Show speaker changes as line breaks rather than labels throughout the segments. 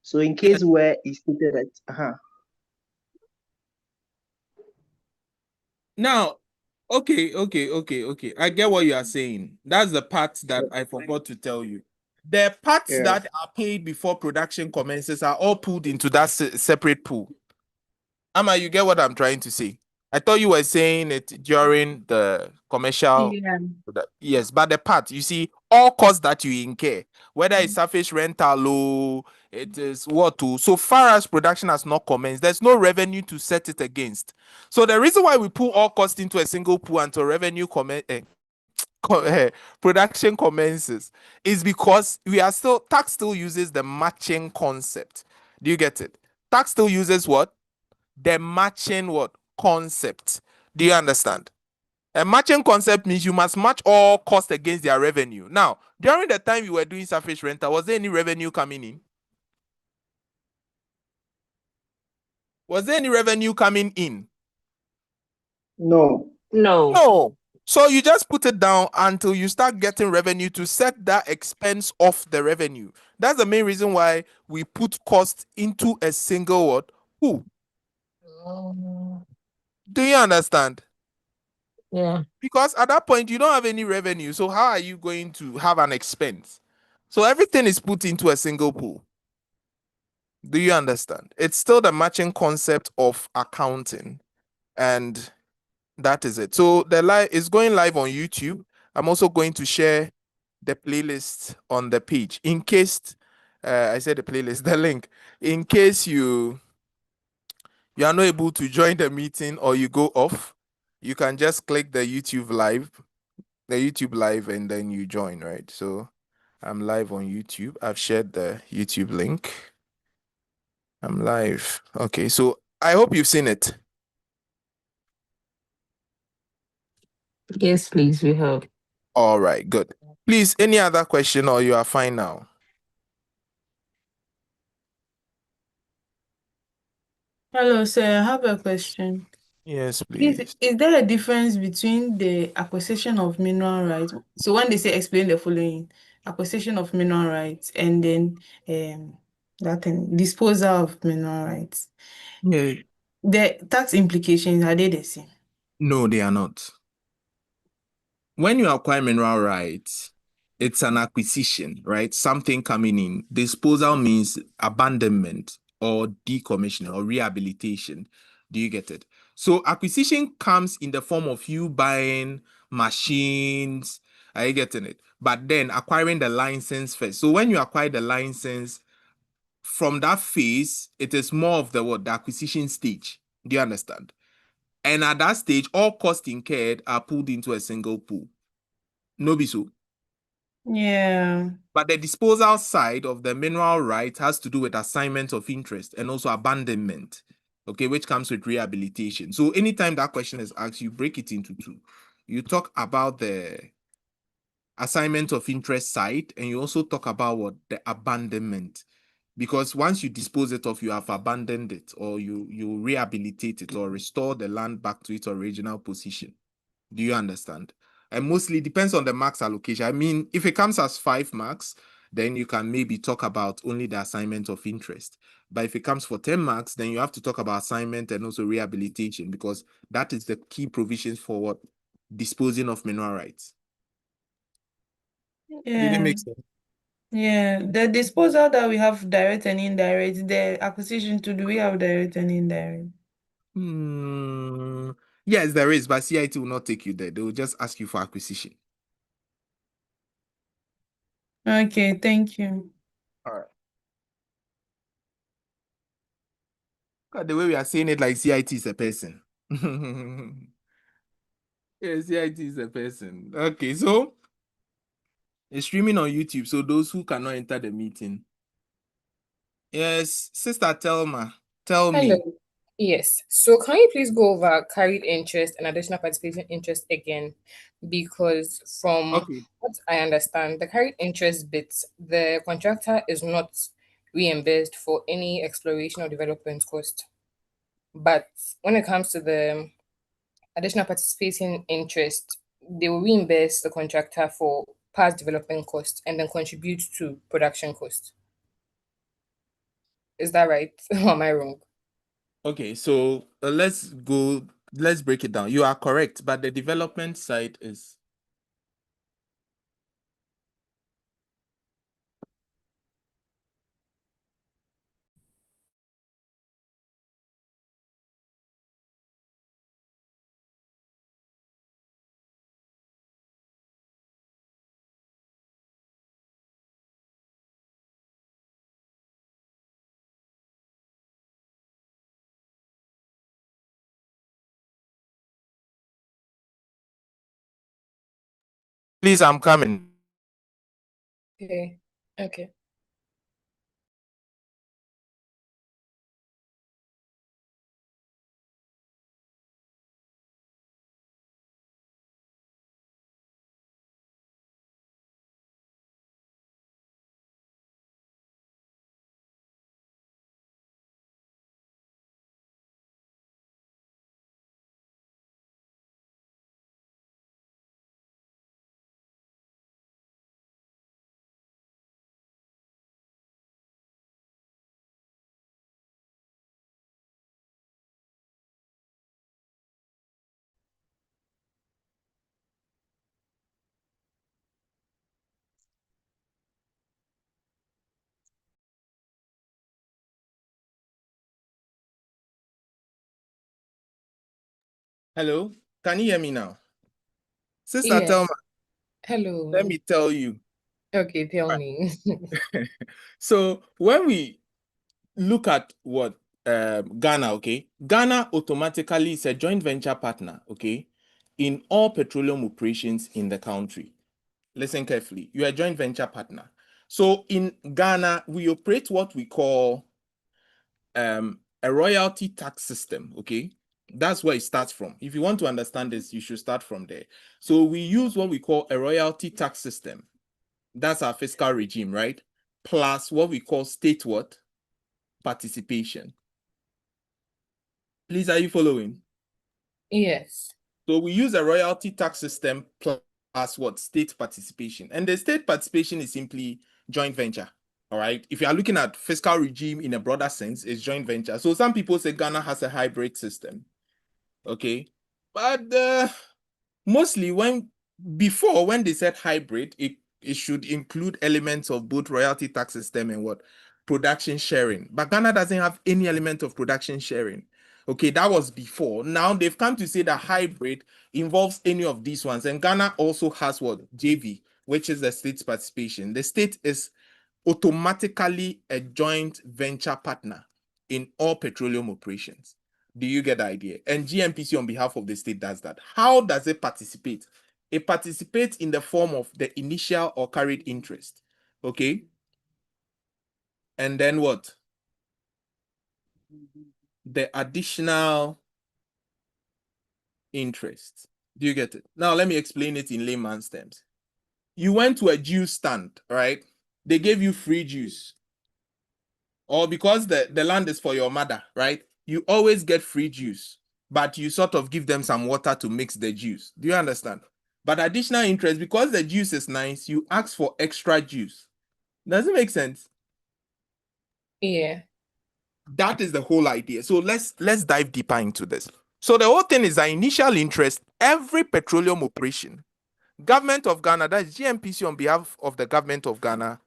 So in case where it's stated that,
Now, okay. I get what you are saying. That's the part that I forgot to tell you. The parts
yeah.
that are paid before production commences are all pulled into that separate pool. Ama, you get what I'm trying to say? I thought you were saying it during the commercial.
Yeah.
Yes, but the part, you see, all costs that you incur, whether it's surface rental or it is what to, so far as production has not commenced, there's no revenue to set it against. So the reason why we put all costs into a single pool until revenue production commences is because tax still uses the matching concept. Do you get it? Tax still uses what? The matching what? Concept. Do you understand? A matching concept means you must match all costs against their revenue. Now, during the time you were doing surface rental, was there any revenue coming in? Was there any revenue coming in?
No.
No. So you just put it down until you start getting revenue to set that expense off the revenue. That's the main reason why we put cost into a single what? Pool. Do you understand?
Yeah.
Because at that point you don't have any revenue. So how are you going to have an expense? So everything is put into a single pool. Do you understand? It's still the matching concept of accounting, and that is it. So the live is going live on YouTube. I'm also going to share the playlist on the page in case I said the playlist, the link. In case you are not able to join the meeting or you go off, you can just click the YouTube live, and then you join, right? So I'm live on YouTube. I've shared the YouTube link. I'm live. Okay, so I hope you've seen it.
Yes, please, we have.
All right, good. Please, any other question or you are fine now?
Hello, sir. I have a question.
Yes, please.
Is there a difference between the acquisition of mineral rights? So when they say explain the following, acquisition of mineral rights and then that thing, disposal of mineral rights.
Yeah.
The tax implications, are they the same?
No, they are not. When you acquire mineral rights, it's an acquisition, right? Something coming in. Disposal means abandonment or decommissioning or rehabilitation. Do you get it? So acquisition comes in the form of you buying machines. Are you getting it? But then acquiring the license first. So when you acquire the license, from that phase, it is more of the acquisition stage. Do you understand? And at that stage, all costs incurred are pulled into a single pool. No be so.
Yeah.
But the disposal side of the mineral right has to do with assignment of interest and also abandonment, okay, which comes with rehabilitation. So anytime that question is asked, you break it into two. You talk about the assignment of interest side, and you also talk about what the abandonment. Because once you dispose it off, you have abandoned it, or you rehabilitate it or restore the land back to its original position. Do you understand? And mostly depends on the marks allocation. I mean, if it comes as 5 marks, then you can maybe talk about only the assignment of interest. But if it comes for 10 marks, then you have to talk about assignment and also rehabilitation, because that is the key provisions for what disposing of mineral rights. Did it
Yeah.
make sense?
Yeah. The disposal that we have direct and indirect, the acquisition too, do we have direct and indirect?
Yes, there is, but CIT will not take you there. They will just ask you for acquisition.
Okay, thank you.
All right. God, the way we are saying it, like CIT is a person. Yeah, CIT is a person. Okay, so it's streaming on YouTube. So those who cannot enter the meeting. Yes, Sister Telma, tell me.
Hello. Yes. So can you please go over carried interest and additional participation interest again? Because from
Okay.
what I understand, the carried interest bits, the contractor is not reimbursed for any exploration or development cost. But when it comes to the additional participating interest, they will reimburse the contractor for past development costs and then contribute to production costs. Is that right? Or am I wrong?
Okay, so let's break it down. You are correct, but the development side is please, I'm coming.
Okay. Okay.
Hello, can you hear me now? Sister Thelma,
Yes. Hello.
let me tell you.
Okay, tell me.
So when we look at what Ghana, okay, Ghana automatically is a joint venture partner, okay, in all petroleum operations in the country. Listen carefully. You are a joint venture partner. So in Ghana, we operate what we call a royalty tax system, okay? That's where it starts from. If you want to understand this, you should start from there. So we use what we call a royalty tax system. That's our fiscal regime, right? Plus what we call state what? Participation. Please, are you following?
Yes.
So we use a royalty tax system plus what? State participation. And the state participation is simply joint venture. All right. If you are looking at fiscal regime in a broader sense, it's joint venture. So some people say Ghana has a hybrid system. Okay. But mostly when they said hybrid, it should include elements of both royalty tax system and what? Production sharing. But Ghana doesn't have any element of production sharing. Okay, that was before. Now they've come to say that hybrid involves any of these ones. And Ghana also has what? JV, which is the state's participation. The state is automatically a joint venture partner in all petroleum operations. Do you get the idea? And GMPC on behalf of the state does that. How does it participate? It participates in the form of the initial or carried interest. Okay. And then what? The additional interest. Do you get it? Now let me explain it in layman's terms. You went to a juice stand, right? They gave you free juice. Or because the land is for your mother, right? You always get free juice, but you sort of give them some water to mix the juice. Do you understand? But additional interest, because the juice is nice, you ask for extra juice. Does it make sense?
Yeah.
That is the whole idea. So let's dive deeper into this. So the whole thing is that initial interest, every petroleum operation, government of Ghana, that's GMPC on behalf of the government of Ghana,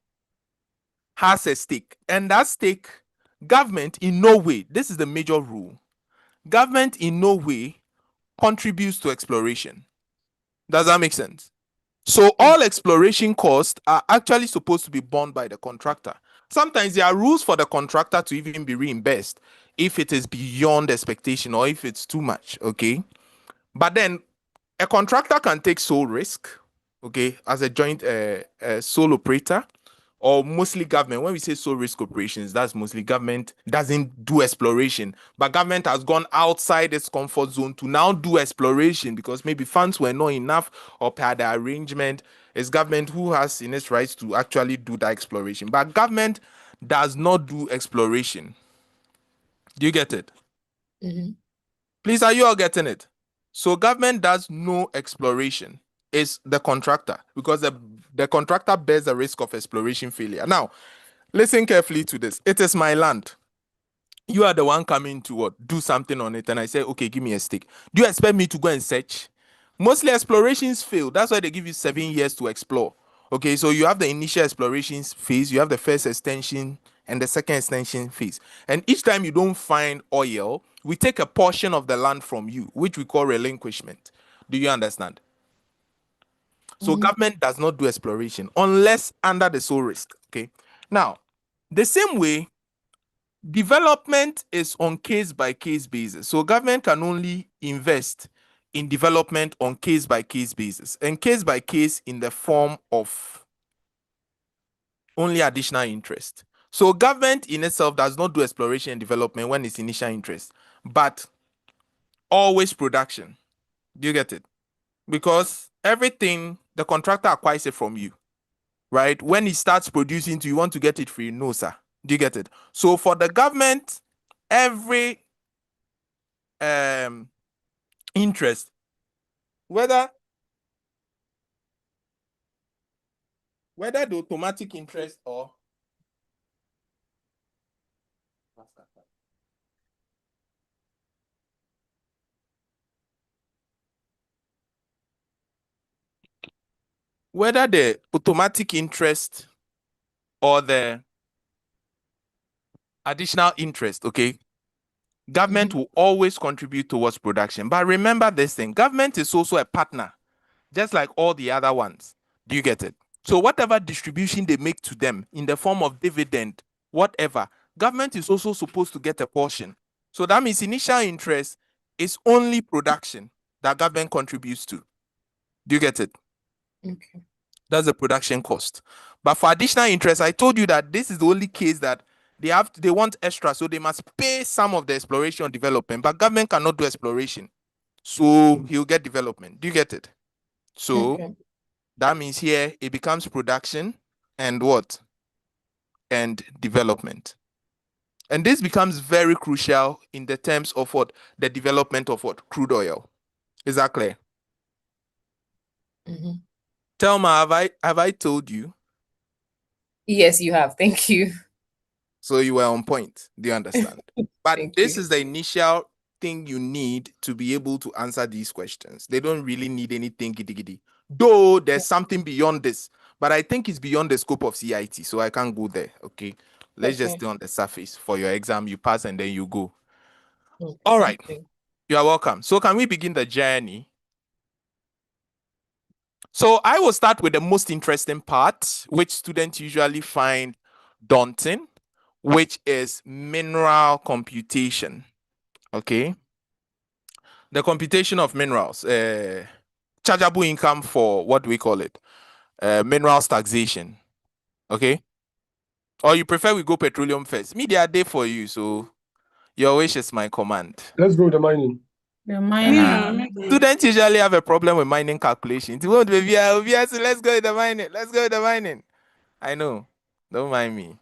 has a stake. And that stake, government in no way, this is the major rule, government in no way contributes to exploration. Does that make sense? So all exploration costs are actually supposed to be borne by the contractor. Sometimes there are rules for the contractor to even be reimbursed if it is beyond expectation or if it's too much, okay? But then a contractor can take sole risk, okay, as a joint sole operator, or mostly government. When we say sole risk operations, that's mostly government doesn't do exploration, but government has gone outside its comfort zone to now do exploration because maybe funds were not enough or per the arrangement. It's government who has in its rights to actually do the exploration, but government does not do exploration. Do you get it?
Mm-hmm.
Please, are you all getting it? So government does no exploration. It's the contractor because the contractor bears the risk of exploration failure. Now, listen carefully to this. It is my land. You are the one coming to what? Do something on it, and I say, okay, give me a stick. Do you expect me to go and search? Mostly explorations fail. That's why they give you 7 years to explore. Okay, so you have the initial explorations phase, you have the first extension and the second extension phase. And each time you don't find oil, we take a portion of the land from you, which we call relinquishment. Do you understand? So government does not do exploration unless under the sole risk. Okay. Now, the same way, development is on case by case basis. So government can only invest in development on case by case basis, and case by case in the form of only additional interest. So government in itself does not do exploration and development when it's initial interest, but always production. Do you get it? Because everything the contractor acquires it from you, right? When he starts producing, do you want to get it free? No, sir. Do you get it? So for the government, every interest, whether the automatic interest or whether the automatic interest or the additional interest, okay, government will always contribute towards production. But remember this thing, government is also a partner, just like all the other ones. Do you get it? So whatever distribution they make to them in the form of dividend, whatever, government is also supposed to get a portion. So that means initial interest is only production that government contributes to. Do you get it?
Okay.
That's the production cost. But for additional interest, I told you that this is the only case that they want extra, so they must pay some of the exploration or development, but government cannot do exploration. So he'll get development. Do you get it? So
Okay.
that means here it becomes production and what? And development. And this becomes very crucial in the terms of what? The development of what? Crude oil. Is that clear? Thelma, have I told you?
Yes, you have. Thank you.
So you were on point. Do you understand? But
Thank
this
you.
is the initial thing you need to be able to answer these questions. They don't really need anything giddy. Though there's something beyond this, but I think it's beyond the scope of CIT, so I can't go there. Okay. Let's just
Okay.
stay on the surface. For your exam, you pass and then you go. All right.
Okay.
You are welcome. So can we begin the journey? So I will start with the most interesting part, which students usually find daunting, which is mineral computation. Okay. The computation of minerals, chargeable income for what do we call it? Minerals taxation. Okay. Or you prefer we go petroleum first? Me, they are there for you. So your wish is my command.
Let's go with the mining.
The mining.
Students usually have a problem with mining calculations. You won't be obvious. Let's go with the mining. Let's go with the mining. I know. Don't mind me.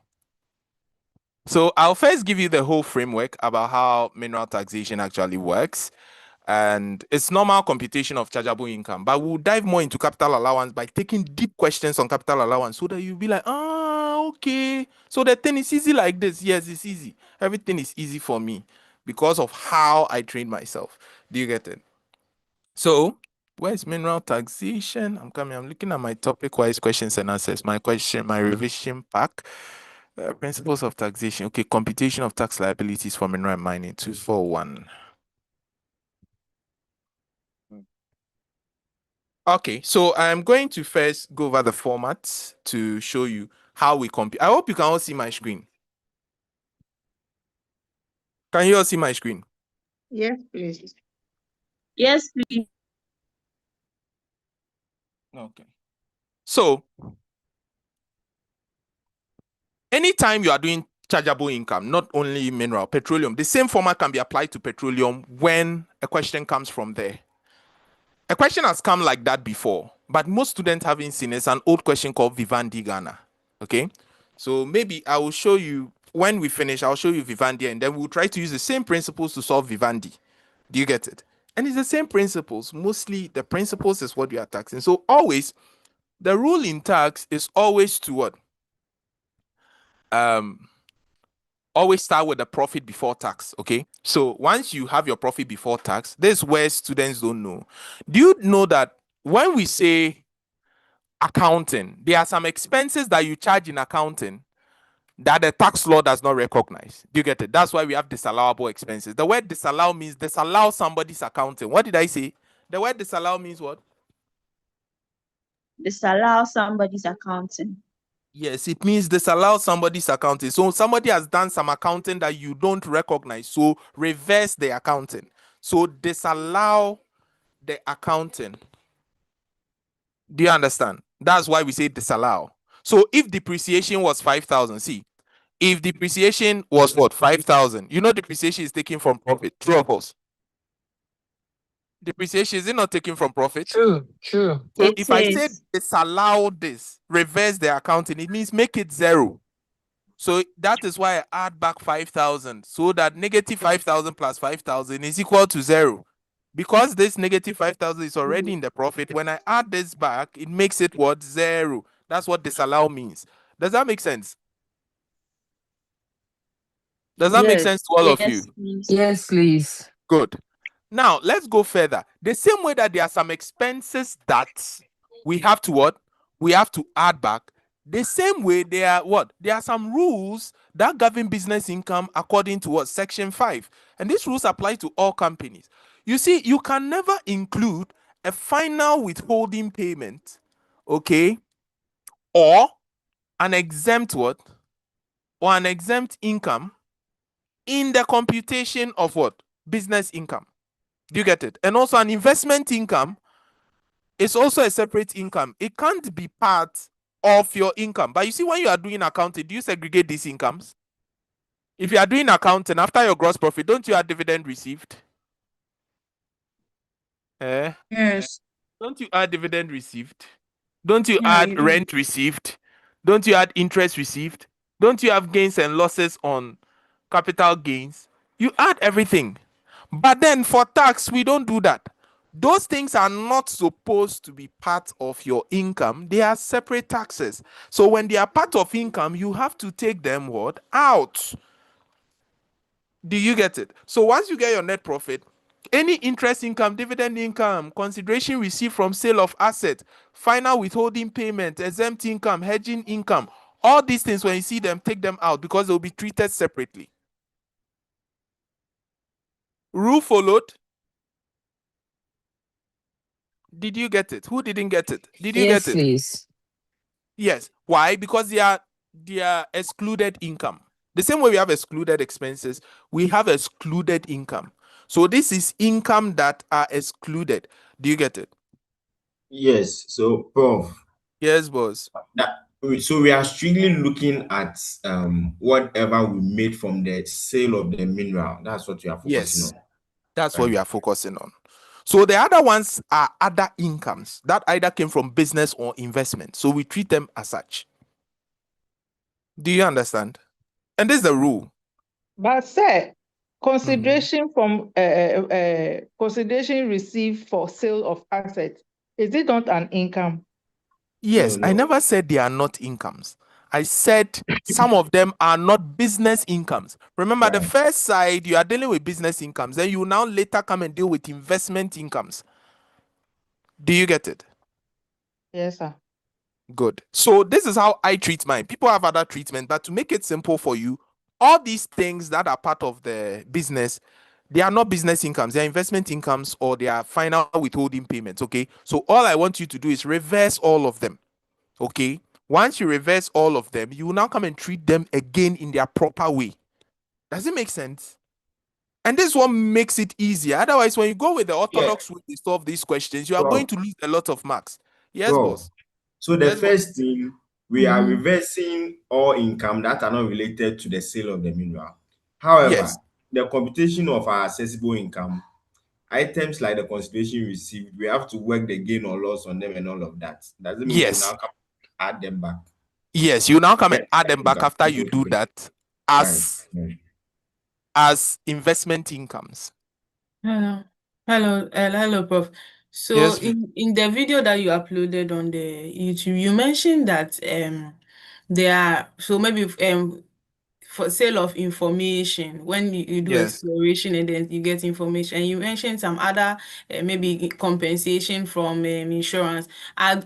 So I'll first give you the whole framework about how mineral taxation actually works. And it's normal computation of chargeable income. But we'll dive more into capital allowance by taking deep questions on capital allowance so that you'll be like, okay. So the thing is easy like this. Yes, it's easy. Everything is easy for me because of how I trained myself. Do you get it? So where's mineral taxation? I'm looking at my topic-wise questions and answers. My revision pack. Principles of taxation. Okay, computation of tax liabilities for mineral mining. 241. Okay, so I'm going to first go over the format to show you how we compute. I hope you can all see my screen. Can you all see my screen?
Yes, please.
Yes, please.
Okay. So, anytime you are doing chargeable income, not only mineral, petroleum, the same format can be applied to petroleum when a question comes from there. A question has come like that before, but most students haven't seen it. It's an old question called Vivendi Ghana. Okay, so maybe I will show you when we finish. I'll show you Vivendi, and then we'll try to use the same principles to solve Vivendi. Do you get it? And it's the same principles. Mostly the principles is what we are taxing. So always, the rule in tax is always to what? always start with the profit before tax. Okay, so once you have your profit before tax, this is where students don't know. Do you know that when we say accounting, there are some expenses that you charge in accounting that the tax law does not recognize? Do you get it? That's why we have disallowable expenses. The word disallow means disallow somebody's accounting. What did I say? The word disallow means what?
Disallow somebody's accounting.
Yes, it means disallow somebody's accounting. So somebody has done some accounting that you don't recognize. So reverse the accounting. So disallow the accounting. Do you understand? That's why we say disallow. So if depreciation was 5,000, see, if depreciation was what, 5,000, you know depreciation is taken from profit. True or false? Depreciation is it not taken from profit?
True.
So
It
if I say
is.
disallow this, reverse the accounting, it means make it zero. So that is why I add back 5,000, so that negative 5,000 plus 5,000 is equal to zero. Because this negative 5,000 is already in the profit, when I add this back, it makes it what? Zero. That's what disallow means. Does that make sense? Does that make
Yes.
sense to all of you?
Yes, please.
Yes, please.
Good. Now let's go further. The same way that there are some expenses that we have to what? We have to add back. The same way there are what? There are some rules that govern business income according to what? Section 5. And these rules apply to all companies. You see, you can never include a final withholding payment, okay, or an exempt what? Or an exempt income in the computation of what? Business income. Do you get it? And also an investment income is also a separate income. It can't be part of your income. But you see, when you are doing accounting, do you segregate these incomes? If you are doing accounting after your gross profit, don't you add dividend received?
Yes.
Don't you add dividend received? Don't you
Yeah,
add
you do.
rent received? Don't you add interest received? Don't you have gains and losses on capital gains? You add everything. But then for tax, we don't do that. Those things are not supposed to be part of your income. They are separate taxes. So when they are part of income, you have to take them what? Out. Do you get it? So once you get your net profit, any interest income, dividend income, consideration received from sale of asset, final withholding payment, exempt income, hedging income, all these things, when you see them, take them out because they will be treated separately. Rule followed? Did you get it? Who didn't get it? Did you
Yes,
get it?
please.
Yes. Why? Because they are excluded income. The same way we have excluded expenses, we have excluded income. So this is income that are excluded. Do you get it?
Yes. So, Prof,
Yes, boss.
so we are strictly looking at whatever we made from the sale of the mineral. That's what we are focusing
Yes.
on.
That's what
Right.
we are focusing on. So the other ones are other incomes that either came from business or investment. So we treat them as such. Do you understand? And this is the rule.
But sir, consideration from consideration received for sale of assets, is it not an income?
Yes,
No,
I
no.
never said they are not incomes. I said some of them are not business incomes. Remember, the
Right.
first side, you are dealing with business incomes. Then you now later come and deal with investment incomes. Do you get it?
Yes, sir.
Good. So this is how I treat mine. People have other treatment, but to make it simple for you, all these things that are part of the business, they are not business incomes. They are investment incomes or they are final withholding payments. Okay. So all I want you to do is reverse all of them. Okay. Once you reverse all of them, you will now come and treat them again in their proper way. Does it make sense? And this one makes it easier. Otherwise, when you go with the orthodox way to solve these questions, you are going
Prof,
to lose a lot of marks. Yes,
Prof.
boss.
So the
Yes, boss.
first thing, we are
Mhm.
reversing all income that are not related to the sale of the mineral. However,
Yes.
the computation of our accessible income, items like the consideration received, we have to work the gain or loss on them and all of that. Does it mean we will
Yes.
now come add them back?
Yes. You now come and
Yes,
add them back after you do that
Right.
as investment incomes.
Hello, Prof. So
Yes, please.
in the video that you uploaded on the YouTube, you mentioned that there are so maybe for sale of information when you do
Yes.
exploration and then you get information. And you mentioned some other maybe compensation from insurance.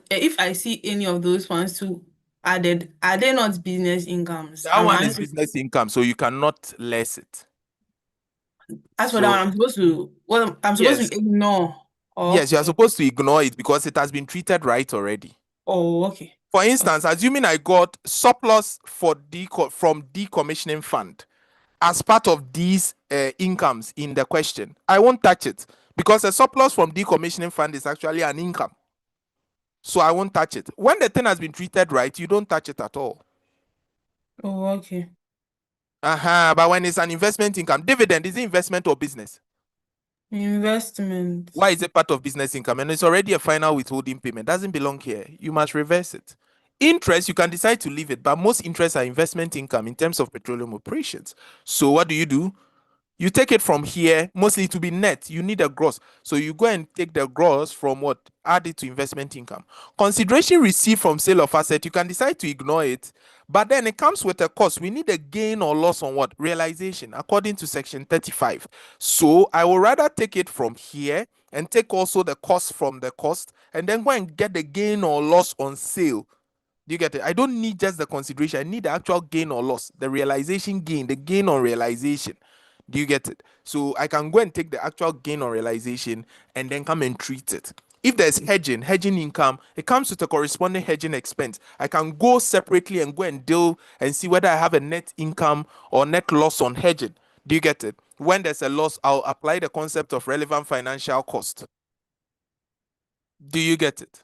If I see any of those ones too added, are they not business incomes?
That one is business income, so you cannot less it.
As for
So
that one, I'm supposed
yes,
to ignore.
yes, you are
Okay.
supposed to ignore it because it has been treated right already.
Oh, okay.
For instance, assuming I got surplus from decommissioning fund as part of these incomes in the question, I won't touch it because a surplus from decommissioning fund is actually an income. So I won't touch it. When the thing has been treated right, you don't touch it at all.
Oh, okay.
But when it's an investment income, dividend, is it investment or business?
Investment.
Why is it part of business income? And it's already a final withholding payment. Doesn't belong here. You must reverse it. Interest, you can decide to leave it, but most interests are investment income in terms of petroleum operations. So what do? You take it from here, mostly to be net. You need a gross. So you go and take the gross from what? Add it to investment income. Consideration received from sale of asset, you can decide to ignore it, but then it comes with a cost. We need a gain or loss on what? Realization, according to section 35. So I will rather take it from here and take also the cost from the cost and then go and get the gain or loss on sale. Do you get it? I don't need just the consideration. I need the actual gain or loss, the realization gain, the gain on realization. Do you get it? So I can go and take the actual gain on realization and then come and treat it. If there's hedging income, it comes with a corresponding hedging expense. I can go separately and go and deal and see whether I have a net income or net loss on hedging. Do you get it? When there's a loss, I'll apply the concept of relevant financial cost. Do you get it?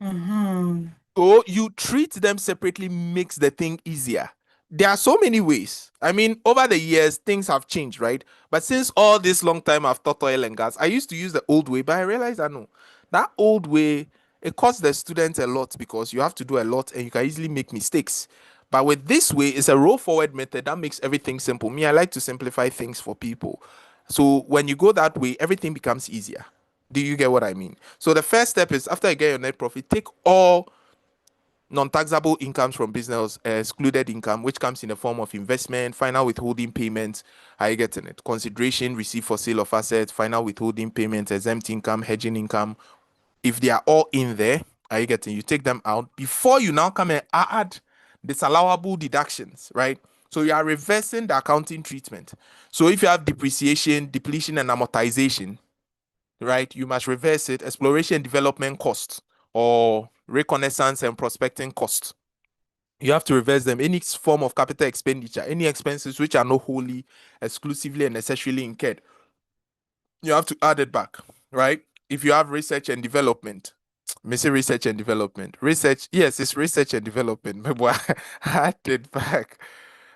Mm-hmm.
So you treat them separately makes the thing easier. There are so many ways. I mean, over the years, things have changed, right? But since all this long time I've taught oil and gas, I used to use the old way, but I realized that no, that old way, it costs the students a lot because you have to do a lot and you can easily make mistakes. But with this way, it's a roll forward method that makes everything simple. Me, I like to simplify things for people. So when you go that way, everything becomes easier. Do you get what I mean? So the first step is after you get your net profit, take all non-taxable incomes from business, excluded income, which comes in the form of investment, final withholding payments. Are you getting it? Consideration received for sale of assets, final withholding payments, exempt income, hedging income. If they are all in there, are you getting? You take them out before you now come and add disallowable deductions, right? So you are reversing the accounting treatment. So if you have depreciation, depletion, and amortization, right, you must reverse it. Exploration and development costs or reconnaissance and prospecting costs, you have to reverse them. Any form of capital expenditure, any expenses which are not wholly, exclusively, and necessarily incurred, you have to add it back, right? If you have research and development, missing research and development, research, yes, it's research and development, but add it back.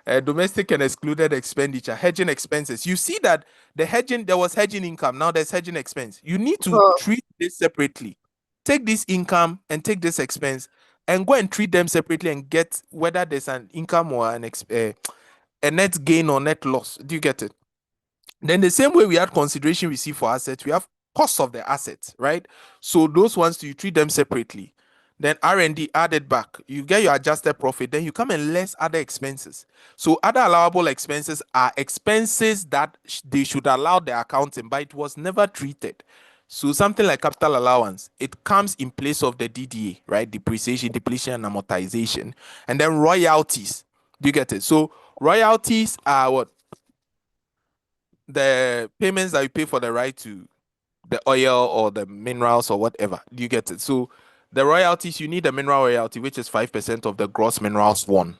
Domestic and excluded expenditure, hedging expenses. You see that there was hedging income, now there's hedging expense. You need to treat this separately. Take this income and take this expense and go and treat them separately and get whether there's an income or a net gain or net loss. Do you get it? Then the same way we had consideration received for assets, we have cost of the assets, right? So those ones, you treat them separately. Then R&D added back. You get your adjusted profit. Then you come and less other expenses. So other allowable expenses are expenses that they should allow the accounting, but it was never treated. So something like capital allowance, it comes in place of the DDA, right? Depreciation, depletion, and amortization. And then royalties. Do you get it? So royalties are what? The payments that you pay for the right to the oil or the minerals or whatever. Do you get it? So the royalties, you need a mineral royalty, which is 5% of the gross minerals won.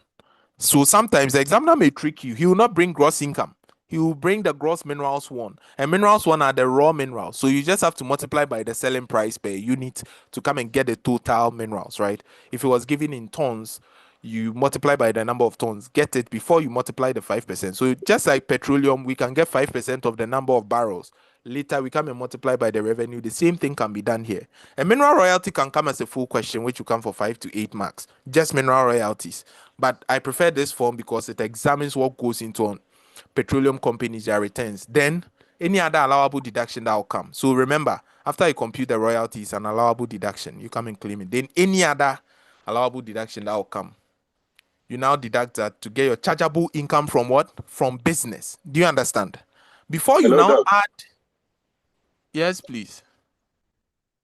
So sometimes the examiner may trick you. He will not bring gross income. He will bring the gross minerals won. And minerals won are the raw minerals. So you just have to multiply by the selling price per unit to come and get the total minerals, right? If it was given in tons, you multiply by the number of tons, get it before you multiply the 5%. So just like petroleum, we can get 5% of the number of barrels. Later, we come and multiply by the revenue. The same thing can be done here. A mineral royalty can come as a full question, which will come for 5 to 8 marks. Just mineral royalties. But I prefer this form because it examines what goes into petroleum companies, their returns. Then any other allowable deduction that will come. So remember, after you compute the royalties and allowable deduction, you come and claim it. Then any other allowable deduction that will come, You now deduct that to get your chargeable income from what? From business. Do you understand? Before you
Hello,
now
Doc.
add, yes, please.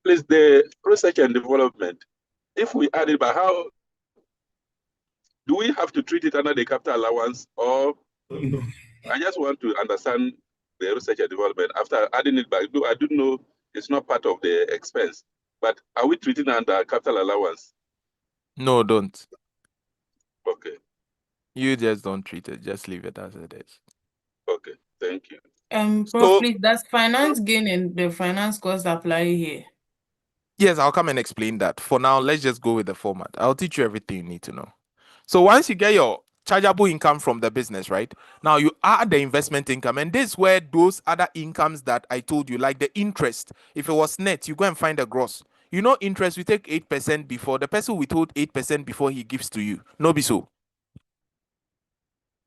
Please, the research and development, if we add it, by how do we have to treat it under the capital allowance? Or I just want to understand the research and development after adding it back. I do know it's not part of the expense, but are we treating under capital allowance?
No, don't.
Okay,
You just don't treat it. Just leave it as it is.
okay, thank you.
Prof,
So,
please, does finance gain and the finance cost apply here?
yes, I'll come and explain that. For now, let's just go with the format. I'll teach you everything you need to know. So once you get your chargeable income from the business, right? Now you add the investment income, and this is where those other incomes that I told you, like the interest, if it was net, you go and find the gross. You know, interest, we take 8% before. The person withhold 8% before he gives to you. No be so.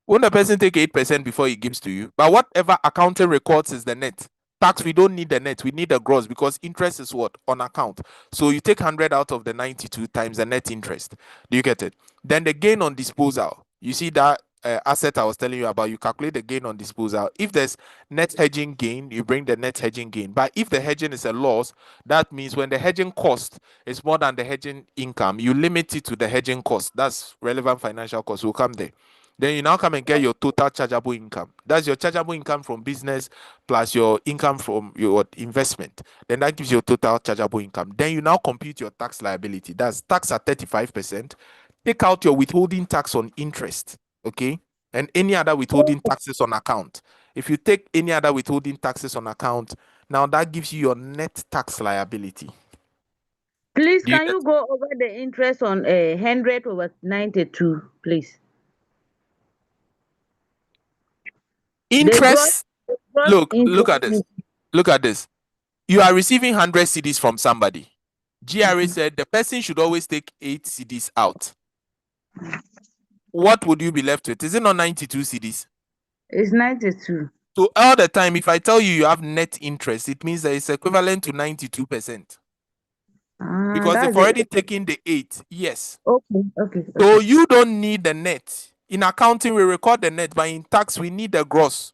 When the person take 8% before he gives to you, but whatever accounting records is the net. Tax, we don't need the net, we need the gross, because interest is what? On account. So you take 100 out of the 92 times the net interest. Do you get it? Then the gain on disposal. You see that asset I was telling you about, you calculate the gain on disposal. If there's net hedging gain, you bring the net hedging gain. But if the hedging is a loss, that means when the hedging cost is more than the hedging income, you limit it to the hedging cost. That's relevant financial cost. We'll come there. Then you now come and get your total chargeable income. That's your chargeable income from business plus your income from your investment. Then that gives you total chargeable income. Then you now compute your tax liability. That's tax at 35%. Take out your withholding tax on interest, okay? And any other withholding taxes on account. If you take any other withholding taxes on account, now that gives you your net tax liability.
Please,
Do you
can
get
you go over the interest on 100 over 92, please?
interest?
The gross
Look
interest.
at this. Look at this. You are receiving 100 CDs from somebody. GRA said the person should always take 8 CDs out. What would you be left with? Is it not 92 CDs?
It's 92.
So all the time, if I tell you you have net interest, it means that it's equivalent to 92%. Because they've
That's
already
it.
taken the 8. Yes.
Okay.
So you don't need the net. In accounting, we record the net, but in tax, we need the gross.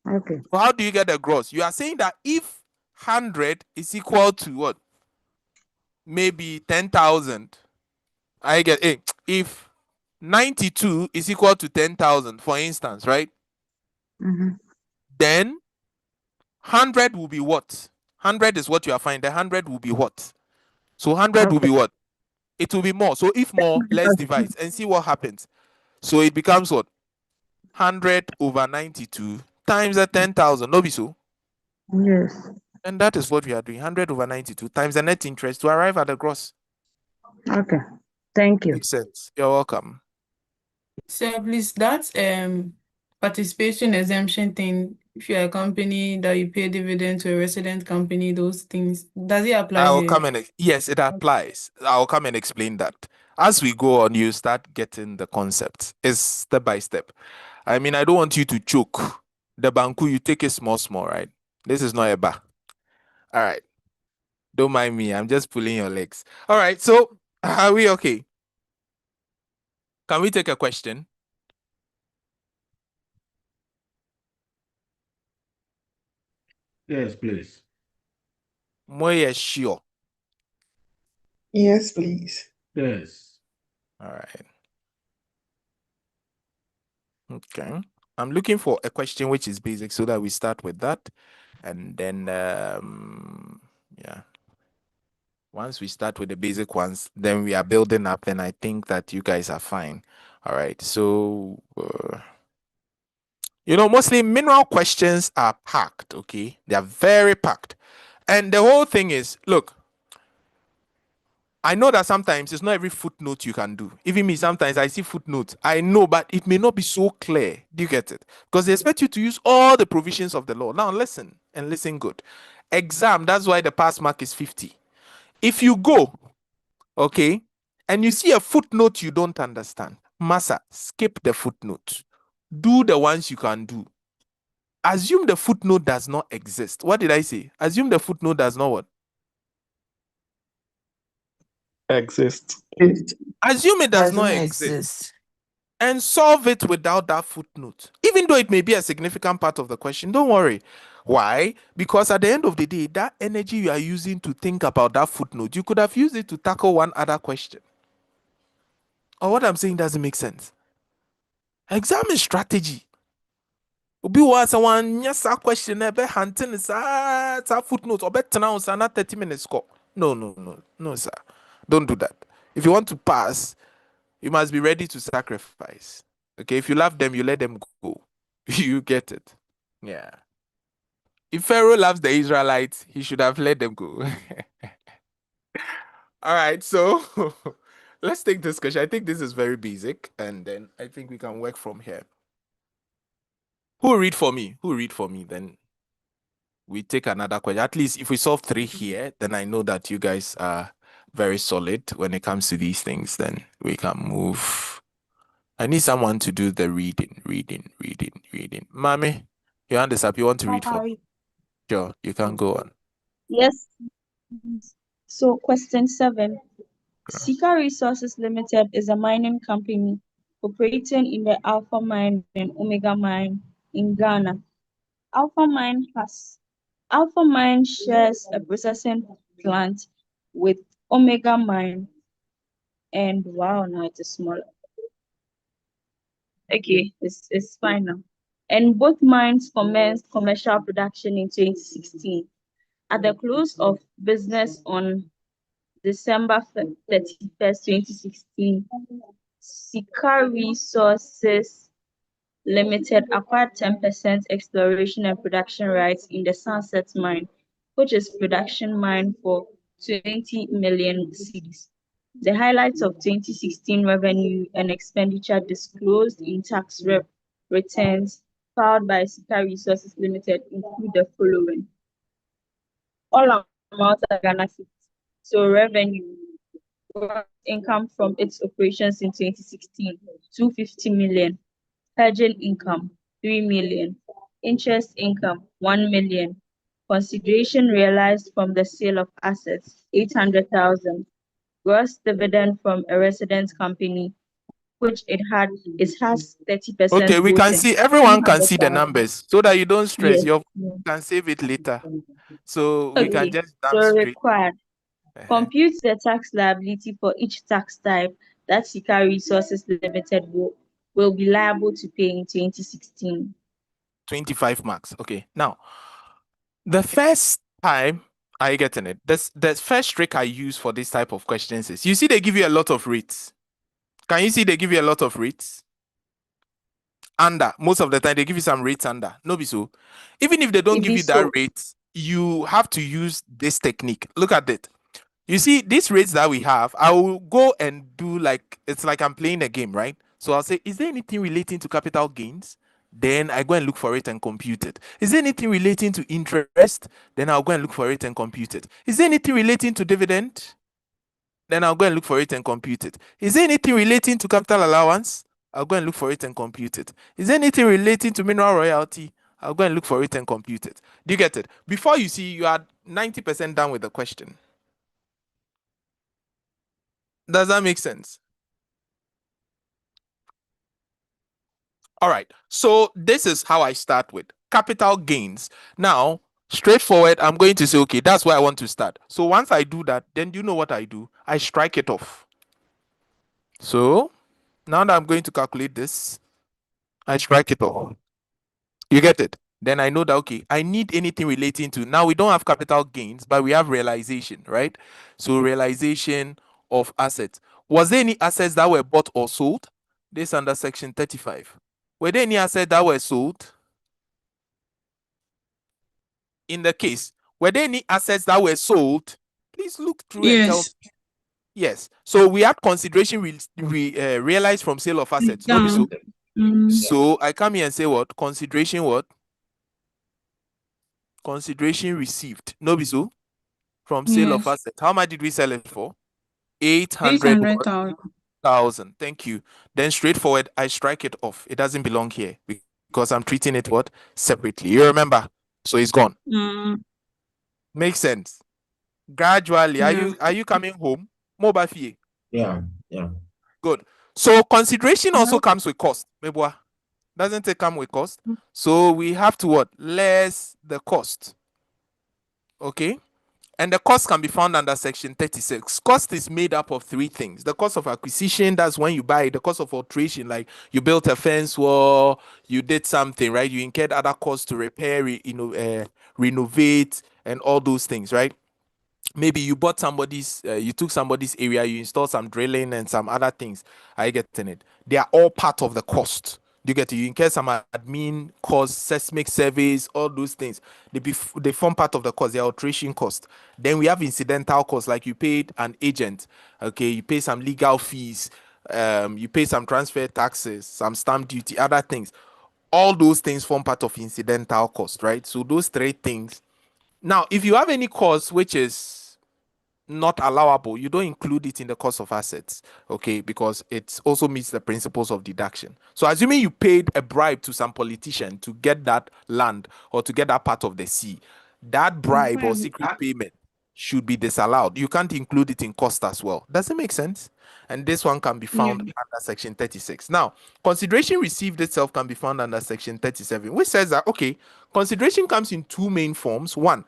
Okay.
So how do you get the gross? You are saying that if 100 is equal to what? Maybe 10,000. I get it. If 92 is equal to 10,000, for instance, right? Then 100 will be what? 100 is what you are finding. The 100 will be what? So 100 will be what? It will be more. So if more, let's divide and see what happens. So it becomes what? 100 over 92 times the 10,000. No be so?
Yes.
And that is what we are doing. 100 over 92 times the net interest to arrive at the gross.
Okay. Thank you.
Makes sense. You're welcome.
So please, that participation exemption thing, if you're a company that you pay dividend to a resident company, those things, does it apply
I will
here?
come and yes, it applies. I'll come and explain that. As we go on, you start getting the concept. It's step by step. I mean, I don't want you to choke. The banku, you take it small, right? This is not a bar. All right. Don't mind me. I'm just pulling your legs. All right. So, are we okay? Can we take a question?
Yes, please.
More sure.
Yes, please.
Yes.
All right. Okay. I'm looking for a question which is basic so that we start with that. And then, yeah. Once we start with the basic ones, then we are building up. Then I think that you guys are fine. All right. So, mostly mineral questions are packed. Okay. They are very packed. And the whole thing is, look, I know that sometimes it's not every footnote you can do. Even me, sometimes I see footnotes. I know, but it may not be so clear. Do you get it? Because they expect you to use all the provisions of the law. Now listen, and listen good. Exam, that's why the pass mark is 50. If you go, okay, and you see a footnote you don't understand, Massa, skip the footnote. Do the ones you can do. Assume the footnote does not exist. What did I say? Assume the footnote does not what?
Exist.
Assume it does not
Doesn't
exist.
exist.
and solve it without that footnote. Even though it may be a significant part of the question, don't worry. Why? Because at the end of the day, that energy you are using to think about that footnote, you could have used it to tackle one other question. Or what I'm saying doesn't make sense. Exam is strategy. Obi was one yes question ebe hunting is footnote or better now 30 minutes score. No, sir. Don't do that. If you want to pass, you must be ready to sacrifice. Okay, if you love them, you let them go. You get it. Yeah. If Pharaoh loves the Israelites, he should have let them go. All right, so let's take this question. I think this is very basic, and then I think we can work from here. Who read for me? Then we take another question. At least if we solve 3 here, then I know that you guys are very solid when it comes to these things. Then we can move. I need someone to do the reading. Mommy, your hand is up. You want to read for me? Sure, you can go on.
Yes. So question 7. Sika Resources Limited is a mining company operating in the Alpha Mine and Omega Mine in Ghana. Alpha Mine shares a processing plant with Omega Mine, and wow, now it is smaller. Okay, it's fine now. And both mines commenced commercial production in 2016. At the close of business on December 31st, 2016, Sika Resources Limited acquired 10% exploration and production rights in the Sunset Mine, which is production mine for 20 million cedis. The highlights of 2016 revenue and expenditure disclosed in tax returns filed by Sika Resources Limited include the following. All amounts are Ghana cedis. So revenue, income from its operations in 2016, 250 million. Hedging income, 3 million. Interest income, 1 million. Consideration realized from the sale of assets, 800,000. Gross dividend from a resident company, which it has 30%
Okay, we can
voting,
see, everyone can see the
300,000.
numbers so that you don't stress.
Yes.
You can save it later. So we can
Okay.
just
So
jump straight.
required. Compute the tax liability for each tax type that Sika Resources Limited will be liable to pay in 2016.
25 marks. Okay. Now, the first time, are you getting it? The first trick I use for this type of questions is, you see they give you a lot of rates. Can you see they give you a lot of rates? Under. Most of the time, they give you some rates under. No be so. Even if they don't give you that rate, you have to use this technique. Look at it. You see, these rates that we have, I will go and do like, it's like I'm playing a game, right? So I'll say, is there anything relating to capital gains? Then I go and look for it and compute it. Is there anything relating to interest? Then I'll go and look for it and compute it. Is there anything relating to dividend? Then I'll go and look for it and compute it. Is there anything relating to capital allowance? I'll go and look for it and compute it. Is there anything relating to mineral royalty? I'll go and look for it and compute it. Do you get it? Before you see, you are 90% done with the question. Does that make sense? All right. So this is how I start with capital gains. Now, straightforward, I'm going to say, okay, that's where I want to start. So once I do that, then you know what I do? I strike it off. So now that I'm going to calculate this, I strike it off. You get it? Then I know that, okay, I need anything relating to, now we don't have capital gains, but we have realization, right? So realization of assets. Was there any assets that were bought or sold? This under section 35. Were there any assets that were sold? In the case, were there any assets that were sold? Please look through and tell me. Yes. So we had consideration realized from sale of assets. No, so. So I come here and say what? Consideration what? Consideration received. No, so from sale of assets. How much did we sell it for? 800,000. Thank you. Then straightforward, I strike it off. It doesn't belong here because I'm treating it what? Separately. You remember? So it's gone. Makes sense. Gradually, are you coming home? Mobile fee.
Yeah.
Good. So consideration also comes with cost. Mebwa, doesn't it come with cost? So we have to what? Less the cost. Okay. And the cost can be found under section 36. Cost is made up of three things. The cost of acquisition, that's when you buy it. The cost of alteration, like you built a fence wall, you did something, right? You incurred other costs to repair, renovate, and all those things, right? Maybe you bought you took somebody's area, you installed some drilling and some other things. Are you getting it? They are all part of the cost. Do you get it? You incur some admin costs, seismic surveys, all those things. They form part of the cost. They are alteration cost. Then we have incidental costs, like you paid an agent. Okay, you pay some legal fees. You pay some transfer taxes, some stamp duty, other things. All those things form part of incidental cost, right? So those three things. Now, if you have any cost which is not allowable, you don't include it in the cost of assets, okay, because it also meets the principles of deduction. So assuming you paid a bribe to some politician to get that land or to get that part of the sea, that bribe or secret payment should be disallowed. You can't include it in cost as well. Does it make sense? And this one can be found under section 36. Now, consideration received itself can be found under section 37, which says that, okay, consideration comes in two main forms. One,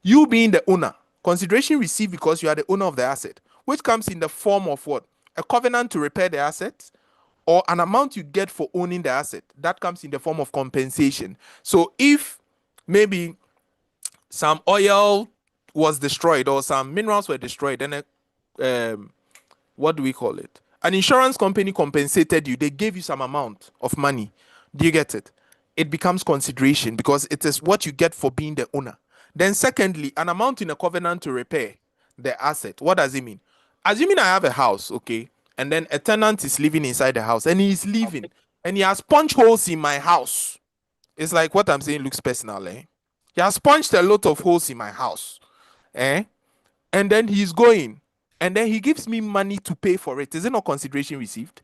you being the owner, consideration received because you are the owner of the asset, which comes in the form of what? A covenant to repair the asset, or an amount you get for owning the asset. That comes in the form of compensation. So if maybe some oil was destroyed or some minerals were destroyed, then what do we call it? An insurance company compensated you. They gave you some amount of money. Do you get it? It becomes consideration because it is what you get for being the owner. Then secondly, an amount in a covenant to repair the asset. What does it mean? Assuming I have a house, okay, and then a tenant is living inside the house and he is leaving and he has punched holes in my house. It's like what I'm saying looks personal, eh? He has punched a lot of holes in my house, eh? And then he's going, and then he gives me money to pay for it. Is it not consideration received?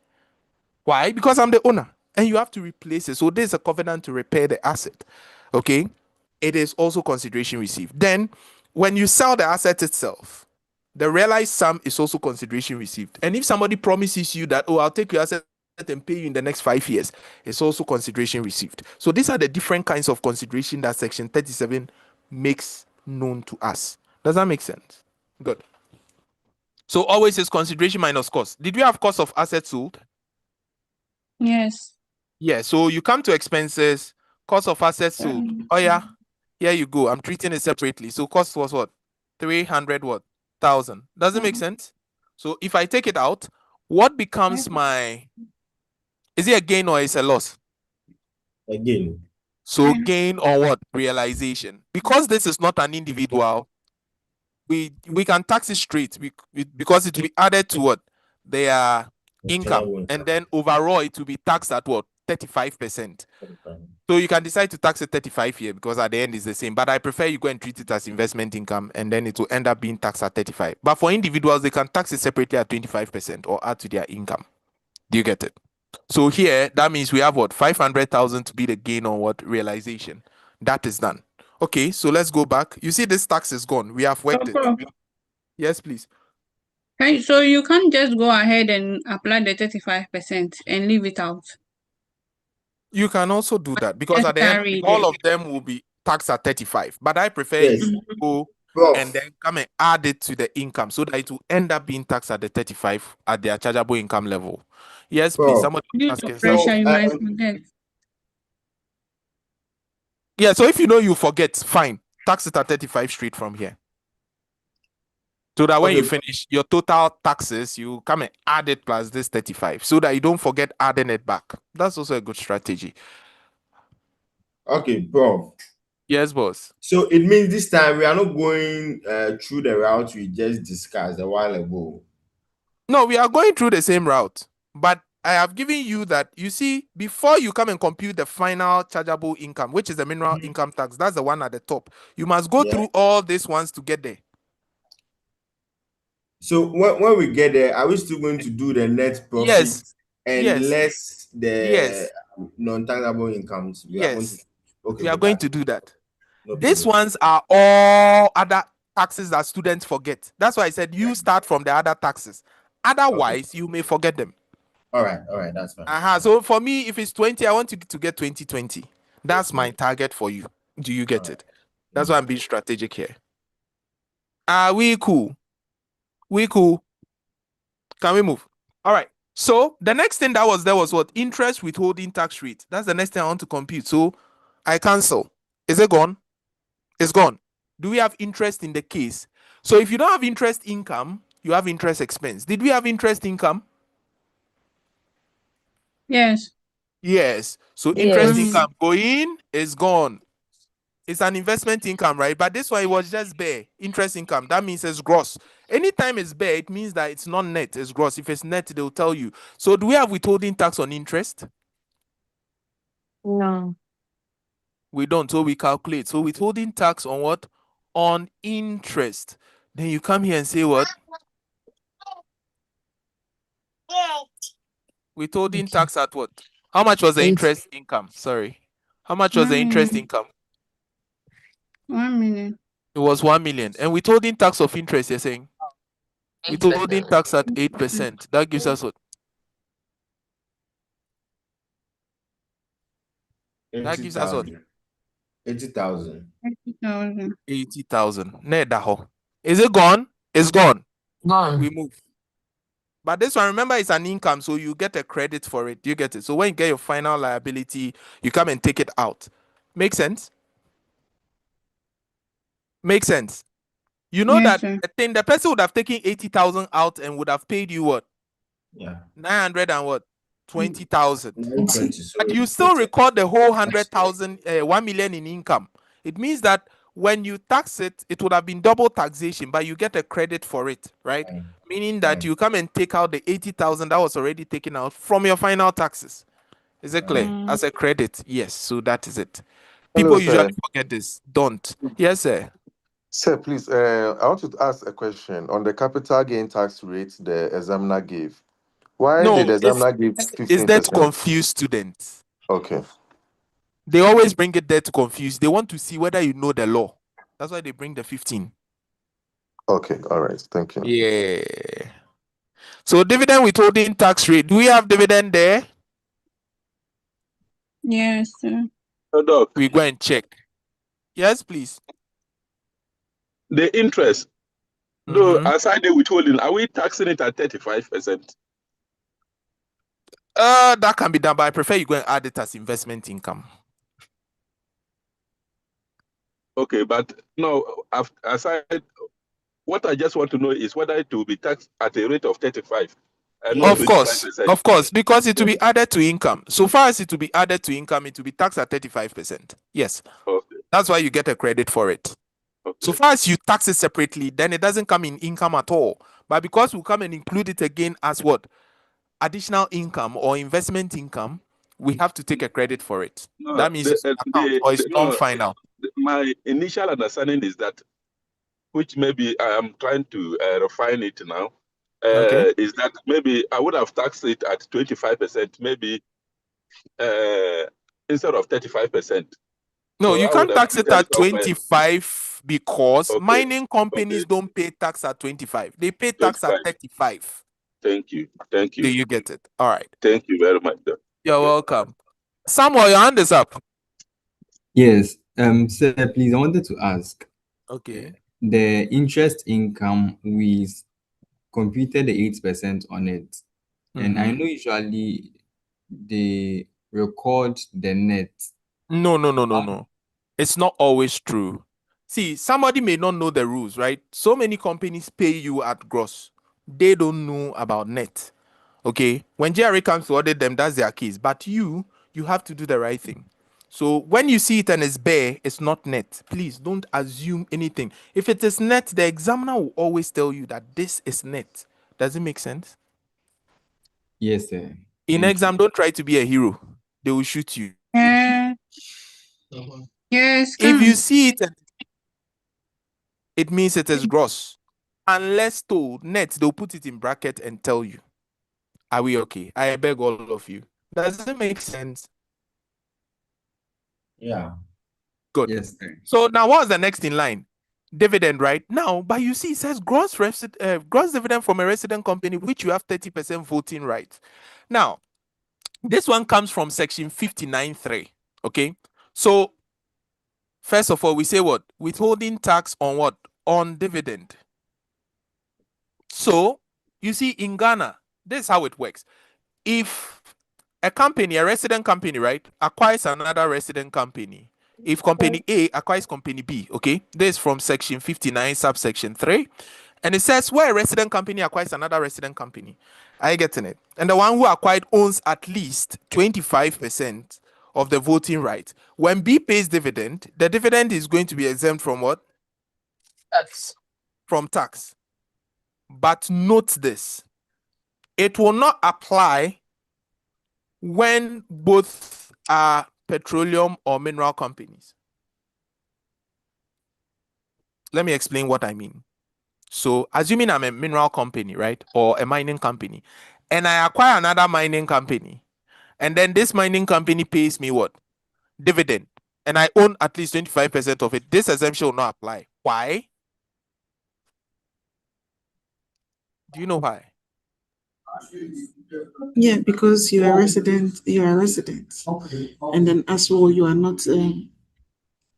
Why? Because I'm the owner, and you have to replace it. So there's a covenant to repair the asset. Okay, it is also consideration received. Then, when you sell the asset itself, the realized sum is also consideration received. And if somebody promises you that, oh, I'll take your asset and pay you in the next 5 years, it's also consideration received. So these are the different kinds of consideration that section 37 makes known to us. Does that make sense? Good. So always is consideration minus cost. Did we have cost of assets sold?
Yes.
Yeah. So you come to expenses, cost of assets sold. Oh yeah, here you go. I'm treating it separately. So cost was what? 300 what? 1,000. Does it make sense? So if I take it out, what becomes my? Is it a gain or is a loss?
Again.
So gain or what? Realization. Because this is not an individual, we can tax it straight because it will be added to what? Their income, and then overall it will be taxed at what? 35%. So you can decide to tax it 35 here because at the end it's the same. But I prefer you go and treat it as investment income, and then it will end up being taxed at 35. But for individuals, they can tax it separately at 25% or add to their income. Do you get it? So here, that means we have what? 500,000 to be the gain on what? Realization. That is done. Okay, so let's go back. You see this tax is gone. We have worked it. Yes, please.
Okay, so you can't just go ahead and apply the 35% and leave it out.
You can also do that because at the end, all of them will be taxed at 35. But I prefer
Yes.
you to go
Prof.
and then come and add it to the income so that it will end up being taxed at the 35 at their chargeable income level. Yes, please.
Prof.
Somebody
Due
asking
to pressure,
something.
you might forget.
Yeah, so if you know you forget, fine. Tax it at 35 straight from here. So that when
Okay.
you finish your total taxes, you come and add it plus this 35 so that you don't forget adding it back. That's also a good strategy.
Okay, Prof.
Yes, boss.
So it means this time we are not going through the route we just discussed a while ago.
No, we are going through the same route, but I have given you that, you see, before you come and compute the final chargeable income, which is the mineral income tax, that's the one at the top. You must go through all these ones to get there.
So when we get there, are we still going to do the net profit
Yes.
and
Yes.
less the
Yes.
non-taxable incomes? We are going to.
Yes.
Okay,
We are going to do that.
no
These
problem.
ones are all other taxes that students forget. That's why I said you start from the other taxes. Otherwise, you may forget them.
All right, that's fine.
So for me, if it's 20, I want you to get 20. That's my target for you. Do you get it? That's why I'm being strategic here. Are we cool? We cool? Can we move? All right. So the next thing that was there was what? Interest withholding tax rate. That's the next thing I want to compute. So I cancel. Is it gone? It's gone. Do we have interest in the case? So if you don't have interest income, you have interest expense. Did we have interest income?
Yes.
Yes. So interest income going is gone. It's an investment income, right? But this one, it was just bare interest income. That means it's gross. Anytime it's bare, it means that it's not net, it's gross. If it's net, they'll tell you. So do we have withholding tax on interest?
No.
We don't. So we calculate. So withholding tax on what? On interest. Then you come here and say what? Withholding tax at what? How much was the interest income? Sorry. How much was the interest income?
1 million.
It was 1 million. And withholding tax of interest, you're saying? Withholding tax at 8%. That gives us what? That gives us what?
80,000.
80,000.
80,000. Is it gone? It's gone.
Gone.
We move. But this one, remember, it's an income, so you get a credit for it. You get it. So when you get your final liability, you come and take it out. Make sense? Make sense? You know
Yes,
that
sir.
the person would have taken 80,000 out and would have paid you what?
Yeah.
900 and what? 20,000.
920.
But you still record the whole 100,000, 1 million in income. It means that when you tax it, it would have been double taxation, but you get a credit for it, right? Meaning that you come and take out the 80,000 that was already taken out from your final taxes. Is it clear? As a credit, yes. So that is it. People usually forget this. Don't. Yes, sir.
Sir, please, I want to ask a question on the capital gain tax rate the examiner gave. Why did the examiner give
Is that to
15%?
confuse students?
Okay.
They always bring it there to confuse. They want to see whether you know the law. That's why they bring the 15.
Okay, all right. Thank you.
Yeah. So dividend withholding tax rate. Do we have dividend there?
Yes, sir.
Doc,
We go and check. Yes, please.
the interest, though, aside the withholding, are we taxing it at 35%?
That can be done, but I prefer you go and add it as investment income.
Okay, but no, aside, what I just want to know is whether it will be taxed at a rate of 35 and not 25%.
Of course, because it will be added to income. So far as it will be added to income, it will be taxed at 35%. Yes.
Okay.
That's why you get a credit for it. Okay. So far as you tax it separately, then it doesn't come in income at all. But because we come and include it again as what? Additional income or investment income, we have to take a credit for it.
No,
that means it's non-final.
My initial understanding is that, which maybe I am trying to refine it now, is that maybe I would have taxed it at 25%, maybe instead of 35%.
No,
so
you can't tax it at 25 because
Okay.
mining companies don't pay tax at 25. They pay tax
25.
at 35.
Thank you. Thank you.
Do you get it? All right.
Thank you very much.
You're welcome. Samuel, your hand is up.
Yes. Sir, please, I wanted to ask.
Okay.
The interest income, we computed the 8% on it. And I know usually they record the net.
No. It's not always true. See, somebody may not know the rules, right? So many companies pay you at gross. They don't know about net. Okay? When JRA comes to audit them, that's their case. But you have to do the right thing. So when you see it and it's bare, it's not net. Please don't assume anything. If it is net, the examiner will always tell you that this is net. Does it make sense?
Yes, sir.
In exam, don't try to be a hero. They will shoot you.
Yes.
If you see it, it means it is gross. Unless told net, they'll put it in bracket and tell you. Are we okay? I beg all of you. Does it make sense?
Yeah.
Good.
Yes, sir.
So now what's the next in line? dividend right now, but you see it says gross dividend from a resident company which you have 30% voting rights. Now, this one comes from section 59.3. Okay, so first of all, we say what? Withholding tax on what? On dividend. So you see in Ghana, this is how it works. If a company, a resident company, right, acquires another resident company, if company A acquires company B, okay, this is from section 59, subsection 3, and it says where a resident company acquires another resident company. Are you getting it? And the one who acquired owns at least 25% of the voting right. When B pays dividend, the dividend is going to be exempt from what?
Tax.
From tax. But note this, it will not apply when both are petroleum or mineral companies. Let me explain what I mean. So, assuming I'm a mineral company, right, or a mining company, and I acquire another mining company, and then this mining company pays me what? Dividend, and I own at least 25% of it, this exemption will not apply. Why? Do you know why?
Yeah, because you're a resident, and then as well you are not a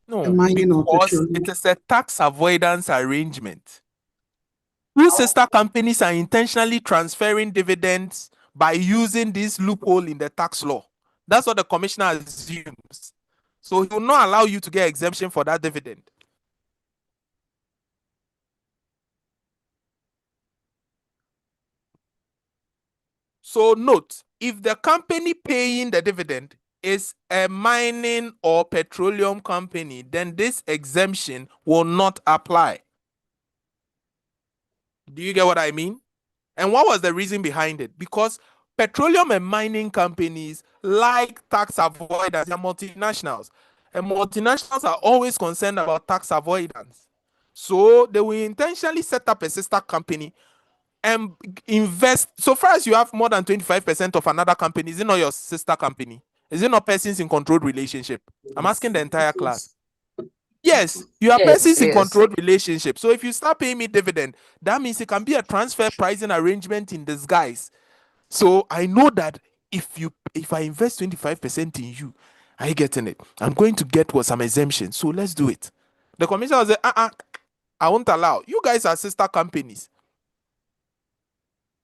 No,
mining or
because
petroleum.
it is a tax avoidance arrangement. Two sister companies are intentionally transferring dividends by using this loophole in the tax law. That's what the commissioner assumes. So he will not allow you to get exemption for that dividend. So note, if the company paying the dividend is a mining or petroleum company, then this exemption will not apply. Do you get what I mean? And what was the reason behind it? Because petroleum and mining companies like tax avoidance, they're multinationals. And multinationals are always concerned about tax avoidance. So they will intentionally set up a sister company and invest. So far as you have more than 25% of another company, is it not your sister company? Is it not persons in controlled relationship? I'm asking the entire class. Yes, you are
Yes,
persons in
yes.
controlled relationship. So if you start paying me dividend, that means it can be a transfer pricing arrangement in disguise. So I know that if I invest 25% in you, are you getting it? I'm going to get some exemption. So let's do it. The commissioner was like, I won't allow. You guys are sister companies.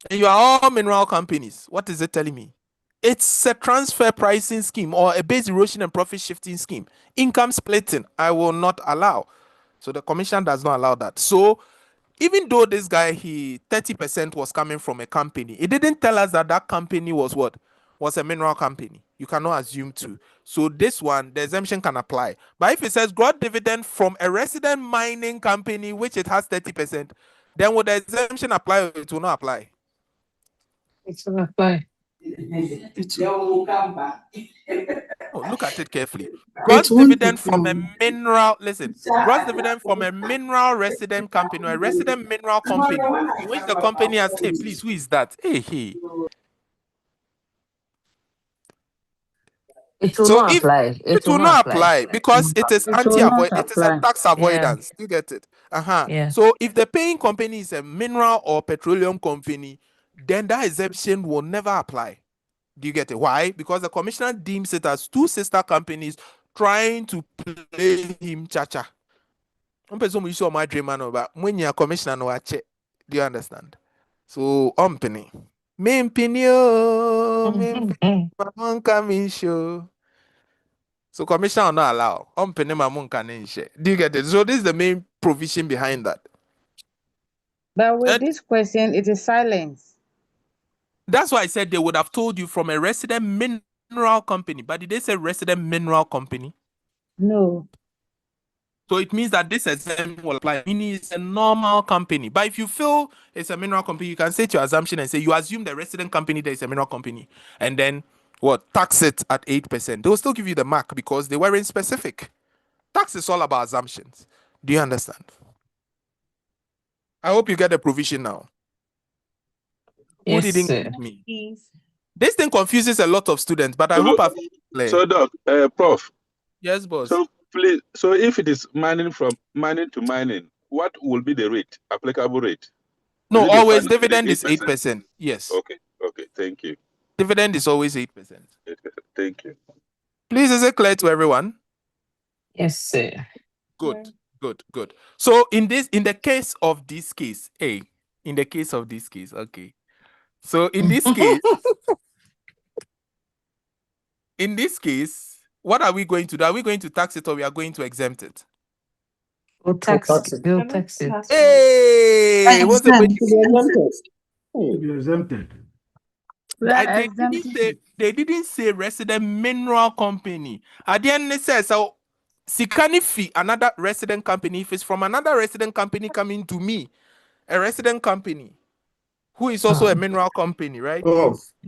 And you are all mineral companies. What is it telling me? It's a transfer pricing scheme or a base erosion and profit shifting scheme. Income splitting, I will not allow. So the commission does not allow that. So even though this guy, 30% was coming from a company, it didn't tell us that that company was what? Was a mineral company. You cannot assume to. So this one, the exemption can apply. But if it says gross dividend from a resident mining company, which it has 30%, then would the exemption apply or it will not apply?
It will apply.
Oh, look at it carefully. Gross dividend from a mineral, listen, gross dividend from a mineral resident company or a resident mineral company in which the company has, hey, please, who is that? Hey.
It will
So
not
if
apply.
it will not apply because it is
It will not
it is a
apply.
tax
Yeah.
avoidance. You get it?
Yeah.
So if the paying company is a mineral or petroleum company, then that exemption will never apply. Do you get it? Why? Because the commissioner deems it as two sister companies trying to play him cha-cha. My dream man over when you're commissioner no check. Do you understand? So penny. Main penny, coming show. So commissioner will not allow. Penny mamun can share. Do you get it? So this is the main provision behind that.
But with
And
this question, it is silence.
that's why I said they would have told you from a resident mineral company. But did they say resident mineral company?
No.
So it means that this exemption will apply, meaning it's a normal company. But if you feel it's a mineral company, you can set your assumption and say you assume the resident company that is a mineral company, and then tax it at 8%. They'll still give you the mark because they weren't specific. Tax is all about assumptions. Do you understand? I hope you get the provision now. Who
Yes,
didn't
sir.
get me? This thing confuses a lot of students, but I hope I've clear.
So, Doc, Prof.
Yes, boss.
So please, so if it is mining to mining, what will be the rate, applicable rate?
No,
Will it be
always
final
dividend is
8%?
8%. Yes.
Okay, okay, thank you.
Dividend is always 8%.
8%. Thank you.
Please, is it clear to everyone?
Yes, sir.
Good, good. So in the case of this case, in the case of this case, okay. So in this case, what are we going to do? Are we going to tax it or we are going to exempt it?
We'll tax it. We'll tax it.
Hey, what's the
Exempted.
They didn't say resident mineral company. At the end, it says so. Sikani fee another resident company. If it's from another resident company coming to me, a resident company who is also a mineral company, right?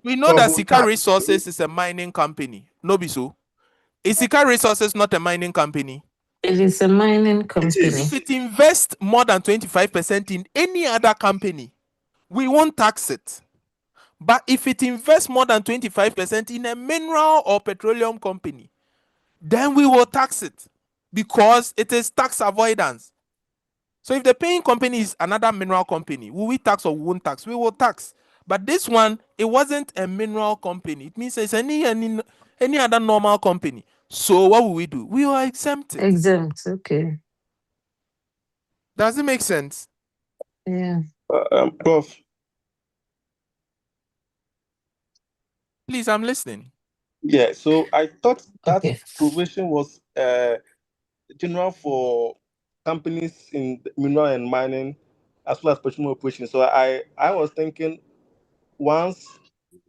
We know that Sika Resources is a mining company. No, be so. Is Sika Resources not a mining company?
It is a mining company.
If it invests more than 25% in any other company, we won't tax it. But if it invests more than 25% in a mineral or petroleum company, then we will tax it because it is tax avoidance. So if the paying company is another mineral company, will we tax or won't tax? We will tax. But this one, it wasn't a mineral company. It means it's any other normal company. So what will we do? We will exempt it.
Exempt, okay.
Does it make sense?
Yeah.
Prof.
Please, I'm listening.
Yeah, so I thought that
Okay.
provision was general for companies in mineral and mining as well as petroleum operations. So I was thinking once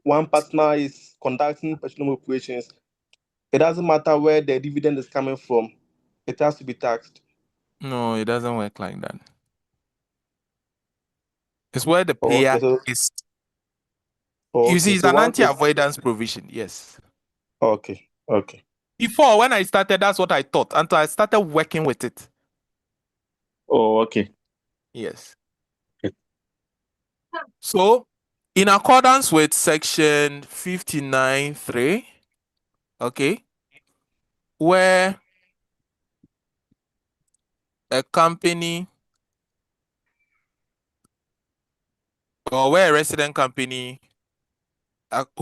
one partner is conducting petroleum operations, it doesn't matter where the dividend is coming from, it has to be taxed.
No, it doesn't work like that. It's where the
Oh,
payer
okay, so,
is.
oh,
You see,
okay,
it's
so
an
once it's
anti-avoidance provision. Yes.
okay.
Before, when I started, that's what I thought until I started working with it.
Oh, okay.
Yes.
Okay.
So, in accordance with section 59.3, okay, where a company or where a resident company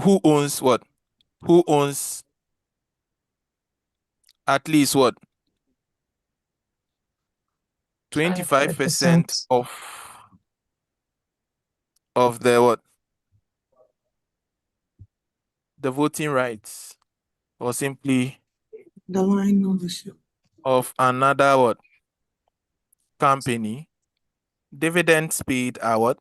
who owns what? Who owns at least what? 25% of the what? The voting rights, or simply
The line ownership.
of another what? Company. Dividends paid are what?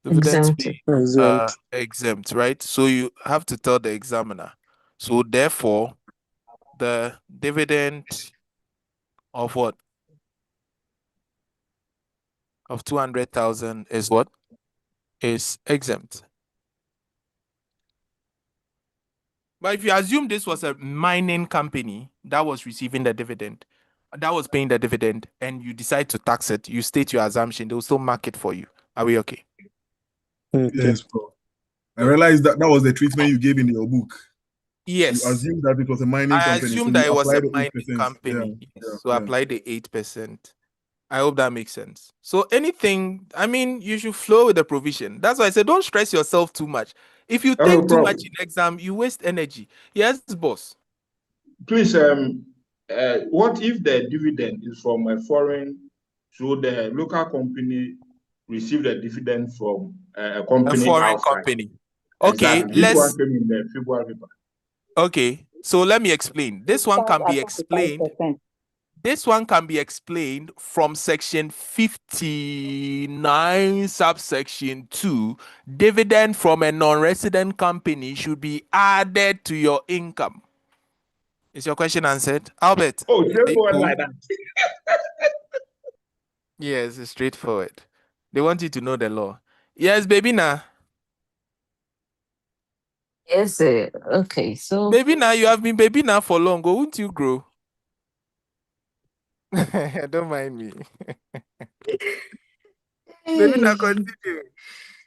Dividends
Exempted.
paid are exempt, right? So you have to tell the examiner. So therefore, the dividend of what? Of 200,000 is what? Is exempt. But if you assume this was a mining company that was receiving the dividend, that was paying the dividend, and you decide to tax it, you state your assumption, they will still mark it for you. Are we okay?
Yes, Prof. I realized that was the treatment you gave in your book.
Yes.
You assumed that it was a mining
I
company, so
assumed that
you
it was a
applied the
mining
8%.
company.
Yeah,
Yes. So apply the 8%. I hope that makes sense. So anything, I mean, you should flow with the provision. That's why I said don't stress yourself too much. If you think too much in exam, you waste energy. Yes, boss.
Please, what if the dividend is from a foreign, so the local company receive the dividend from a company
A foreign
outside?
company. Okay,
Exactly. This one came in the February paper.
Okay, so let me explain. This one can be explained. This one can be explained from section 59, subsection 2. Dividend from a non-resident company should be added to your income. Is your question answered? Albert?
Oh, straightforward like that.
Yes, it's straightforward. They want you to know the law. Yes, baby now.
Yes, sir. Okay, so
Baby now, you have been baby now for long. Won't you grow? Don't mind me. Baby now, continue.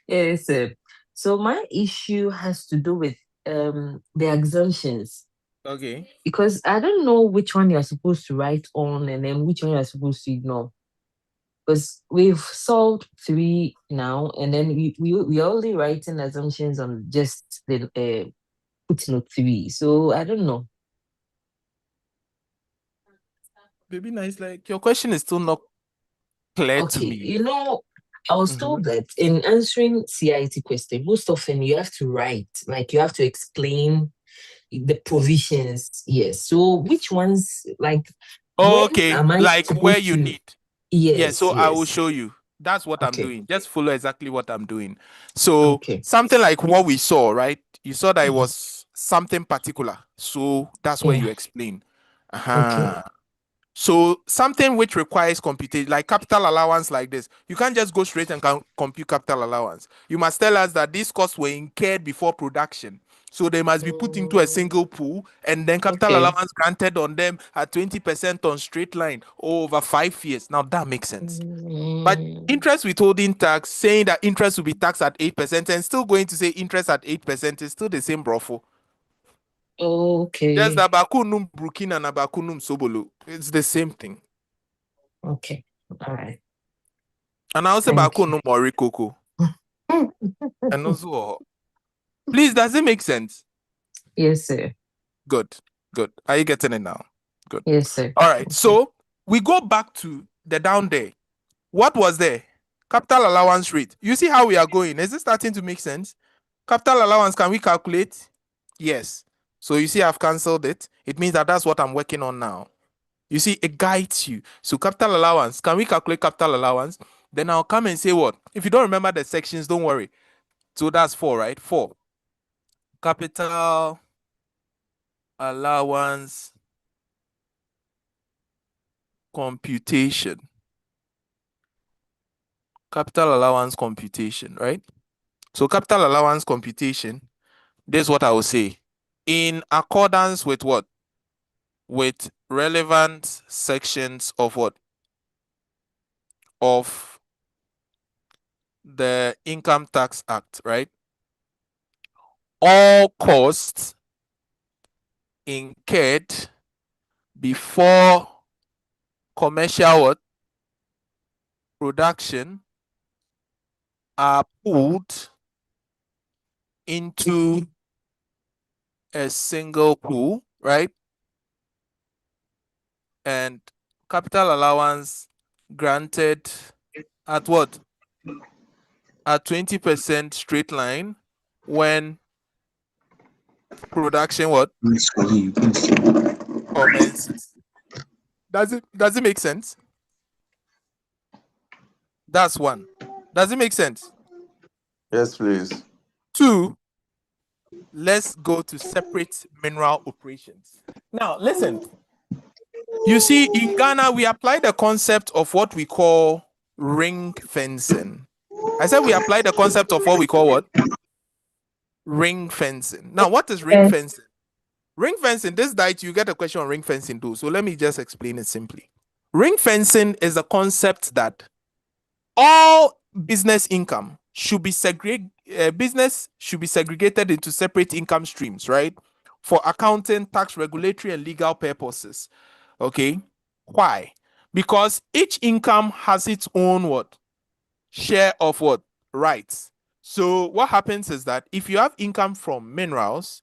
yes, sir. So my issue has to do with the exemptions.
Okay.
Because I don't know which one you're supposed to write on and then which one you're supposed to ignore. Because we've solved 3 now, and then we're only writing assumptions on just the footnote 3. So I don't know.
Baby nice, like your question is still not clear to
Okay,
me.
you know, I was told that in answering CIT question, most often you have to write, like you have to explain the provisions. Yes. So which ones, like, when
Okay,
am I
like where
supposed
you
to?
need.
Yes.
Yeah, so I will
Yes.
show you. That's what I'm
Okay.
doing. Just follow exactly what I'm doing. So
Okay.
something like what we saw, right? You saw that it was something particular. So that's where you
Yeah.
explain.
Okay.
So something which requires computation, like capital allowance like this, you can't just go straight and compute capital allowance. You must tell us that these costs were incurred before production. So they must be put into a single pool, and then capital
Okay.
allowance granted on them at 20% on straight line over 5 years. Now that makes sense. But interest withholding tax, saying that interest will be taxed at 8% and still going to say interest at 8% is still the same brofo.
Okay.
Just the Bakunum Brukin and Abakunum Sobolo. It's the same thing.
Okay. All right.
And I also
Thank
Bakunum Morikoko. And also, please, does it make sense?
Yes, sir.
Good. Good. Are you getting it now? Good.
Yes, sir.
All right. So we go back to the down there. What was there? Capital allowance rate. You see how we are going. Is it starting to make sense? Capital allowance, can we calculate? Yes. So you see, I've cancelled it. It means that that's what I'm working on now. You see, it guides you. So capital allowance, can we calculate capital allowance? Then I'll come and say what? If you don't remember the sections, don't worry. So that's 4, right? 4. Capital allowance computation. Capital allowance computation, right? So capital allowance computation, this is what I will say. In accordance with what? With relevant sections of what? Of the Income Tax Act, right? All costs incurred before commercial what? Production are pulled into a single pool, right? And capital allowance granted at what? At 20% straight line when production what? Commences. Does it make sense? That's 1. Does it make sense?
Yes, please.
2, let's go to separate mineral operations. Now, listen. You see, in Ghana, we apply the concept of what we call ring fencing. I said we apply the concept of what we call what? Ring fencing. Now, what is ring fencing? Ring fencing, this diet, you get a question on ring fencing too. So let me just explain it simply. Ring fencing is a concept that all business income should be segregated into separate income streams, right? For accounting, tax, regulatory, and legal purposes. Okay. Why? Because each income has its own what? Share of what? Rights. So what happens is that if you have income from minerals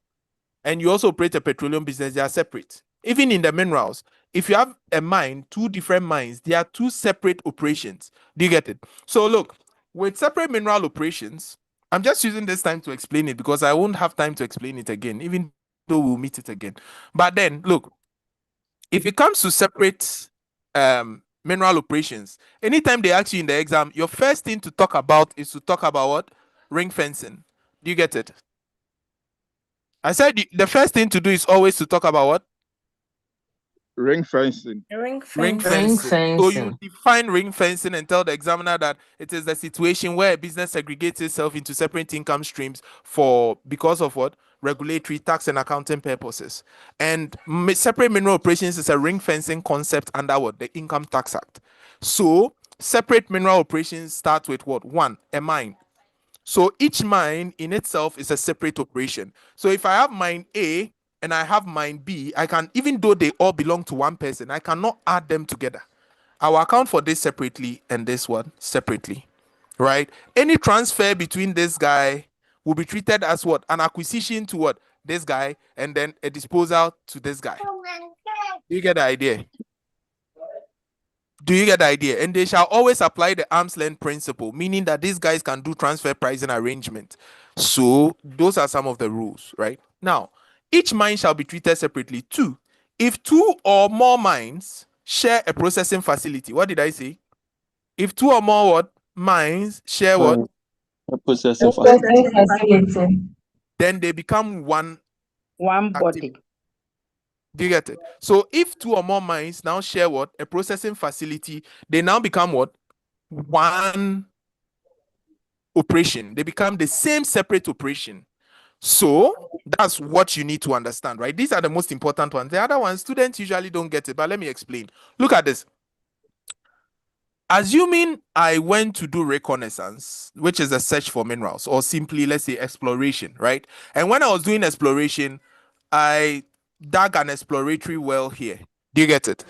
and you also operate a petroleum business, they are separate. Even in the minerals, if you have a mine, 2 different mines, they are 2 separate operations. Do you get it? So look, with separate mineral operations, I'm just using this time to explain it because I won't have time to explain it again, even though we'll meet it again. But then look, if it comes to separate mineral operations, anytime they ask you in the exam, your first thing to talk about is to talk about what? Ring fencing. Do you get it? I said the first thing to do is always to talk about what?
Ring fencing.
Ring
Ring
fencing. So you
fencing.
define ring fencing and tell the examiner that it is the situation where a business segregates itself into separate income streams because of what? Regulatory, tax, and accounting purposes. And separate mineral operations is a ring fencing concept under what? The Income Tax Act. So separate mineral operations start with what? 1, a mine. So each mine in itself is a separate operation. So if I have mine A and I have mine B, I can, even though they all belong to one person, I cannot add them together. I will account for this separately and this one separately, right? Any transfer between this guy will be treated as what? An acquisition to what? This guy, and then a disposal to this guy. Do you get the idea? Do you get the idea? And they shall always apply the arm's length principle, meaning that these guys can do transfer pricing arrangement. So those are some of the rules, right? Now, each mine shall be treated separately. Two, if two or more mines share a processing facility, what did I say? If two or more what mines share what?
A processing
Processing
facility.
facility.
Then they become one
body.
Do you get it? So if two or more mines now share what? A processing facility, they now become what? One operation. They become the same separate operation. So that's what you need to understand, right? These are the most important ones. The other ones, students usually don't get it, but let me explain. Look at this. Assuming I went to do reconnaissance, which is a search for minerals, or simply, let's say, exploration, right? And when I was doing exploration, I dug an exploratory well here. Do you get it?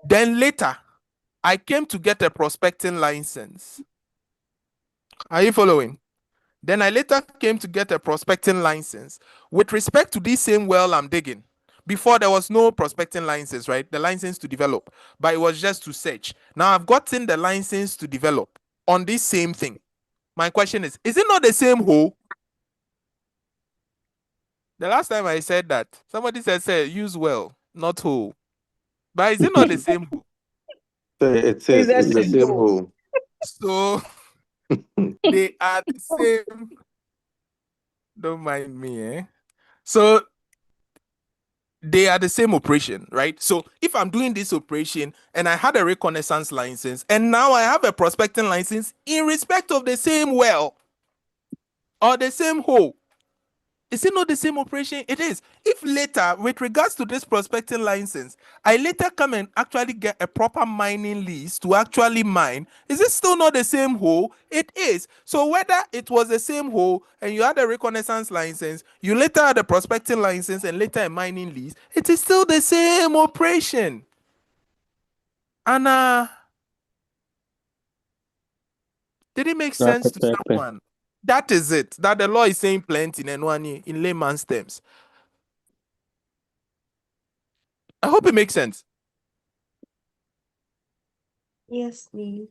Then later, I came to get a prospecting license. Are you following? Then I later came to get a prospecting license with respect to this same well I'm digging. Before there was no prospecting license, right? The license to develop, but it was just to search. Now I've gotten the license to develop on this same thing. My question is it not the same hole? The last time I said that, somebody said use well, not hole. But is it not the same hole?
It is. It's the same hole.
So they are the same. Don't mind me, eh? So they are the same operation, right? So if I'm doing this operation and I had a reconnaissance license and now I have a prospecting license in respect of the same well or the same hole, is it not the same operation? It is. If later, with regards to this prospecting license, I later come and actually get a proper mining lease to actually mine, is it still not the same hole? It is. So whether it was the same hole and you had a reconnaissance license, you later had a prospecting license and later a mining lease, it is still the same operation. Anna, did it make sense to someone? That is it. That the law is saying plenty in layman's terms. I hope it makes sense.
Yes, please.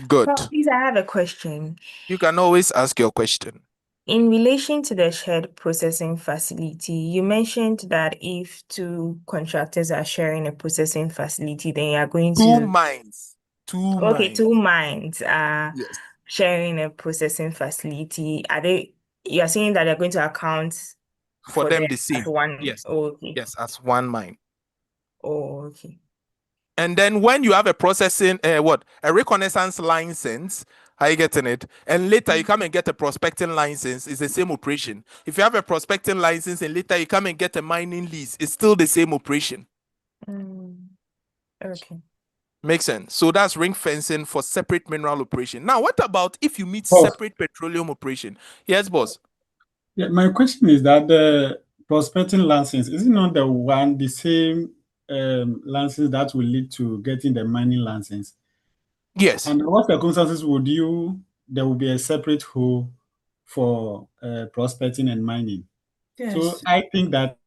Good.
Please, I have a question.
You can always ask your question.
In relation to the shared processing facility, you mentioned that if two contractors are sharing a processing facility, then you are going to...
Two mines
two mines are
yes.
sharing a processing facility. You are saying that they're going to account
for them the same.
as one?
Yes.
Oh, okay.
Yes, as one mine.
Oh, okay.
And then when you have a processing, a reconnaissance license, are you getting it? And later you come and get a prospecting license, it's the same operation. If you have a prospecting license and later you come and get a mining lease, it's still the same operation.
Okay.
Makes sense. So that's ring fencing for separate mineral operation. Now, what about if you meet separate petroleum operation? Yes, boss.
Yeah, my question is that the prospecting license, is it not the same license that will lead to getting the mining license?
Yes.
And what circumstances there will be a separate hole for prospecting and mining?
Yes.
So I think that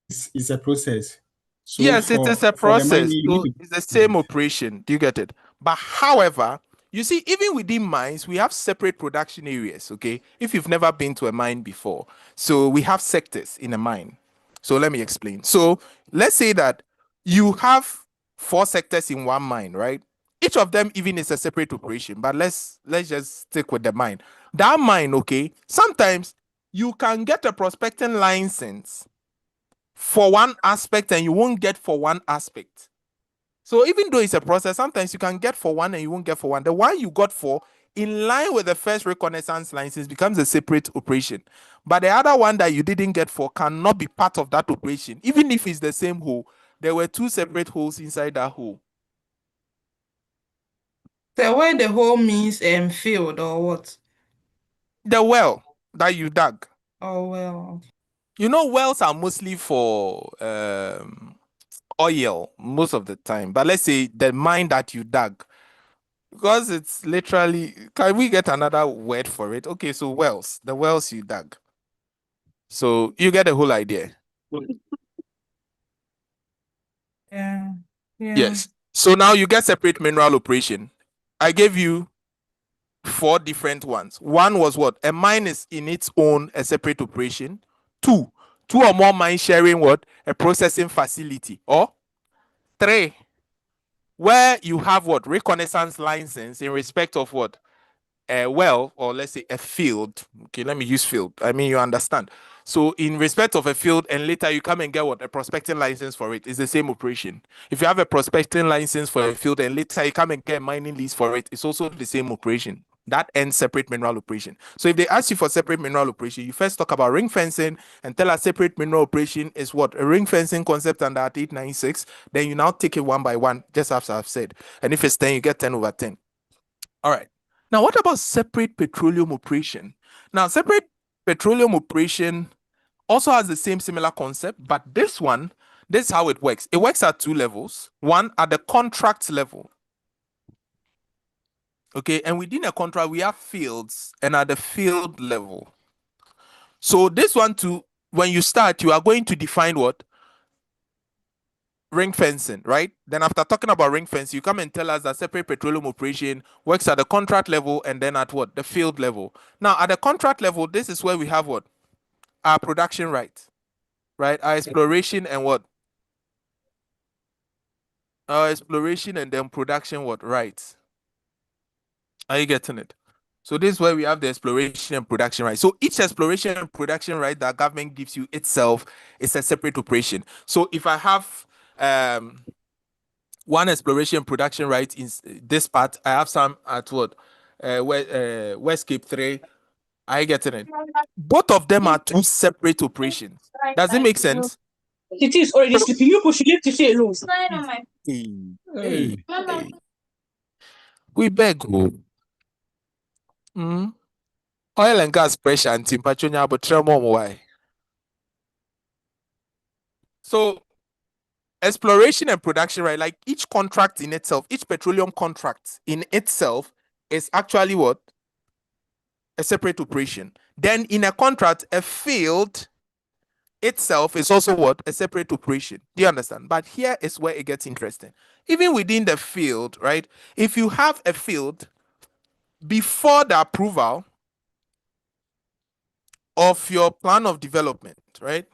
it's a process. So
yes, it is a process. So
mining,
it's the same operation. Do you get it? But however, you see, even within mines, we have separate production areas. Okay, if you've never been to a mine before, so we have sectors in a mine. So let me explain. So let's say that you have 4 sectors in one mine, right? Each of them even is a separate operation. But let's just stick with the mine. That mine, okay, sometimes you can get a prospecting license for one aspect and you won't get for one aspect. So even though it's a process, sometimes you can get for one and you won't get for one. The one you got for, in line with the first reconnaissance license, becomes a separate operation. But the other one that you didn't get for cannot be part of that operation. Even if it's the same hole, there were 2 separate holes inside that hole.
So where the hole means field or what?
The well that you dug.
Oh, well.
You know, wells are mostly for oil most of the time. But let's say the mine that you dug, because it's literally, can we get another word for it? Okay, so wells, the wells you dug. So you get the whole idea.
Yeah. Yeah.
Yes. So now you get separate mineral operation. I gave you 4 different ones. One was what? A mine is in its own a separate operation. 2 or more mine sharing what? A processing facility. Or 3, where you have what? Reconnaissance license in respect of what? A well, or let's say a field. Okay, let me use field. I mean, you understand. So in respect of a field, and later you come and get what? A prospecting license for it. It's the same operation. If you have a prospecting license for a field and later you come and get a mining lease for it, it's also the same operation. That ends separate mineral operation. So if they ask you for separate mineral operation, you first talk about ring fencing and tell us separate mineral operation is what? A ring fencing concept under 896. Then you now take it one by one, just as I've said. And if it's 10, you get 10 over 10. All right. Now, what about separate petroleum operation? Now, separate petroleum operation also has the same similar concept, but this is how it works. It works at 2 levels. One, at the contract level. Okay, and within a contract, we have fields, and at the field level. So this one too, when you start, you are going to define what? Ring fencing, right? Then after talking about ring fencing, you come and tell us that separate petroleum operation works at the contract level and then at what? The field level. Now, at the contract level, this is where we have what? Our production right? Our exploration and what? Our exploration and then production what? Rights. Are you getting it? So this is where we have the exploration and production right. So each exploration and production right that government gives you itself is a separate operation. So if I have one exploration production right in this part, I have some at what? West Cape 3. Are you getting it? Both of them are 2 separate operations. Does it make sense?
It is already sleeping. You should leave to stay alone.
Hey. We beg you. Oil and gas pressure and timpachonya but why? So exploration and production, right? Like each contract in itself, each petroleum contract in itself is actually what? A separate operation. Then in a contract, a field itself is also what? A separate operation. Do you understand? But here is where it gets interesting. Even within the field, right? If you have a field before the approval of your plan of development, right?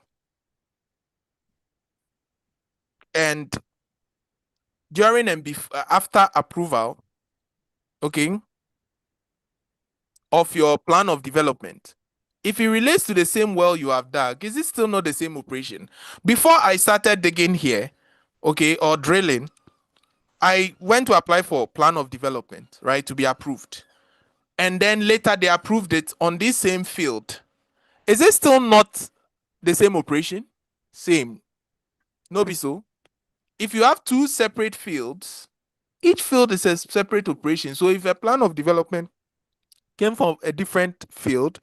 And during and after approval, okay, of your plan of development, if it relates to the same well you have dug, is it still not the same operation? Before I started digging here, okay, or drilling, I went to apply for plan of development, right, to be approved. And then later they approved it on this same field. Is it still not the same operation? Same. No be so. If you have 2 separate fields, each field is a separate operation. So if a plan of development came from a different field,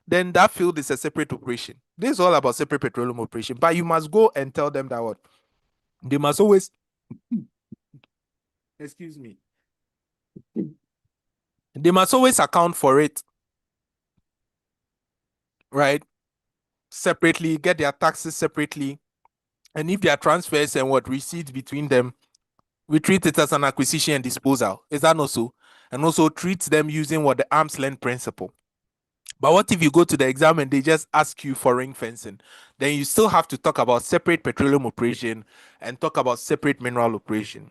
then that field is a separate operation. This is all about separate petroleum operation. But you must go and tell them that what? They must always, excuse me, they must always account for it, right? Separately, get their taxes separately. And if there are transfers and what receipts between them, we treat it as an acquisition and disposal. Is that not so? And also treat them using what the arm's length principle. But what if you go to the exam and they just ask you for ring fencing? Then you still have to talk about separate petroleum operation and talk about separate mineral operation.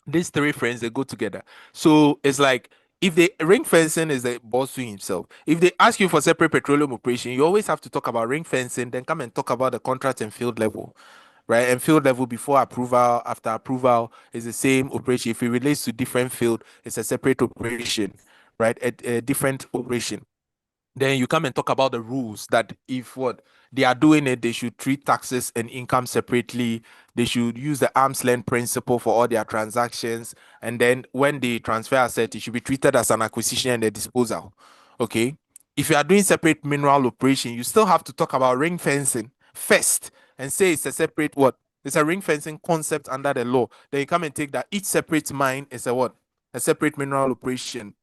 These 3 friends, they go together. So it's like, if the ring fencing is the boss to himself, if they ask you for separate petroleum operation, you always have to talk about ring fencing, then come and talk about the contract and field level, right? And field level before approval, after approval is the same operation. If it relates to different field, it's a separate operation, right? A different operation. Then you come and talk about the rules that if what they are doing it, they should treat taxes and income separately. They should use the arm's length principle for all their transactions. And then when they transfer asset, it should be treated as an acquisition and a disposal. Okay. if you are doing separate mineral operation, you still have to talk about ring fencing first and say it's a separate what? It's a ring fencing concept under the law. Then you come and take that each separate mine is a what? A separate mineral operation.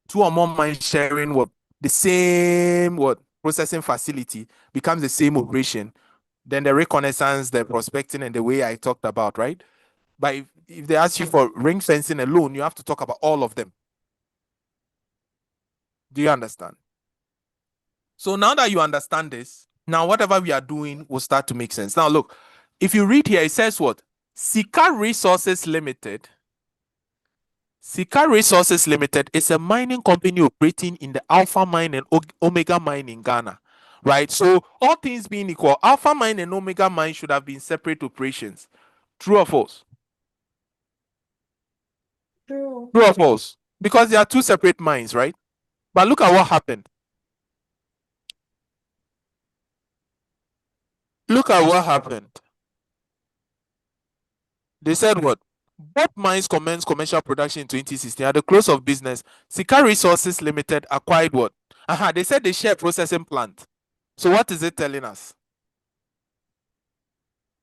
Two or more mines sharing what? The same what? Processing facility becomes the same operation. Then the reconnaissance, the prospecting, and the way I talked about, right? But if they ask you for ring fencing alone, you have to talk about all of them. Do you understand? So now that you understand this, now whatever we are doing will start to make sense. Now look, if you read here, it says what? Sika Resources Limited. Sika Resources Limited is a mining company operating in the Alpha Mine and Omega Mine in Ghana. Right? So all things being equal, Alpha Mine and Omega Mine should have been separate operations. True or false?
True.
True or false? Because they are two separate mines, right? But look at what happened. Look at what happened. They said what? Both mines commenced commercial production in 2016. At the close of business, Sika Resources Limited acquired what? They said they share processing plant. So what is it telling us?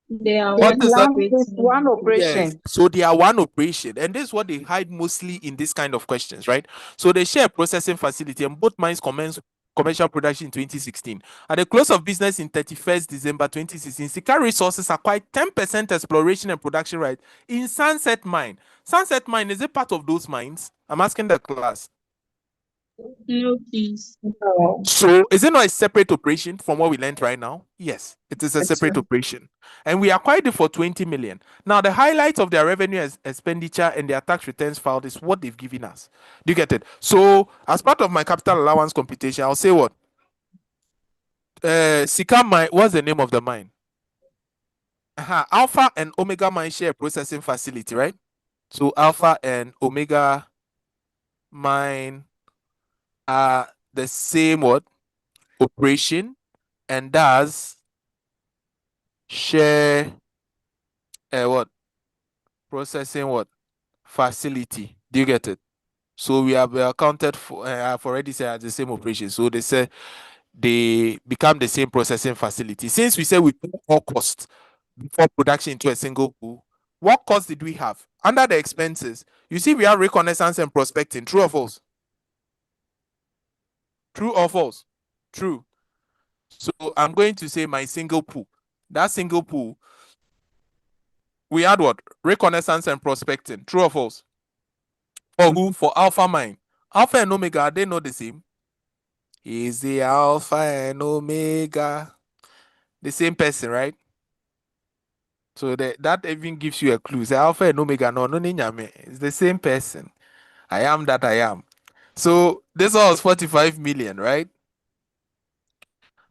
They are
It's
one
one operation.
Yes. So they are one operation. And this is what they hide mostly in this kind of questions, right? So they share a processing facility and both mines commenced commercial production in 2016. At the close of business in 31st December 2016, Sika Resources acquired 10% exploration and production rights in Sunset Mine. Sunset Mine, is it part of those mines? I'm asking the class.
No, please.
No.
So is it not a separate operation from what we learned right now? Yes, it is a separate operation. And we acquired it for 20 million. Now, the highlight of their revenue expenditure and their tax returns filed is what they've given us. Do you get it? So as part of my capital allowance computation, I'll say what? Sika Mine, what's the name of the mine? Alpha and Omega Mine share processing facility, right? So Alpha and Omega Mine are the same what? Operation, and does share what? Processing what? Facility. Do you get it? So we have accounted for, I've already said the same operation. So they say they become the same processing facility. Since we say we put all costs before production into a single pool, what cost did we have? Under the expenses, you see we have reconnaissance and prospecting. True or false? True or false? True. So I'm going to say my single pool. That single pool, we had what? Reconnaissance and prospecting. True or false? For who? For Alpha Mine. Alpha and Omega, are they not the same? Is the Alpha and Omega the same person, right? So that even gives you a clue. The Alpha and Omega, no, it's the same person. I am that I am. So this was 45 million, right?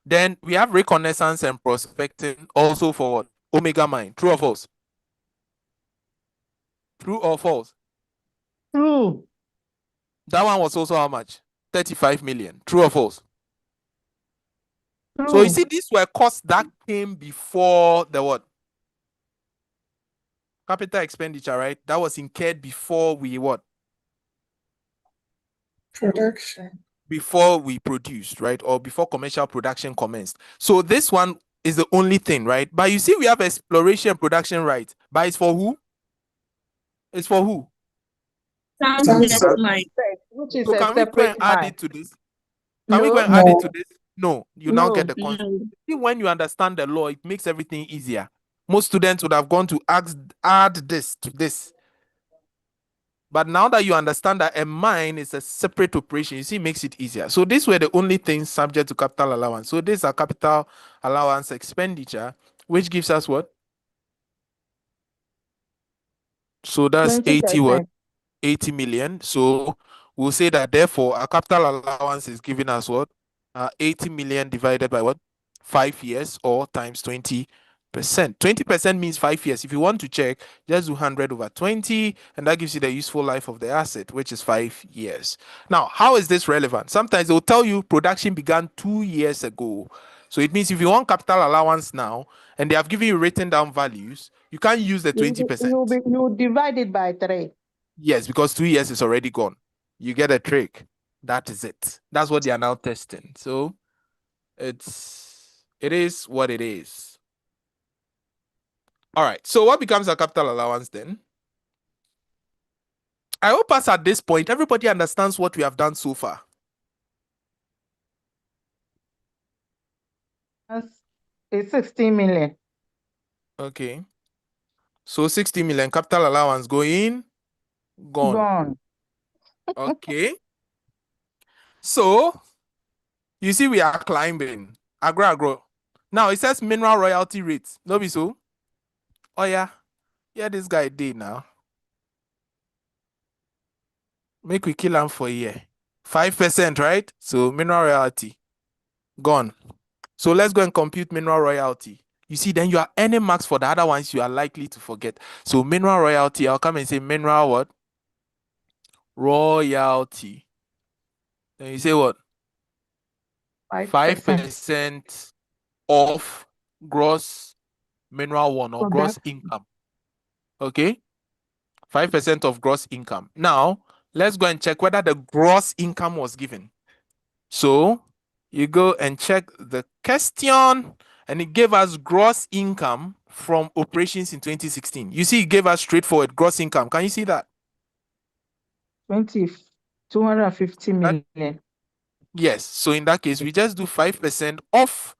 Then we have reconnaissance and prospecting also for what? Omega Mine. True or false? True or false?
True.
That one was also how much? 35 million. True or false?
True.
So you see, these were costs that came before the what? Capital expenditure, right? That was incurred before we what?
Production.
Before we produced, right? Or before commercial production commenced. So this one is the only thing, right? But you see, we have exploration and production right. But it's for who? It's for who?
Sunset Mine.
Which is
So
a
can we go and
separate
add
mine.
it to this? Can we go
No.
and add it to this? No, you now
No.
get the concept. See, when you understand the law, it makes everything easier. Most students would have gone to add this to this. But now that you understand that a mine is a separate operation, you see, it makes it easier. So these were the only things subject to capital allowance. So these are capital allowance expenditure, which gives us what? So that's 80 what? 80 million. So we'll say that therefore our capital allowance is giving us what? 80 million divided by what? 5 years or times 20%. 20% means 5 years. If you want to check, just do 100 over 20, and that gives you the useful life of the asset, which is 5 years. Now, how is this relevant? Sometimes they'll tell you production began 2 years ago. So it means if you want capital allowance now, and they have given you written down values, you can't use the 20%.
You divide it by 3.
Yes, because 2 years is already gone. You get a trick. That is it. That's what they are now testing. So it is what it is. All right. So what becomes a capital allowance then? I hope us at this point, everybody understands what we have done so far.
It's 16 million.
Okay. So 60 million capital allowance going, gone. Okay. So you see, we are climbing. Agro. Now it says mineral royalty rates. No be so? Oh yeah. Yeah, this guy did now. Make we kill him for a year. 5%, right? So mineral royalty gone. So let's go and compute mineral royalty. You see, then you are earning marks for the other ones you are likely to forget. So mineral royalty, I'll come and say mineral what? Royalty. Then you say what? 5% of gross mineral one or gross income. Okay? 5% of gross income. Now, let's go and check whether the gross income was given. So you go and check the question, and it gave us gross income from operations in 2016. You see, it gave us straightforward gross income. Can you see that?
250 million.
Yes. So in that case, we just do 5% off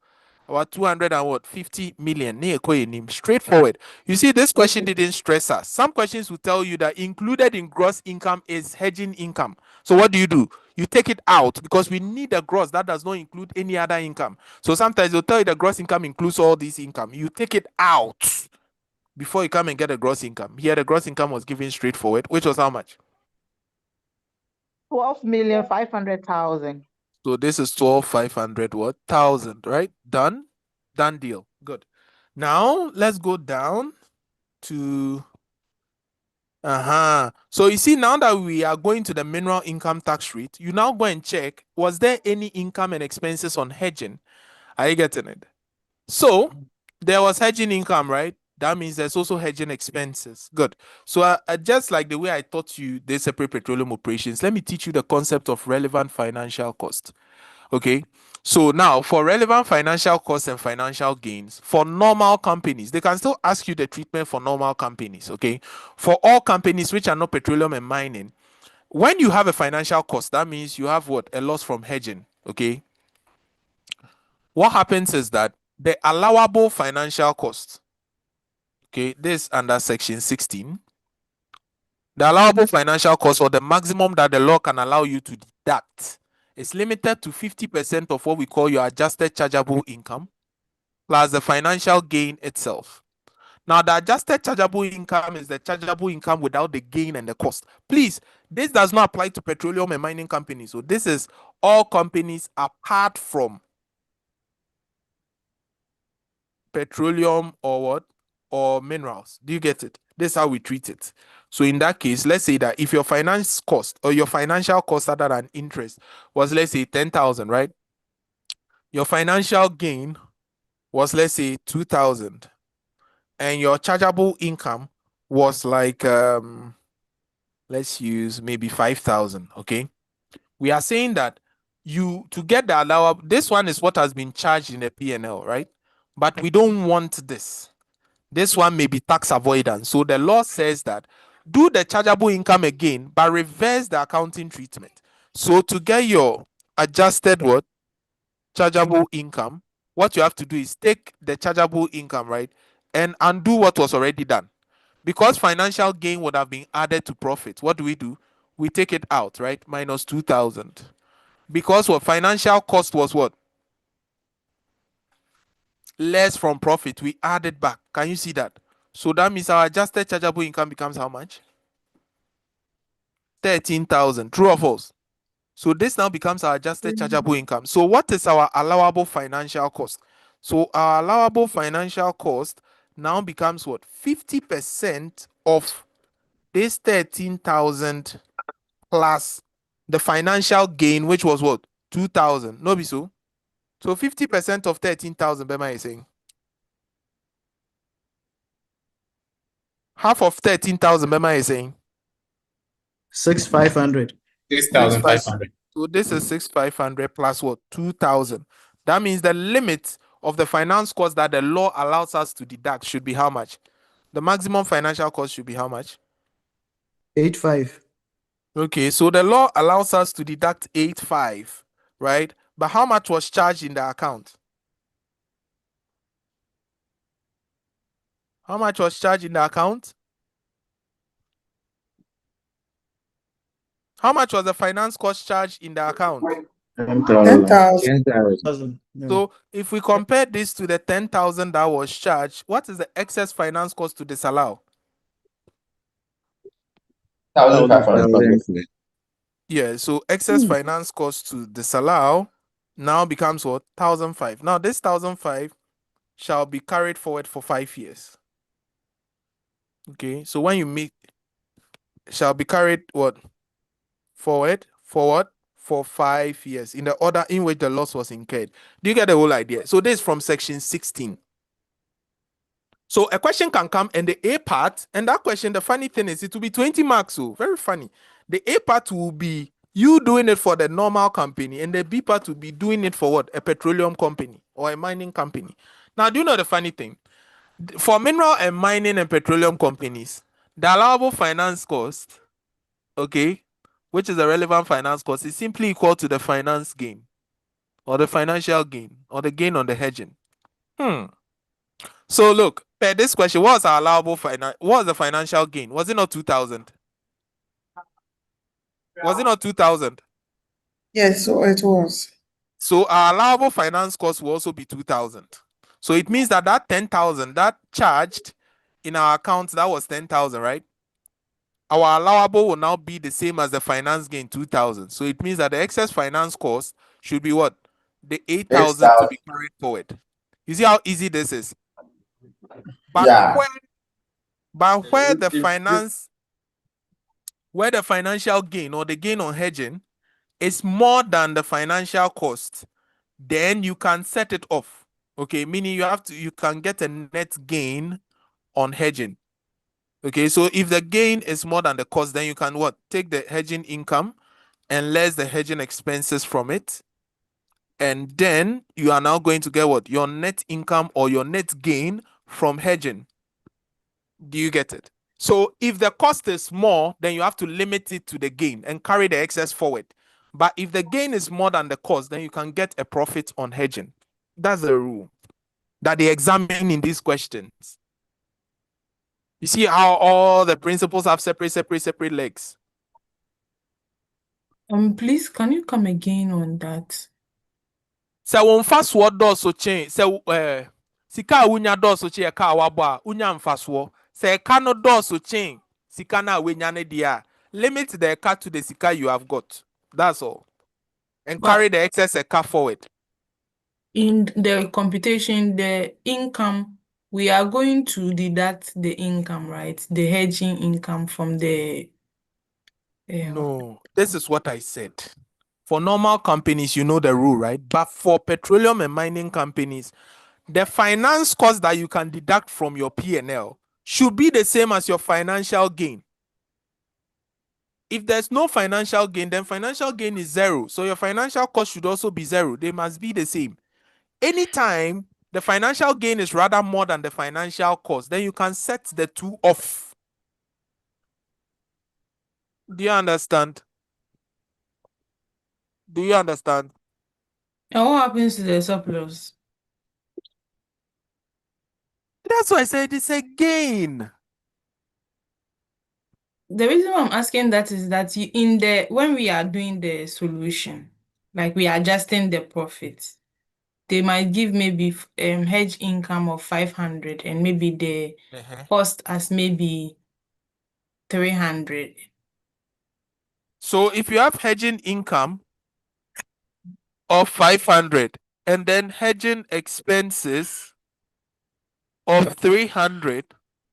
our 250 million. Straightforward. You see, this question didn't stress us. Some questions will tell you that included in gross income is hedging income. So what do? You take it out because we need a gross that does not include any other income. So sometimes they'll tell you the gross income includes all this income. You take it out before you come and get a gross income. Here, the gross income was given straightforward, which was how much?
12,500,000.
So this is 12,500 what? 1,000, right? Done deal. Good. Now let's go down to so you see, now that we are going to the mineral income tax rate, you now go and check, was there any income and expenses on hedging? Are you getting it? So there was hedging income, right? That means there's also hedging expenses. Good. So just like the way I taught you the separate petroleum operations, let me teach you the concept of relevant financial cost. Okay. So now for relevant financial costs and financial gains, for normal companies, they can still ask you the treatment for normal companies. Okay. For all companies which are not petroleum and mining, when you have a financial cost, that means you have what? A loss from hedging. Okay. What happens is that the allowable financial cost, okay, this under section 16, the allowable financial cost, or the maximum that the law can allow you to deduct, is limited to 50% of what we call your adjusted chargeable income plus the financial gain itself. Now, the adjusted chargeable income is the chargeable income without the gain and the cost. Please, this does not apply to petroleum and mining companies. So this is all companies apart from petroleum or what? Or minerals. Do you get it? This is how we treat it. So in that case, let's say that if your finance cost or your financial cost other than interest was, let's say, 10,000, right? Your financial gain was, let's say, 2,000, and your chargeable income was like let's use maybe 5,000. Okay, we are saying that you, to get the allowable, this one is what has been charged in the P&L, right? But we don't want this. This one may be tax avoidance. So the law says that do the chargeable income again, but reverse the accounting treatment. So to get your adjusted what? Chargeable income, what you have to do is take the chargeable income, right, and undo what was already done. Because financial gain would have been added to profit, what do? We take it out, right? Minus 2,000. Because what financial cost was what? Less from profit. We add it back. Can you see that? So that means our adjusted chargeable income becomes how much? 13,000. True or false? So this now becomes our adjusted chargeable income. So what is our allowable financial cost? So our allowable financial cost now becomes what? 50% of this 13,000 plus the financial gain, which was what? 2,000. No be so? So 50% of 13,000, Bema is saying. Half of 13,000, Bema is saying.
6,500.
6,500. So this is 6,500 plus what? 2,000. That means the limit of the finance cost that the law allows us to deduct should be how much? The maximum financial cost should be how much?
8.5.
Okay, so the law allows us to deduct 8.5, right? But how much was charged in the account? How much was charged in the account? How much was the finance cost charged in the account?
10,000.
10,000.
So if we compare this to the 10,000 that was charged, what is the excess finance cost to disallow?
1,500.
Yeah, so excess finance cost to disallow now becomes what? 1,005. Now this 1,005 shall be carried forward for 5 years. Okay, so when you make shall be carried what? Forward for 5 years in the order in which the loss was incurred. Do you get the whole idea? So this is from section 16. So a question can come and the A part, and that question, the funny thing is it will be 20 marks. So very funny. The A part will be you doing it for the normal company, and the B part will be doing it for what? A petroleum company or a mining company. Now, do you know the funny thing? For mineral and mining and petroleum companies, the allowable finance cost, okay, which is the relevant finance cost, is simply equal to the finance gain or the financial gain or the gain on the hedging. So look, per this question, what was our allowable finance? What was the financial gain? Was it not 2,000? Was it not 2,000?
Yes, so it was.
So our allowable finance cost will also be 2,000. So it means that that 10,000 that charged in our account, that was 10,000, right? Our allowable will now be the same as the finance gain, 2,000. So it means that the excess finance cost should be what? The 8,000 to be carried forward. You see how easy this is? But where the finance, where the financial gain or the gain on hedging is more than the financial cost, then you can set it off. Okay, meaning you can get a net gain on hedging. Okay, so if the gain is more than the cost, then you can what? Take the hedging income and less the hedging expenses from it. And then you are now going to get what? Your net income or your net gain from hedging. Do you get it? So if the cost is more, then you have to limit it to the gain and carry the excess forward. But if the gain is more than the cost, then you can get a profit on hedging. That's the rule that they examine in these questions. You see how all the principles have separate legs.
Please, can you come again on that?
So when fast word does so change, so sika unya does so change ka wabo unya mfaswo. Say kano does so change sika na wenya ne dia. Limit the car to the sika you have got. That's all. And
But
carry the excess car forward.
in the computation, the income, we are going to deduct the income, right? The hedging income from the
No, this is what I said. For normal companies, you know the rule, right? But for petroleum and mining companies, the finance cost that you can deduct from your P&L should be the same as your financial gain. If there's no financial gain, then financial gain is zero. So your financial cost should also be zero. They must be the same. Anytime the financial gain is rather more than the financial cost, then you can set the two off. Do you understand? Do you understand?
And what happens to the surplus?
That's why I said it's a gain.
The reason why I'm asking that is that when we are doing the solution, like we are adjusting the profit, they might give maybe hedge income of 500 and maybe the cost as maybe 300.
So if you have hedging income of 500 and then hedging expenses of 300,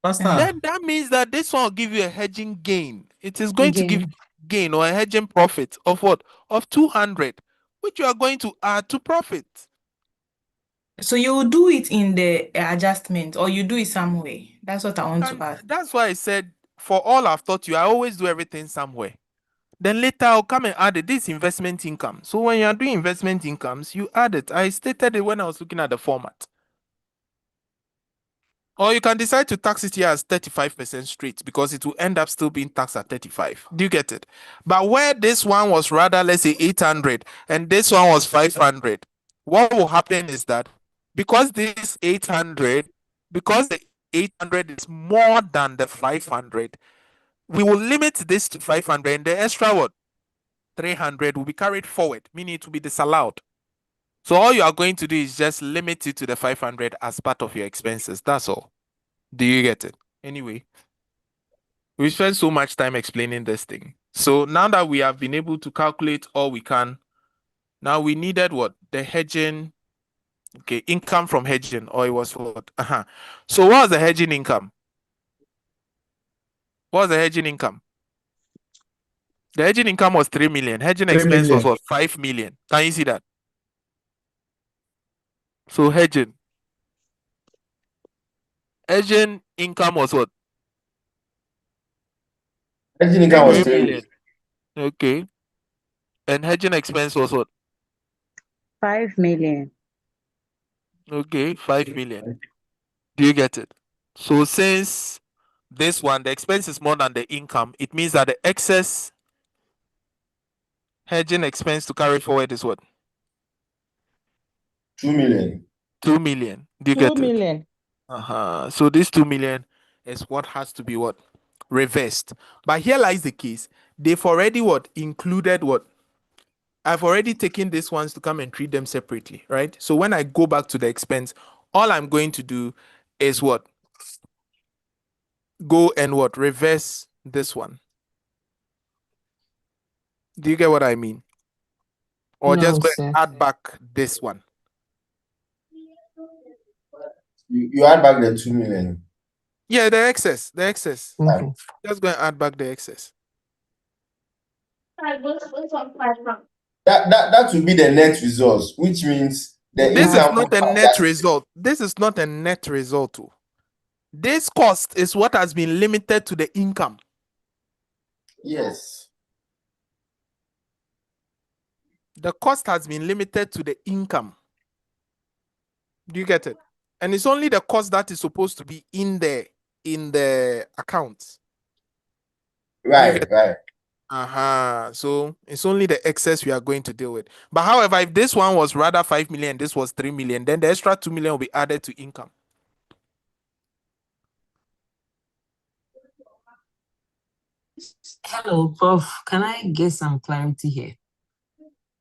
then that means that this one will give you a hedging gain. It is going to give you gain or a hedging profit of what? Of 200, which you are going to add to profit.
So you do it in the adjustment or you do it somewhere. That's what I want to ask.
That's why I said for all I've taught you, I always do everything somewhere. Then later I'll come and add it. This is investment income. So when you are doing investment incomes, you add it. I stated it when I was looking at the format. Or you can decide to tax it here as 35% straight because it will end up still being taxed at 35. Do you get it? But where this one was rather, let's say 800 and this one was 500, what will happen is that because this 800, because the 800 is more than the 500, we will limit this to 500 and the extra what? 300 will be carried forward, meaning it will be disallowed. So all you are going to do is just limit it to the 500 as part of your expenses. That's all. Do you get it? Anyway, we spent so much time explaining this thing. So now that we have been able to calculate all we can, now we needed what? The hedging, okay, income from hedging, or it was what? So what was the hedging income? What was the hedging income? The hedging income was 3 million. Hedging
3
expense was
million.
what? 5 million. Can you see that? So hedging income was what?
Hedging income was
3
3
million. Okay. And hedging expense was what?
5 million.
Okay, 5 million. Do you get it? So since this one, the expense is more than the income, it means that the excess hedging expense to carry forward is what?
2 million.
2 million. Do you
2
get it?
million.
So this 2 million is what has to be what? Reversed. But here lies the case. They've already what? Included what? I've already taken these ones to come and treat them separately, right? So when I go back to the expense, all I'm going to do is what? Go and what? Reverse this one. Do you get what I mean? Or
No,
just go
sir.
and add back this one.
You add back the 2 million.
Yeah, the excess.
Okay.
Just go and add back the excess.
That will be the net results, which means the
This is
income
not a net result. This is not a net result. This cost is what has been limited to the income.
Yes.
The cost has been limited to the income. Do you get it? And it's only the cost that is supposed to be in the account.
Right.
So it's only the excess we are going to deal with. But however, if this one was rather 5 million, this was 3 million, then the extra 2 million will be added to income.
Hello, Prof. Can I get some clarity here?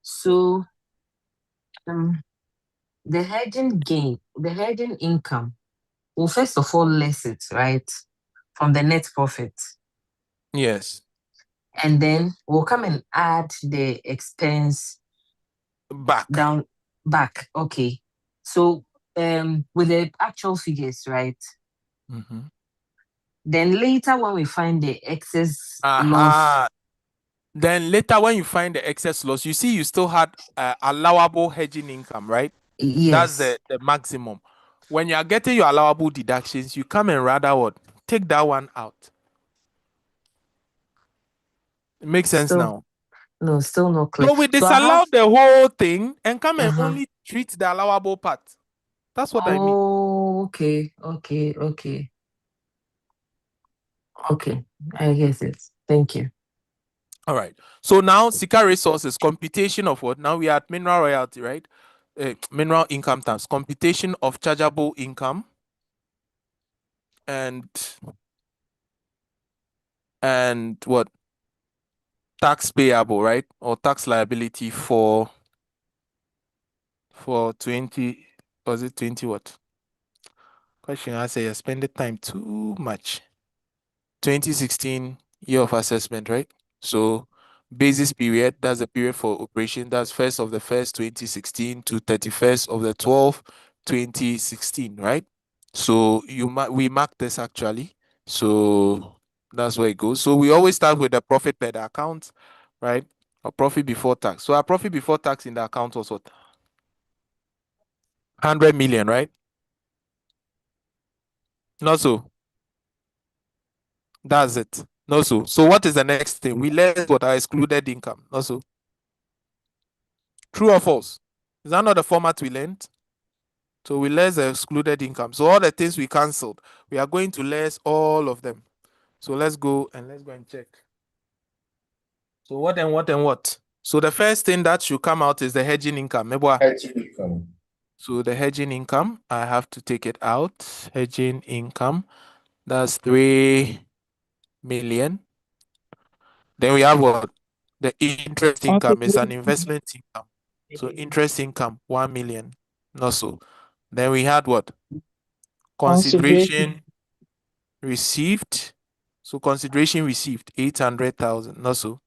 So, the hedging income, will first of all less it, right, from the net profit.
Yes.
And then we'll come and add the expense back. Okay. So, with the actual figures, right?
Mm-hmm.
Then later when we find the excess loss.
Then later when you find the excess loss, you see you still had allowable hedging income, right?
Yes.
That's the maximum. When you are getting your allowable deductions, you come and rather what? Take that one out. It makes sense now.
No, still not clear.
So we disallow the whole thing and come and only treat the allowable part. That's what I mean.
Okay. I guess it. Thank you.
All right. So now SICA resources, computation of what? Now we are at mineral royalty, right? Mineral income tax, computation of chargeable income and what? Tax payable, right? Or tax liability for 20, was it 20 what? Question I say I spend the time too much. 2016 year of assessment, right? So basis period, that's the period for operation. That's 1st of the 1st, 2016 to 31st of the 12th, 2016, right? So we mark this actually. So that's where it goes. So we always start with the profit per the account, right? Or profit before tax. So our profit before tax in the account was what? 100 million, right? Not so. That's it. No, so what is the next thing? We less what are excluded income. Also, true or false? Is that not the format we learned? So we less the excluded income. So all the things we cancelled, we are going to less all of them. So let's go and check. So what and what and what? So the first thing that should come out is the hedging income.
Hedging income.
So the hedging income, I have to take it out. Hedging income, that's 3 million. Then we have what? The interest income is an investment income. So interest income, 1 million. Not so. Then we had what? Consideration received. So consideration received, 800,000. Not so.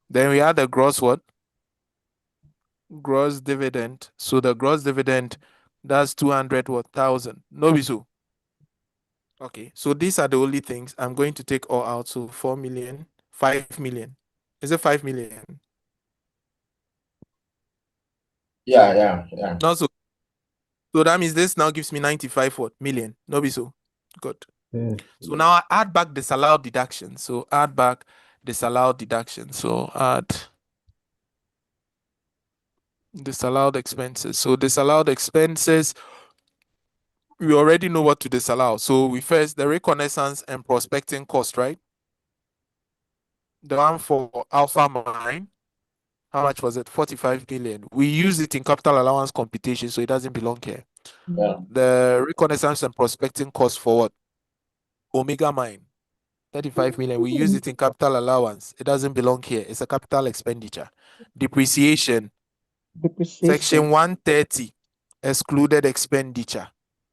Then we had the gross what? Gross dividend. So the gross dividend, that's 200 what thousand. No be so. Okay, so these are the only things I'm going to take all out. So 4 million, 5 million. Is it 5 million?
Yeah.
No, so that means this now gives me 95 what million. No be so. Good. So now I add back disallowed deduction. So add back disallowed deduction. So add disallowed expenses. So disallowed expenses, we already know what to disallow. So we first the reconnaissance and prospecting cost, right? The one for Alpha Mine, how much was it? 45 million. We use it in capital allowance computation, so it doesn't belong here.
Yeah.
The reconnaissance and prospecting cost for what? Omega Mine, 35 million. We use it in capital allowance. It doesn't belong here. It's a capital expenditure. Depreciation. Section 130, excluded expenditure,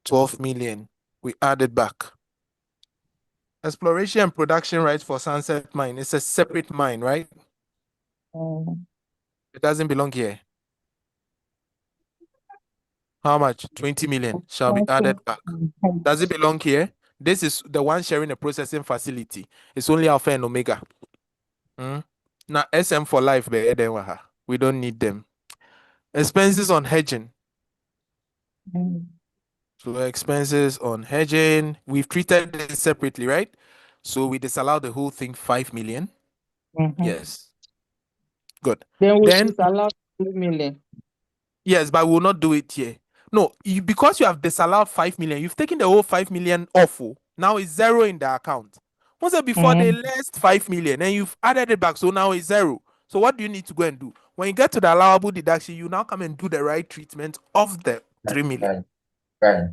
12 million. We added back. Exploration and production rights for Sunset Mine. It's a separate mine, right? It doesn't belong here. How much? 20 million shall be added back. Does it belong here? This is the one sharing a processing facility. It's only Alpha and Omega. Now, SM for life, we don't need them. Expenses on hedging. So expenses on hedging, we've treated it separately, right? So we disallow the whole thing, 5 million. Yes. Good.
Then we disallow 3 million.
Yes, but we will not do it here. No, because you have disallowed 5 million, you've taken the whole 5 million off. Now it's zero in the account. Once before they last 5 million and you've added it back, so now it's zero. So what do you need to go and do? When you get to the allowable deduction, you now come and do the right treatment of the 3 million.
Right.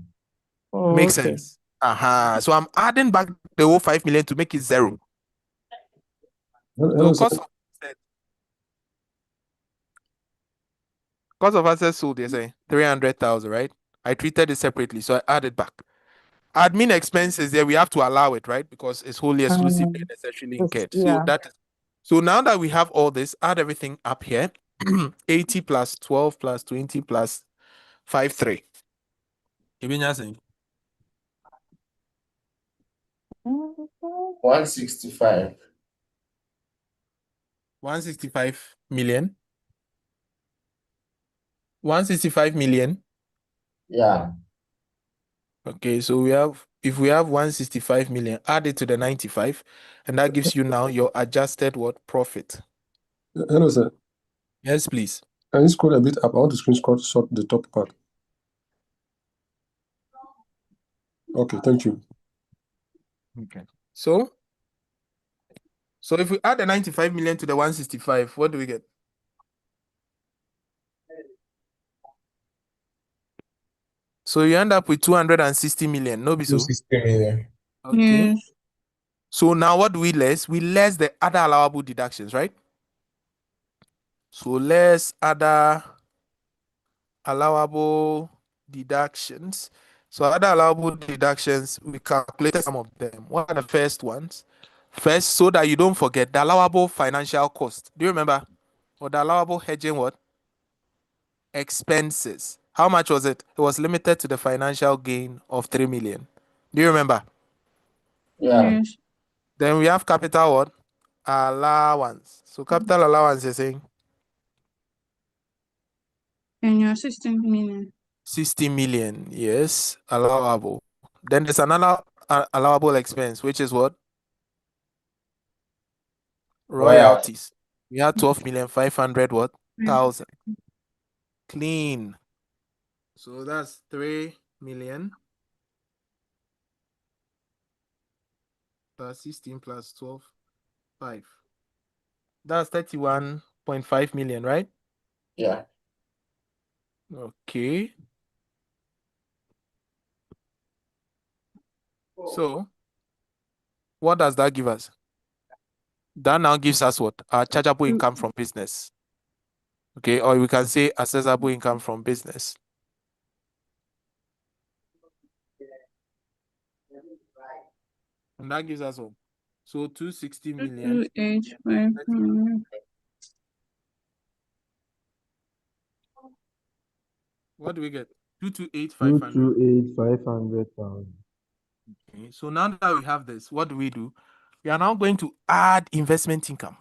Makes sense. So I'm adding back the whole 5 million to make it zero. So cost of assets sold, you're saying 300,000, right? I treated it separately, so I added back. Admin expenses there, we have to allow it, right? Because it's wholly exclusive and essentially incurred. So now that we have all this, add everything up here. 80 plus 12 plus 20 plus 53.
165.
165 million. 165 million.
Yeah.
Okay, so if we have 165 million, add it to the 95, and that gives you now your adjusted what profit.
Hello, sir.
Yes, please.
Can you scroll a bit up? I want to screenshot the top part. Okay, thank you.
Okay. So if we add the 95 million to the 165, what do we get? So you end up with 260 million, no be so?
260 million.
Okay. So now what do we less? We less the other allowable deductions, right? So less other allowable deductions. So other allowable deductions, we calculated some of them. What are the first ones? First, so that you don't forget, the allowable financial cost. Do you remember? Or the allowable hedging what? Expenses. How much was it? It was limited to the financial gain of 3 million. Do you remember?
Yeah.
Then we have capital what? Allowance. So capital allowance is saying?
And you're 16 million.
60 million, yes, allowable. Then there's another allowable expense, which is what? Royalties. We had 12,500,000 what? Thousand. Clean. So that's 3 million. Plus 16 plus 12, 5. That's 31.5 million, right?
Yeah.
Okay. So what does that give us? That now gives us what? Our chargeable income from business. Okay, or we can say accessible income from business. And that gives us what? So 260 million.
285.
What do we get? 228,500.
228,500,000.
Okay, so now that we have this, what do? We are now going to add investment income.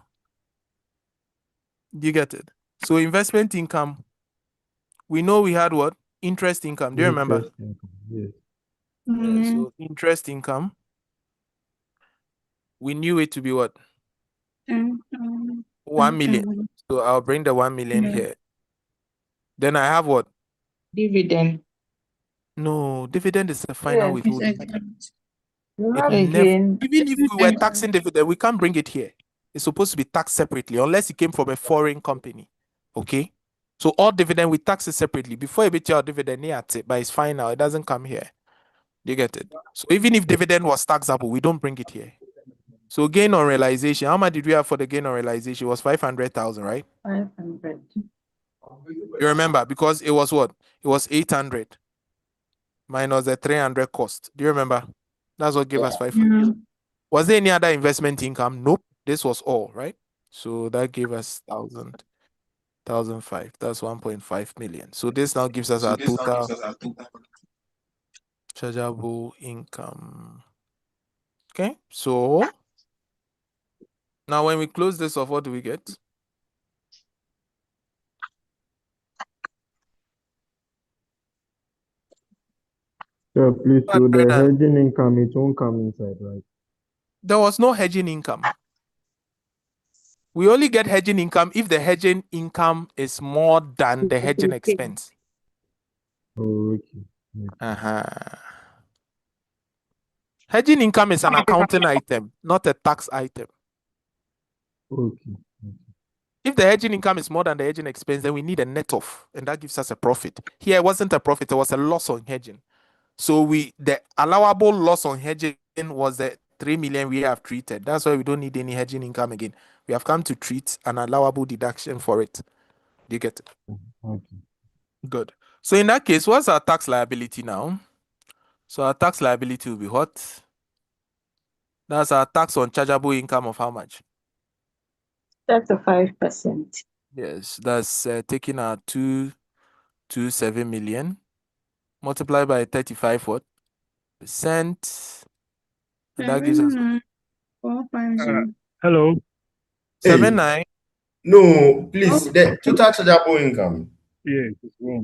Do you get it? So investment income, we know we had what? Interest income. Do you remember?
Interest income, yes.
Yeah, so interest income, we knew it to be what? 1 million. So I'll bring the 1 million here. Then I have what?
Dividend.
No, dividend is the final
Yes.
withholding.
You
It
have
never,
again.
even if we were taxing dividend, we can't bring it here. It's supposed to be taxed separately unless it came from a foreign company. Okay? So all dividend, we tax it separately. Before you bet your dividend, but it's fine now. It doesn't come here. Do you get it? So even if dividend was taxable, we don't bring it here. So gain on realization, how much did we have for the gain on realization? It was 500,000, right?
500.
You remember, because it was what? It was 800 minus the 300 cost. Do you remember? That's what gave us 500. Was there any other investment income? Nope. This was all, right? So that gave us 1,000, 1,005. That's 1.5 million. So this now gives us our total chargeable income. Okay. So now when we close this off, what do we get?
So please, so the hedging income, it won't come inside, right?
There was no hedging income. We only get hedging income if the hedging income is more than the hedging expense.
Oh, okay.
Hedging income is an accounting item, not a tax item.
Okay.
If the hedging income is more than the hedging expense, then we need a net off, and that gives us a profit. Here, it wasn't a profit, it was a loss on hedging. So the allowable loss on hedging was the 3 million we have treated. That's why we don't need any hedging income again. We have come to treat an allowable deduction for it. Do you get it?
Okay.
Good. So in that case, what's our tax liability now? So our tax liability will be what? That's our tax on chargeable income of how much?
35%.
Yes, that's taking our 227 million multiplied by 35 what? Percent. And that gives us
450.
Hello.
79.
No, please. The total chargeable income.
Yes.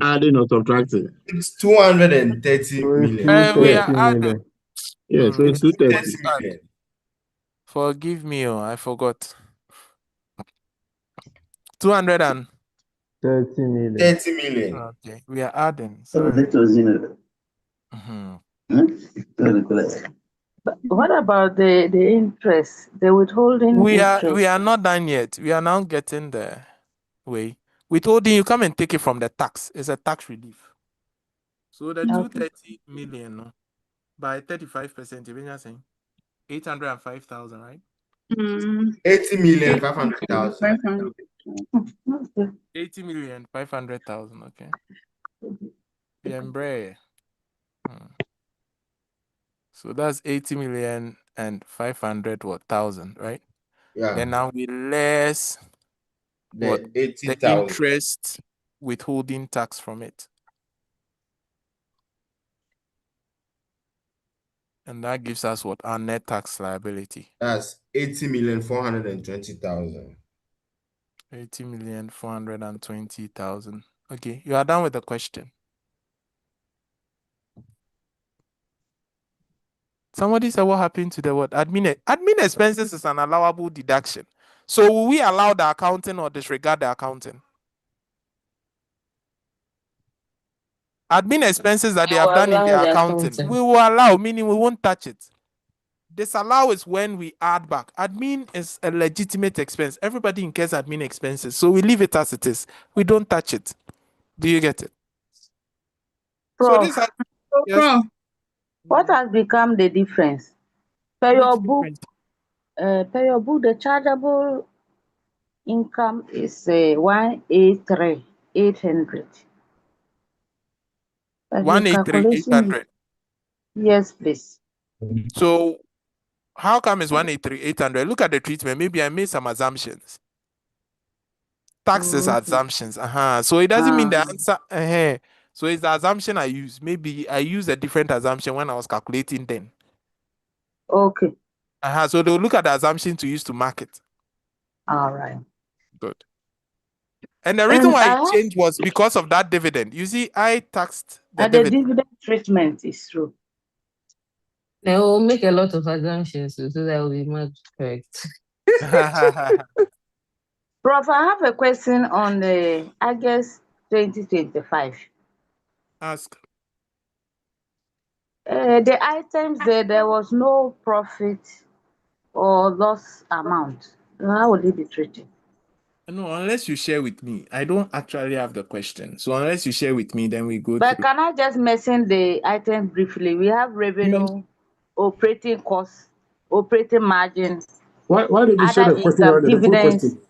Adding or subtracting? It's 230
So it's
million.
We
230
are adding.
million.
Yeah, so it's 230
230
million.
Forgive me, I forgot. 200 and
30 million.
30 million.
okay, we are adding. Sorry.
But what about the interest, the withholding
We
interest?
are not done yet. We are now getting the way. Withholding, you come and take it from the tax. It's a tax relief. So the 230 million no, by 35%, you're saying 805,000, right?
80,500,000.
80,500,000, okay. Yeah, so that's 80,500,000, right?
Yeah.
Then now we less what?
The
The
80,000.
interest withholding tax from it. And that gives us what? Our net tax liability.
That's 80,420,000.
80,420,000. Okay, you are done with the question. Somebody said what happened to the what? Admin expenses is an allowable deduction. So will we allow the accounting or disregard the accounting? Admin expenses that they have done in the accounting, we will allow, meaning we won't touch it. Disallow is when we add back. Admin is a legitimate expense. Everybody incurs admin expenses, so we leave it as it is. We don't touch it. Do you get it? So
Prof,
this has, yes.
Prof,
what has become the difference? Per your book, the chargeable income is 183,800. But the
183,800.
yes, please.
So how come it's 183,800? Look at the treatment. Maybe I made some assumptions. Taxes assumptions. So it doesn't mean the answer. So it's the assumption I use. Maybe I used a different assumption when I was calculating then.
Okay.
So they'll look at the assumption to use to mark it.
All right.
Good. And the reason why it changed was because of that dividend. You see, I taxed the dividend.
The dividend treatment is true.
They will make a lot of assumptions, so that will be much correct.
Prof, I have a question on the August 2025.
Ask.
The items there was no profit or loss amount. How will it be treated?
No, unless you share with me. I don't actually have the question. So unless you share with me, then we go
But
through.
can I just mention the items briefly? We have revenue, operating costs, operating margin,
Why did you share
other
the question
income,
already? The full
dividends.
question.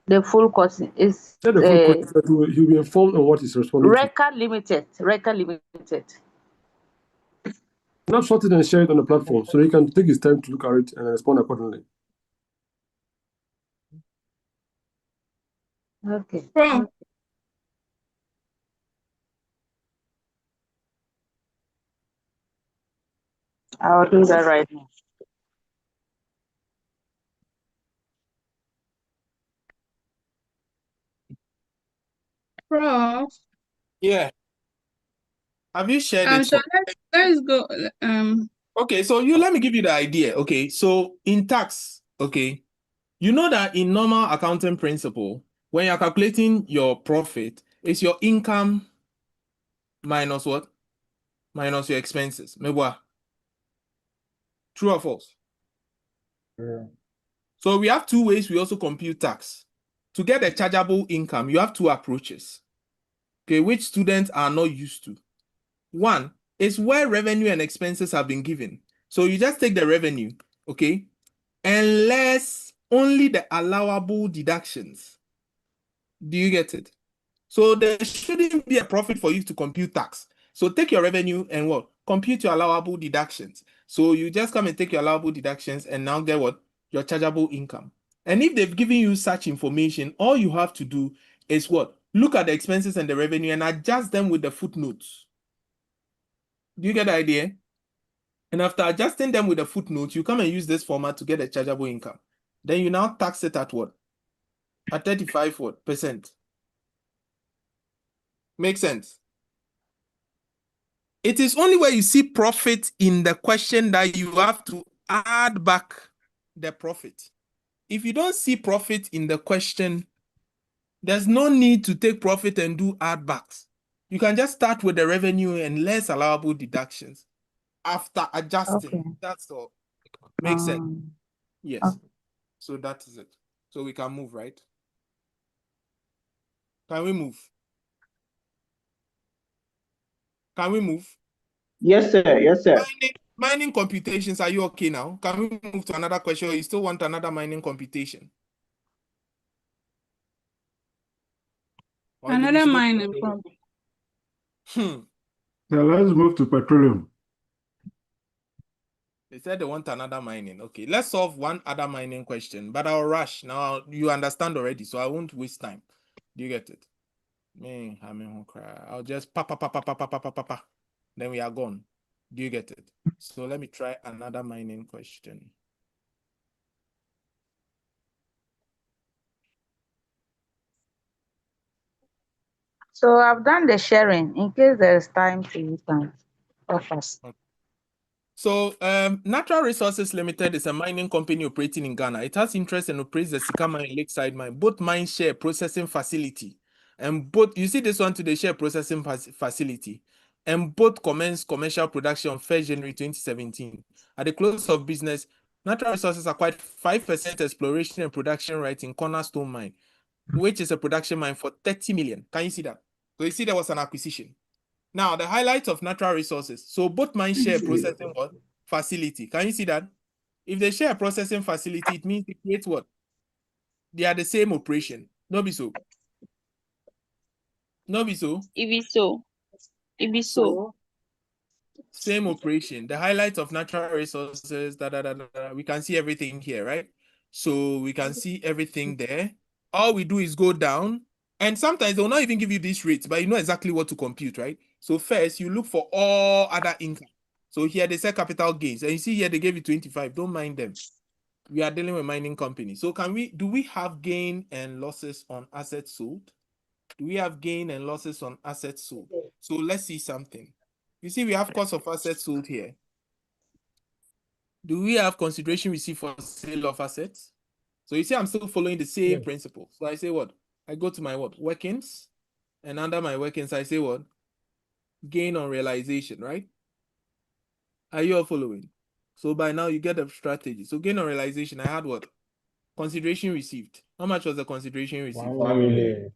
The full cost is
Share the full question so that he'll be informed on what he's responding to.
record limited.
Not short it and share it on the platform so he can take his time to look at it and respond accordingly.
Okay.
Prof.
I'll do that right now.
Prof.
Yeah. Have you shared it?
So let's go.
Okay, so let me give you the idea. Okay, so in tax, okay, you know that in normal accounting principle, when you're calculating your profit, it's your income minus what? Minus your expenses. Mebwa. True or false?
Yeah.
So we have two ways we also compute tax. To get a chargeable income, you have two approaches, okay, which students are not used to. One is where revenue and expenses have been given. So you just take the revenue, okay, and less only the allowable deductions. Do you get it? So there shouldn't be a profit for you to compute tax. So take your revenue and what? Compute your allowable deductions. So you just come and take your allowable deductions and now get what? Your chargeable income. And if they've given you such information, all you have to do is what? Look at the expenses and the revenue and adjust them with the footnotes. Do you get the idea? And after adjusting them with the footnotes, you come and use this format to get a chargeable income. Then you now tax it at what? At 35%. Make sense? It is only where you see profit in the question that you have to add back the profit. If you don't see profit in the question, there's no need to take profit and do add backs. You can just start with the revenue and less allowable deductions after adjusting.
Okay.
That's all. Makes sense? Yes.
Okay.
So that is it. So we can move, right? Can we move? Can we move?
Yes, sir. Yes, sir.
Mining computations, are you okay now? Can we move to another question or you still want another mining computation?
Another mining problem.
Yeah, let's move to petroleum.
They said they want another mining. Okay, let's solve one other mining question, but I'll rush. Now you understand already, so I won't waste time. Do you get it? I'll just pa. Then we are gone. Do you get it? So let me try another mining question.
So I've done the sharing in case there is time to use time.
So, Natural Resources Limited is a mining company operating in Ghana. It has interest and operates the Sika Mine and Lakeside Mine. Both mines share processing facility. And both, you see this one today, share processing facility. And both commenced commercial production on 1st January 2017. At the close of business, Natural Resources acquired 5% exploration and production right in Cornerstone Mine, which is a production mine for 30 million. Can you see that? So you see there was an acquisition. Now, the highlights of Natural Resources. So both mines share processing what? Facility. Can you see that? If they share a processing facility, it means they create what? They are the same operation. No be so. No be so.
It be so. It be so.
Same operation. The highlights of Natural Resources, we can see everything here, right? So we can see everything there. All we do is go down, and sometimes they'll not even give you these rates, but you know exactly what to compute, right? So first, you look for all other income. So here they say capital gains, and you see here they gave you 25. Don't mind them. We are dealing with mining companies. So do we have gain and losses on assets sold? Do we have gain and losses on assets sold? So let's see something. You see, we have cost of assets sold here. Do we have consideration received for sale of assets? So you see, I'm still following the same principle. So I say what? I go to my what? Workings. And under my workings, I say what? Gain on realization, right? Are you all following? So by now you get the strategy. So gain on realization, I had what? Consideration received. How much was the consideration received?
1 million.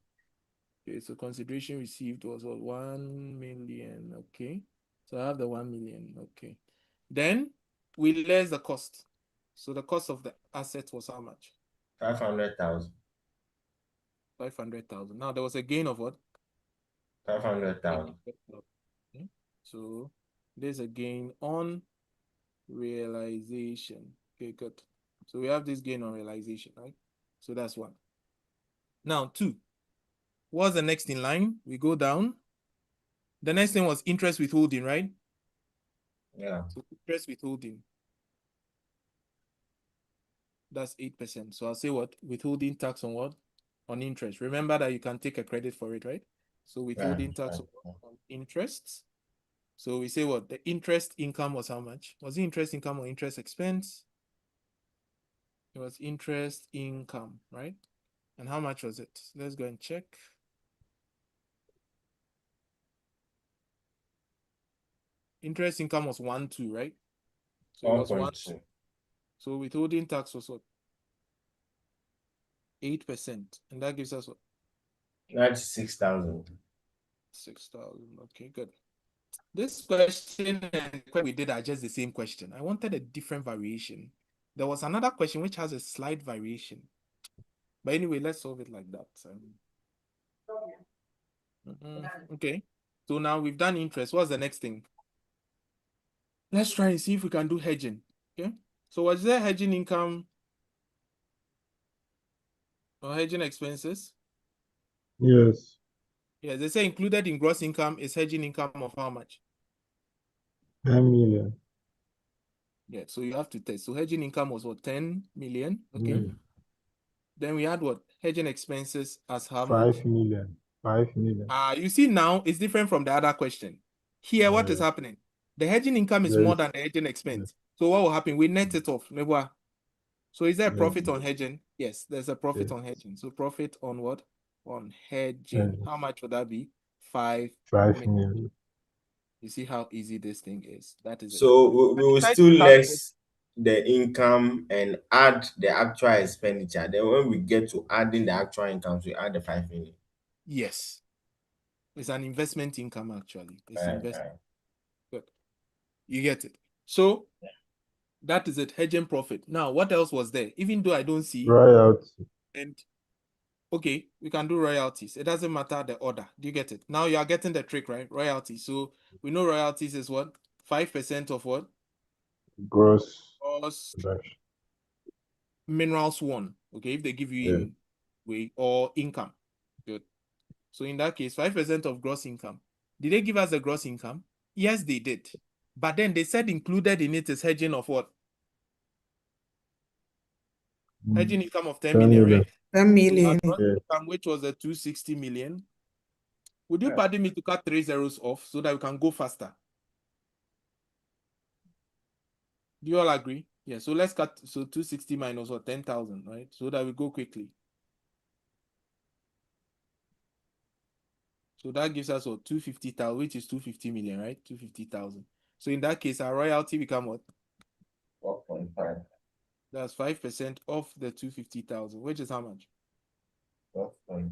Okay, so consideration received was what? 1 million. Okay. So I have the 1 million. Okay. Then we less the cost. So the cost of the asset was how much?
500,000.
500,000. Now there was a gain of what?
500,000.
Okay. So there's a gain on realization. Okay, good. So we have this gain on realization, right? So that's one. Now, two. What's the next in line? We go down. The next thing was interest withholding, right?
Yeah.
So interest withholding. That's 8%. So I'll say what? Withholding tax on what? On interest. Remember that you can take a credit for it, right? So withholding tax on interest. So we say what? The interest income was how much? Was it interest income or interest expense? It was interest income, right? And how much was it? Let's go and check. Interest income was 1.2, right? So it was 1.2. So withholding tax was what? 8%. And that gives us what?
96,000.
6,000. Okay, good. This question and the question we did are just the same question. I wanted a different variation. There was another question which has a slight variation. But anyway, let's solve it like that. Okay. So now we've done interest. What's the next thing? Let's try and see if we can do hedging. Okay. So was there hedging income or hedging expenses?
Yes.
Yeah, they say included in gross income is hedging income of how much?
10 million.
Yeah, so you have to test. So hedging income was what? 10 million. Okay. Then we had what? Hedging expenses as how much?
5 million. 5 million.
You see now it's different from the other question. Here, what is happening? The hedging income is more than the hedging expense. So what will happen? We net it off. So is there a profit on hedging? Yes, there's a profit on hedging. So profit on what? On hedging. How much would that be? 5
million.
You see how easy this thing is. That is it.
So we will still less the income and add the actual expenditure. Then when we get to adding the actual income, we add the 5 million.
Yes. It's an investment income actually. It's investment. Good. You get it. So that is it. Hedging profit. Now, what else was there? Even though I don't see
royalty.
And okay, we can do royalties. It doesn't matter the order. Do you get it? Now you are getting the trick, right? Royalties. So we know royalties is what? 5% of what?
Gross
minerals one. Okay, if they give you in way or income. Good. So in that case, 5% of gross income. Did they give us the gross income? Yes, they did. But then they said included in it is hedging of what? Hedging income of 10 million, right?
10 million.
So income, which was a 260 million. Would you pardon me to cut 3 zeros off so that we can go faster? Do you all agree? Yeah, so let's cut, so 260 minus what, 10,000, right? So that we go quickly. So that gives us what, 250,000, which is 250 million, right? 250,000. So in that case, our royalty become what?
4.5.
That's 5% of the 250,000, which is how much?
12.5.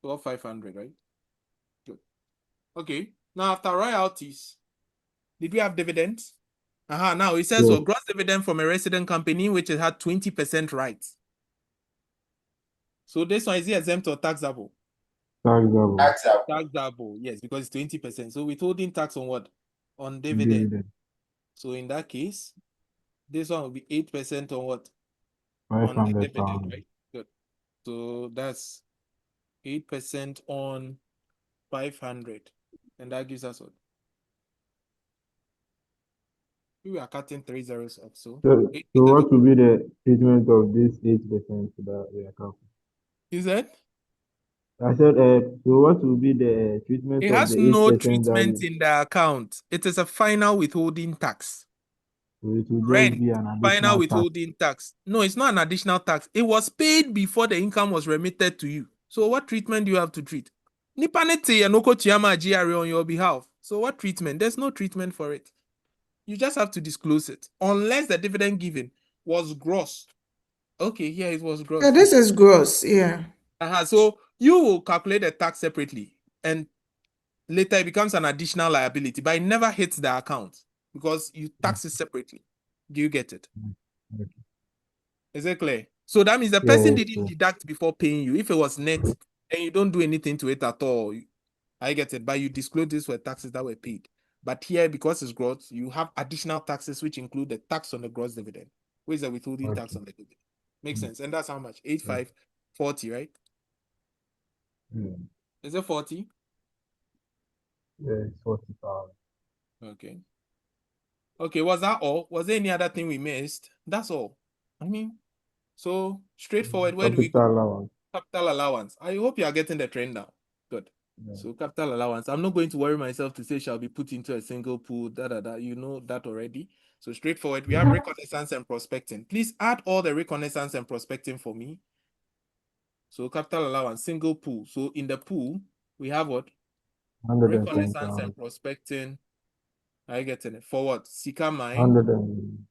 12,500, right? Good. Okay. Now after royalties, did we have dividends? Now it says
Yes.
gross dividend from a resident company which it had 20% rights. So this one is it exempt or taxable?
Taxable.
Taxable, yes, because it's 20%. So withholding tax on what? On dividend.
Dividend.
So in that case, this one will be 8% on what?
Five
On the
hundred
dividend,
thousand.
right? Good. So that's 8% on 500. And that gives us what? We are cutting 3 zeros off. So
So,
8%
so
of
what will be the treatment of this 8% that we are counting?
is that?
I said, so what will be the treatment
It
of
has
the
no
8% that
treatment in the account. It is a final withholding tax.
so it will just
Rent,
be an
final
additional tax?
withholding tax. No, it's not an additional tax. It was paid before the income was remitted to you. So what treatment do you have to treat? Nipanete and Oko Chiyama GRA on your behalf. So what treatment? There's no treatment for it. You just have to disclose it. Unless the dividend given was gross. Okay, here it was gross.
Yeah, this is gross. Yeah.
So you will calculate the tax separately. And later it becomes an additional liability, but it never hits the account because you tax it separately. Do you get it?
Okay.
Is it clear? So that means the
Yeah,
person
it's
didn't
true.
deduct before paying you. If it was net and you don't do anything to it at all, I get it. But you disclose this were taxes that were paid. But here, because it's gross, you have additional taxes which include the tax on the gross dividend, which is the withholding tax
Okay.
on the dividend. Makes sense. And that's how much? 8,540, right?
Yeah,
Is it 40?
yeah, it's 40,000.
Okay. Okay, was that all? Was there any other thing we missed? That's all. I mean, so straightforward. Where do we go?
Capital allowance.
Capital allowance. I hope you are getting the trend now. Good.
Yeah.
So capital allowance. I'm not going to worry myself to say shall be put into a single pool. You know that already. So straightforward. We have reconnaissance and prospecting. Please add all the reconnaissance and prospecting for me. So capital allowance, single pool. So in the pool, we have what? Reconnaissance
110,000.
and prospecting. I get it. For what? Sika mine.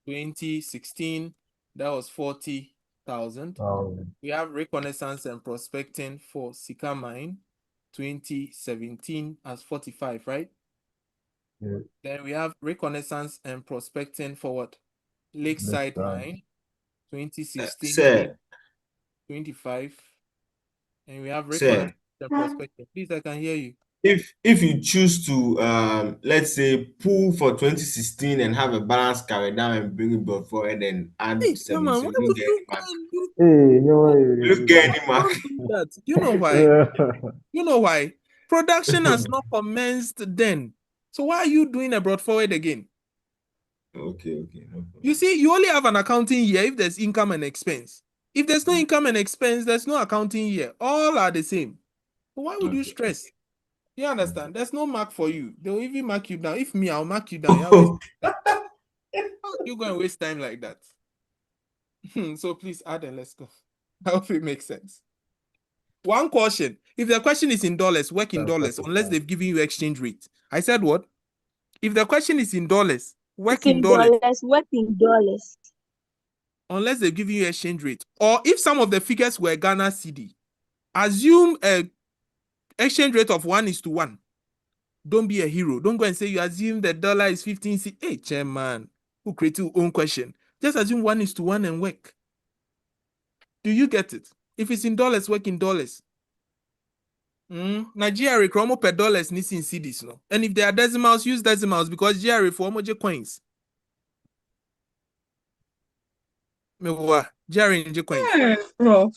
2016, that was 40,000. We have reconnaissance and prospecting for Sika Mine, 2017 as 45, right?
Yeah.
Then we have reconnaissance and prospecting for what? Lakeside Mine, 2016,
Sir,
25. And we have
sir,
reconnaissance and prospecting. Please, I can hear you.
if you choose to let's say pull for 2016 and have a balance carry down and bring it before and then add
Hey, come
7,
on,
so
why
you don't
would
get
you
any mark.
Hey, no
You don't get any mark.
don't do that? You know why? You know why? Production has not commenced then. So why are you doing a brought forward again?
Okay, no problem.
You see, you only have an accounting year if there's income and expense. If there's no income and expense, there's no accounting year. All are the same. So why would you stress? You understand? There's no mark for you. They'll even mark you down. If me, I'll mark you down. How you going to waste time like that? So please add and let's go. I hope it makes sense. One caution. If the question is in dollars, work in dollars, unless they've given you exchange rate. I said what? If the question is in dollars, work
It's
in
in
dollars.
dollars, work in dollars.
Unless they give you exchange rate. Or if some of the figures were Ghana CD, assume a exchange rate of 1:1. Don't be a hero. Don't go and say you assume the dollar is 15 C. Hey, chairman, who created your own question? Just assume 1:1 and work. Do you get it? If it's in dollars, work in dollars. Nigeria chromo per dollars needs in CDs, no. And if there are decimals, use decimals because GRA for emoji coins. GRA in coins.
Prof.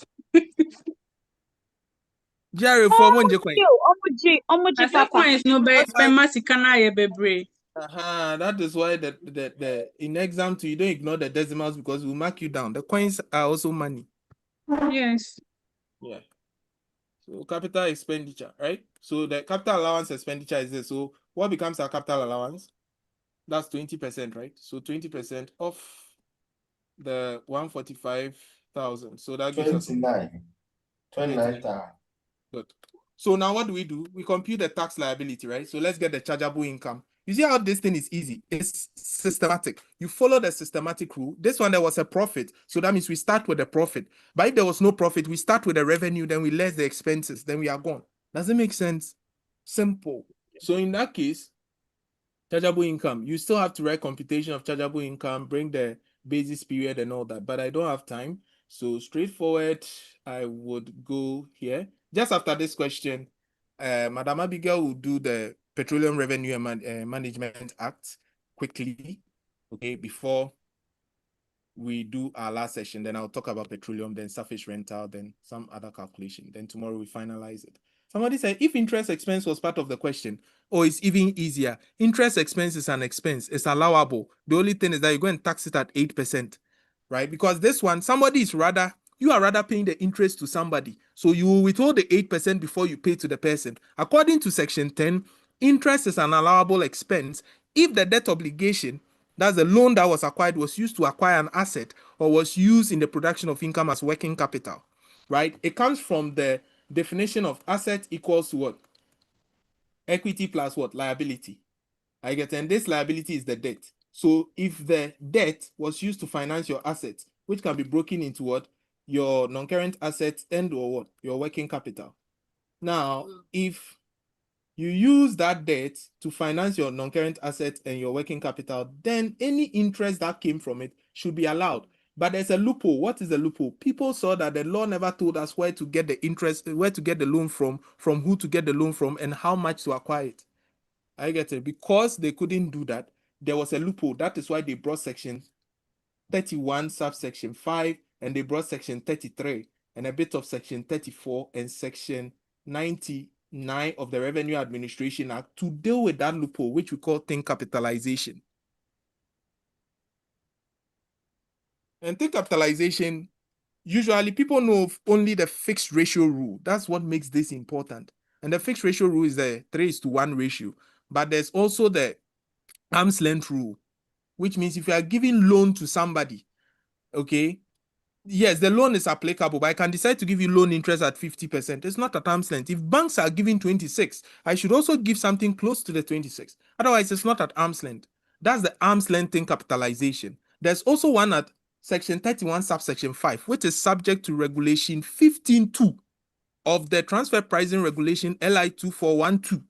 GRA for emoji coins.
Omoji
Asa
papa.
coins no be spend masikana ye bebre.
That is why the in exam too, you don't ignore the decimals because we'll mark you down. The coins are also money.
Yes.
Yeah. So capital expenditure, right? So the capital allowance expenditure is this. So what becomes our capital allowance? That's 20%, right? So 20% of the 145,000. So that gives us
29,000.
Good. So now what do? We compute the tax liability, right? So let's get the chargeable income. You see how this thing is easy? It's systematic. You follow the systematic rule. This one, there was a profit. So that means we start with the profit. But if there was no profit, we start with the revenue, then we less the expenses, then we are gone. Does it make sense? Simple. So in that case, chargeable income, you still have to write computation of chargeable income, bring the basis period and all that, but I don't have time. So straightforward, I would go here. Just after this question, Madam Abigail will do the Petroleum Revenue and Management Act quickly, okay, before we do our last session. Then I'll talk about petroleum, then surface rental, then some other calculation. Then tomorrow we finalize it. Somebody said, if interest expense was part of the question, or it's even easier, interest expense is an expense, it's allowable. The only thing is that you go and tax it at 8%, right? Because this one, you are rather paying the interest to somebody. So you will withhold the 8% before you pay to the person. According to Section 10, interest is an allowable expense if the debt obligation, that's the loan that was acquired, was used to acquire an asset or was used in the production of income as working capital, right? It comes from the definition of asset equals to what? Equity plus what? Liability. I get, and this liability is the debt. So if the debt was used to finance your assets, which can be broken into what? Your non-current assets and or what? Your working capital. Now, if you use that debt to finance your non-current assets and your working capital, then any interest that came from it should be allowed. But there's a loophole. What is the loophole? People saw that the law never told us where to get the interest, where to get the loan from who to get the loan from, and how much to acquire it. I get it. Because they couldn't do that, there was a loophole. That is why they brought section 31, subsection 5, and they brought section 33, and a bit of section 34 and section 99 of the Revenue Administration Act to deal with that loophole, which we call thing capitalization. And thing capitalization, usually people know of only the fixed ratio rule. That's what makes this important. And the fixed ratio rule is the 3:1 ratio. But there's also the arm's length rule, which means if you are giving loan to somebody, okay, yes, the loan is applicable, but I can decide to give you loan interest at 50%. It's not at arm's length. If banks are giving 26, I should also give something close to the 26. Otherwise, it's not at arm's length. That's the arm's length thing capitalization. There's also one at section 31, subsection 5, which is subject to regulation 15.2 of the transfer pricing regulation LI 2412.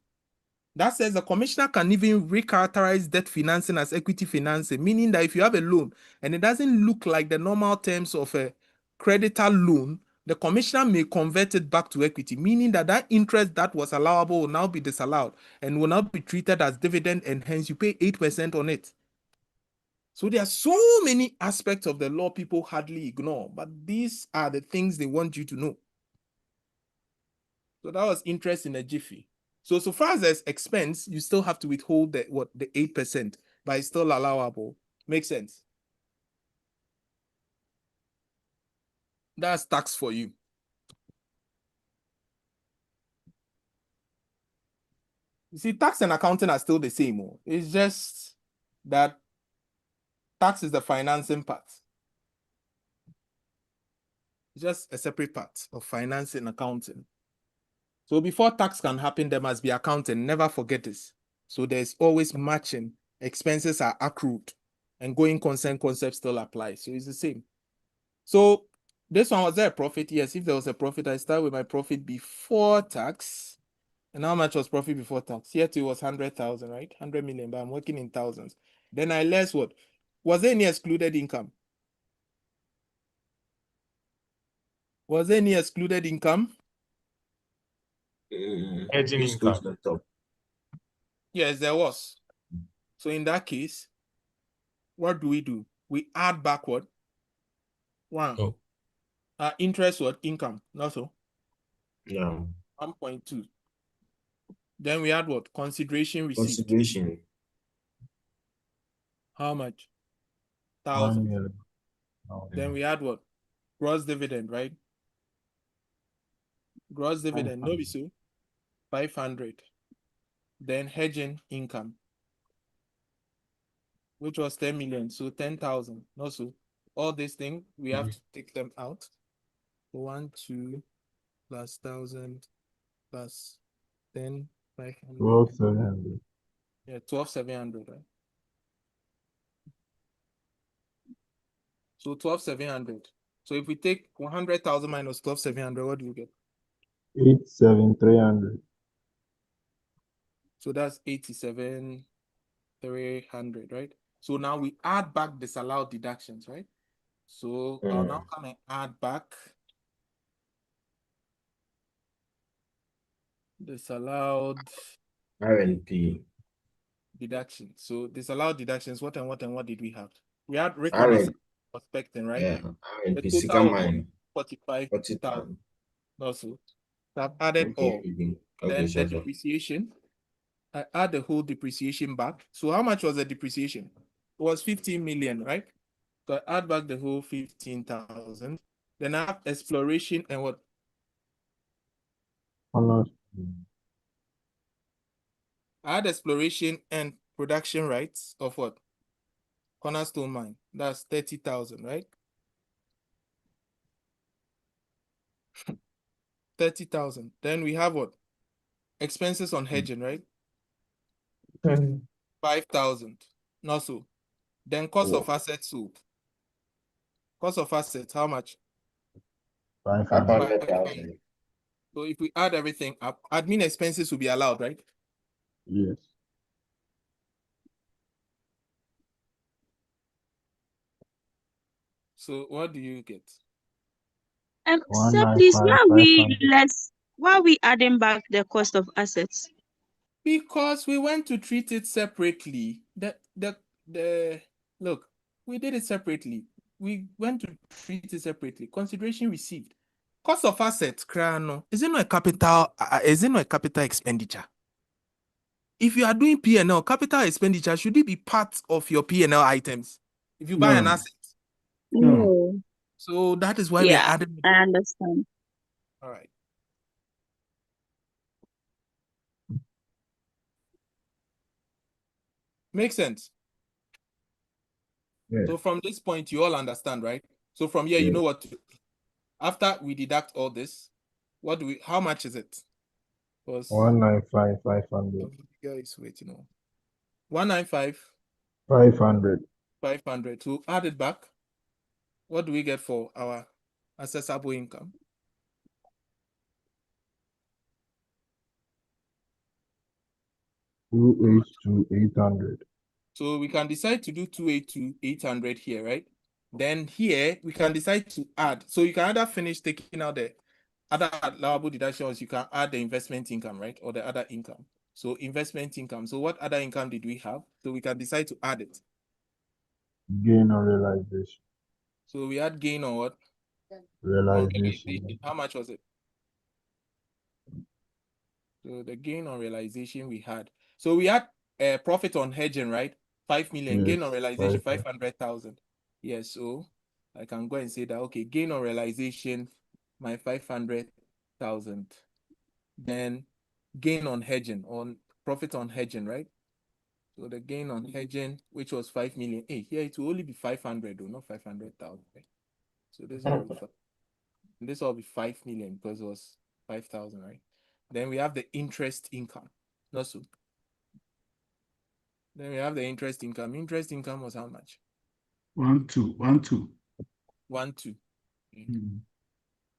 That says the commissioner can even recharacterize debt financing as equity financing, meaning that if you have a loan and it doesn't look like the normal terms of a creditor loan, the commissioner may convert it back to equity, meaning that that interest that was allowable will now be disallowed and will now be treated as dividend, and hence you pay 8% on it. So there are so many aspects of the law people hardly ignore, but these are the things they want you to know. So that was interest in a jiffy. So far as there's expense, you still have to withhold the 8%, but it's still allowable. Makes sense. That's tax for you. You see, tax and accounting are still the same. It's just that tax is the financing part. It's just a separate part of financing and accounting. So before tax can happen, there must be accounting. Never forget this. So there's always matching. Expenses are accrued, and going concern concept still applies. So it's the same. So this one, was there a profit? Yes, if there was a profit, I start with my profit before tax. And how much was profit before tax? Here too was 100,000, right? 100 million, but I'm working in thousands. Then I less what? Was there any excluded income? Was there any excluded income?
Hedging income.
Yes, there was. So in that case, what do? We add backward. One. Interest what? Income. Not so.
Yeah.
1.2. Then we add what? Consideration received.
Consideration.
How much?
1
1,000.
million.
Then we add what? Gross dividend, right? Gross dividend, no, so 500. Then hedging income. which was 10 million. So 10,000. Also, all these things, we have to take them out. 1, 2 plus 1,000 plus 10, 500.
12,700.
Yeah, 12,700, right? So 12,700. So if we take 100,000 minus 12,700, what do you get?
87,300.
So that's 87,300, right? So now we add back disallowed deductions, right? So I'll now come and add back disallowed
R&P.
deductions. So disallowed deductions, what did we have? We had
R&P.
reconnaissance prospecting, right?
Yeah,
The
R&P.
total was
Mine.
45,000. Also, so I've added all.
Okay,
Then the
sure.
depreciation, I add the whole depreciation back. So how much was the depreciation? It was 15 million, right? So I add back the whole 15,000. Then I have exploration and what?
Honors.
I had exploration and production rights of what? Cornerstone mine. That's 30,000, right? 30,000. Then we have what? Expenses on hedging, right? 5,000. Not so. Then cost of assets sold. Cost of assets, how much?
500.
500,000.
So if we add everything up, admin expenses will be allowed, right?
Yes.
So what do you get?
Sir, please,
$195,500.
why are we adding back the cost of assets?
Because we went to treat it separately. Look, we did it separately. We went to treat it separately. Consideration received. Cost of assets, Krano, is it not a capital? Is it not a capital expenditure? If you are doing P&L, capital expenditure, should it be part of your P&L items? If you buy an asset.
No.
So that is why we are adding.
I understand.
All right. Makes sense.
Yes.
So from this point, you all understand, right? So from here, you know what to do. After we deduct all this, how much is it?
195,500.
Guys, wait, 195.
500.
500. To add it back, what do we get for our assessable income?
$282,800.
So we can decide to do 282,800 here, right? Then here we can decide to add. So you can either finish taking out the other allowable deductions, you can add the investment income, right? Or the other income. So investment income. So what other income did we have? So we can decide to add it.
Gain on realization.
So we had gain on what?
Realization.
How much was it? So the gain on realization we had. So we had a profit on hedging, right? 5 million. Gain on realization, 500,000. Yes, so I can go and say that, okay, gain on realization, my 500,000. Then gain on hedging, on profit on hedging, right? So the gain on hedging, which was 5 million. Hey, here it will only be 500, though, not 500,000. So this will be 5 million because it was 5,000, right? Then we have the interest income. Not so. Then we have the interest income. Interest income was how much?
1,2.
1,2.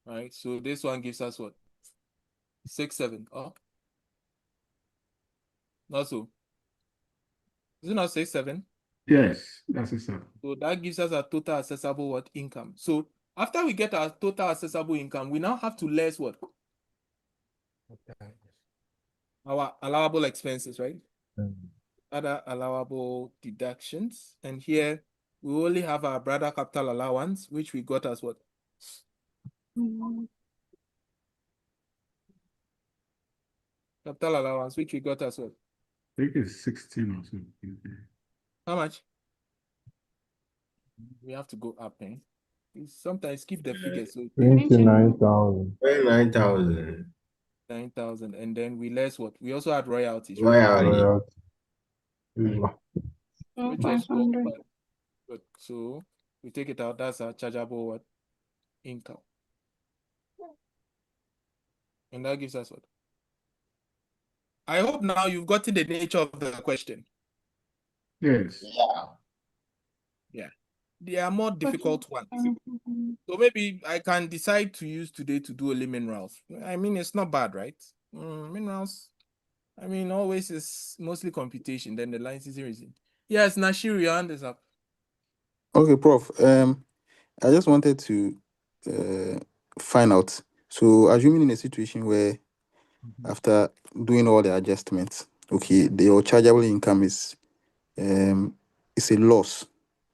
All right. So this one gives us what? 6,700. Oh. Not so. Is it not 6,700?
Yes, that's it, sir.
So that gives us a total accessible what income. So after we get our total accessible income, we now have to less what? Our allowable expenses, right? Other allowable deductions. And here we only have our brother capital allowance, which we got as what? Capital allowance, which we got as what?
I think it's 16 or something.
How much? We have to go up, eh? Sometimes keep the figures. So
29,000.
29,000.
9,000. And then we less what? We also had royalties, right?
Royalty.
which was 4.5. Good. So we take it out. That's our chargeable what? Income. And that gives us what? I hope now you've gotten the nature of the question.
Yes.
Yeah. There are more difficult ones. So maybe I can decide to use today to do only minerals. I mean, it's not bad, right? Minerals, I mean, always is mostly computation, then the licensing reason. Yes, Nashiri, your hand is up.
Okay, Prof. I just wanted to find out. So, assuming in a situation where after doing all the adjustments, okay, your chargeable income is it's a loss.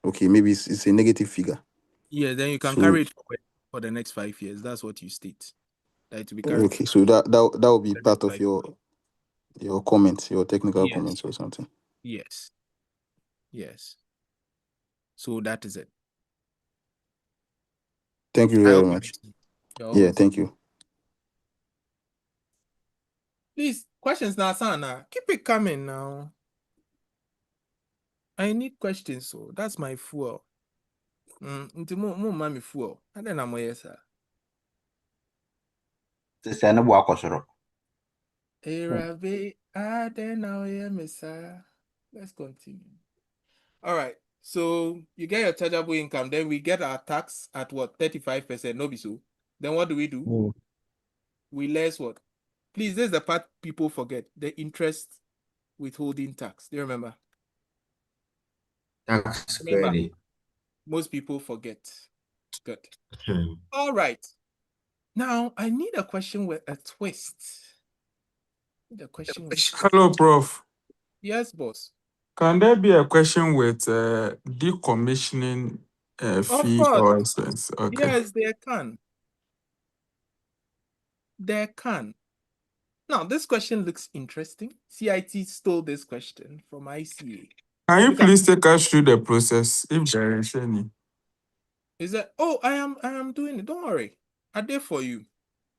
Okay, maybe it's a negative figure.
Yeah, then you can
So,
carry it forward for the next 5 years. That's what you state. That to be carried.
okay, so that will be
for the
part
next
of
5
your comments, your technical
Yes.
comments or something.
Yes. Yes. So that is it.
Thank you
I
very
hope
much.
you're
Yeah,
always.
thank you.
Please, questions now, Sana. Keep it coming now. I need questions, so that's my fuel. Into more mommy fuel. And then I'm a yes, sir. Arabe, then now sir. Let's continue. All right. So you get your chargeable income, then we get our tax at what? 35%. No be so. Then what do? We less what? Please, this is the part people forget. The interest withholding tax. Do you remember?
Tax
Remember.
credit.
Most people forget. Good. All right. Now I need a question with a twist.
Hello, Prof.
Yes, boss.
Can there be a question with decommissioning
Of
fee
course.
or expense? Okay.
Yes, there can. There can. Now, this question looks interesting. CIT stole this question from ICA.
Can you please take us through the process if there is any?
Is that? Oh, I am doing it. Don't worry. I did for you.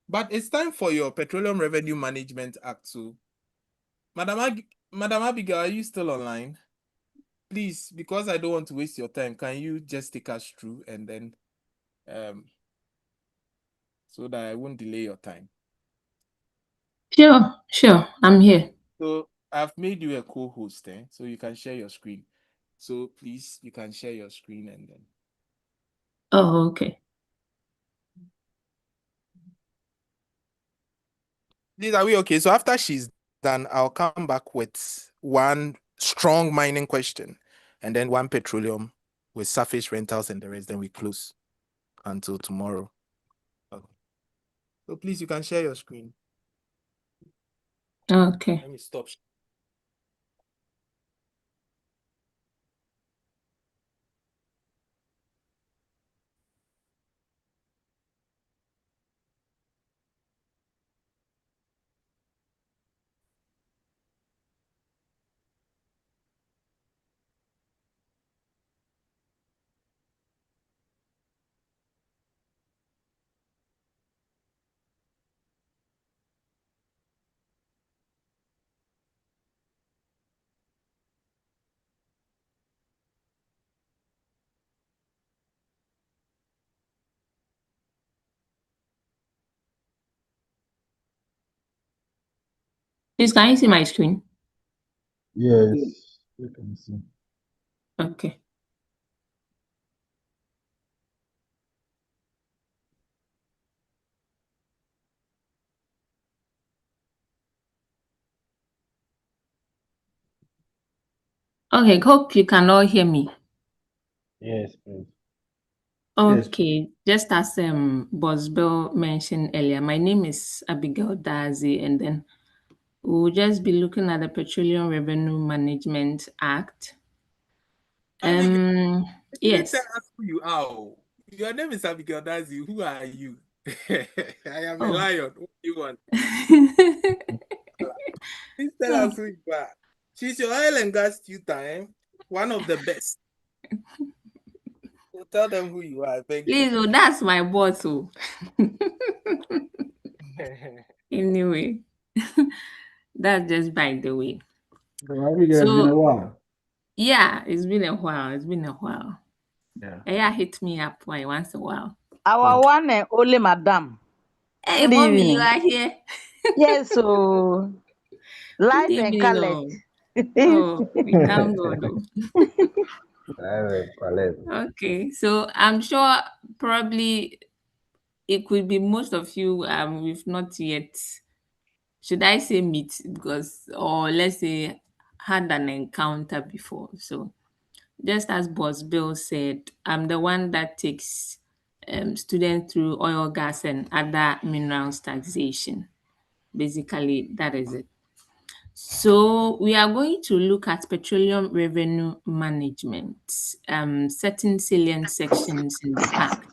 But it's time for your Petroleum Revenue Management Act. So, Madam Abigail, are you still online? Please, because I don't want to waste your time, can you just take us through and then so that I won't delay your time?
Sure, I'm here.
So I've made you a co-host, so you can share your screen. So please, you can share your screen and then.
Oh, okay.
Please, are we okay? So after she's done, I'll come back with one strong mining question and then one petroleum with surface rentals and the rest. Then we close until tomorrow. Okay. So please, you can share your screen.
Okay.
Let me stop.
Please, can you see my screen?
Yes, you can see.
Okay. Okay, hope you can all hear me.
Yes, please.
Okay, just as Boss Bill mentioned earlier, my name is Abigail Dazi, and then we'll just be looking at the Petroleum Revenue Management Act.
You
Yes.
tell us who you are. Your name is Abigail Dazi. Who are you? I am a lion. What do you want? Please tell us who you are. She's your oil and gas tutor, one of the best. So tell them who you are. Thank
Please,
you.
that's my bottle. Anyway, that's just by the way.
Abigail,
So,
you know what?
Yeah, it's been a while. It's been a while.
Yeah.
Yeah, hit me up once in a while.
Our one and only madam.
Hey,
Good
mommy,
evening.
you are here.
Yes, so
Good
live and
evening.
colored.
We thank God. Okay, so I'm sure probably it could be most of you we've not yet, should I say meet, because, or let's say had an encounter before. So just as Boss Bill said, I'm the one that takes students through oil, gas, and other minerals taxation. Basically, that is it. So we are going to look at petroleum revenue management, certain salient sections in the Act.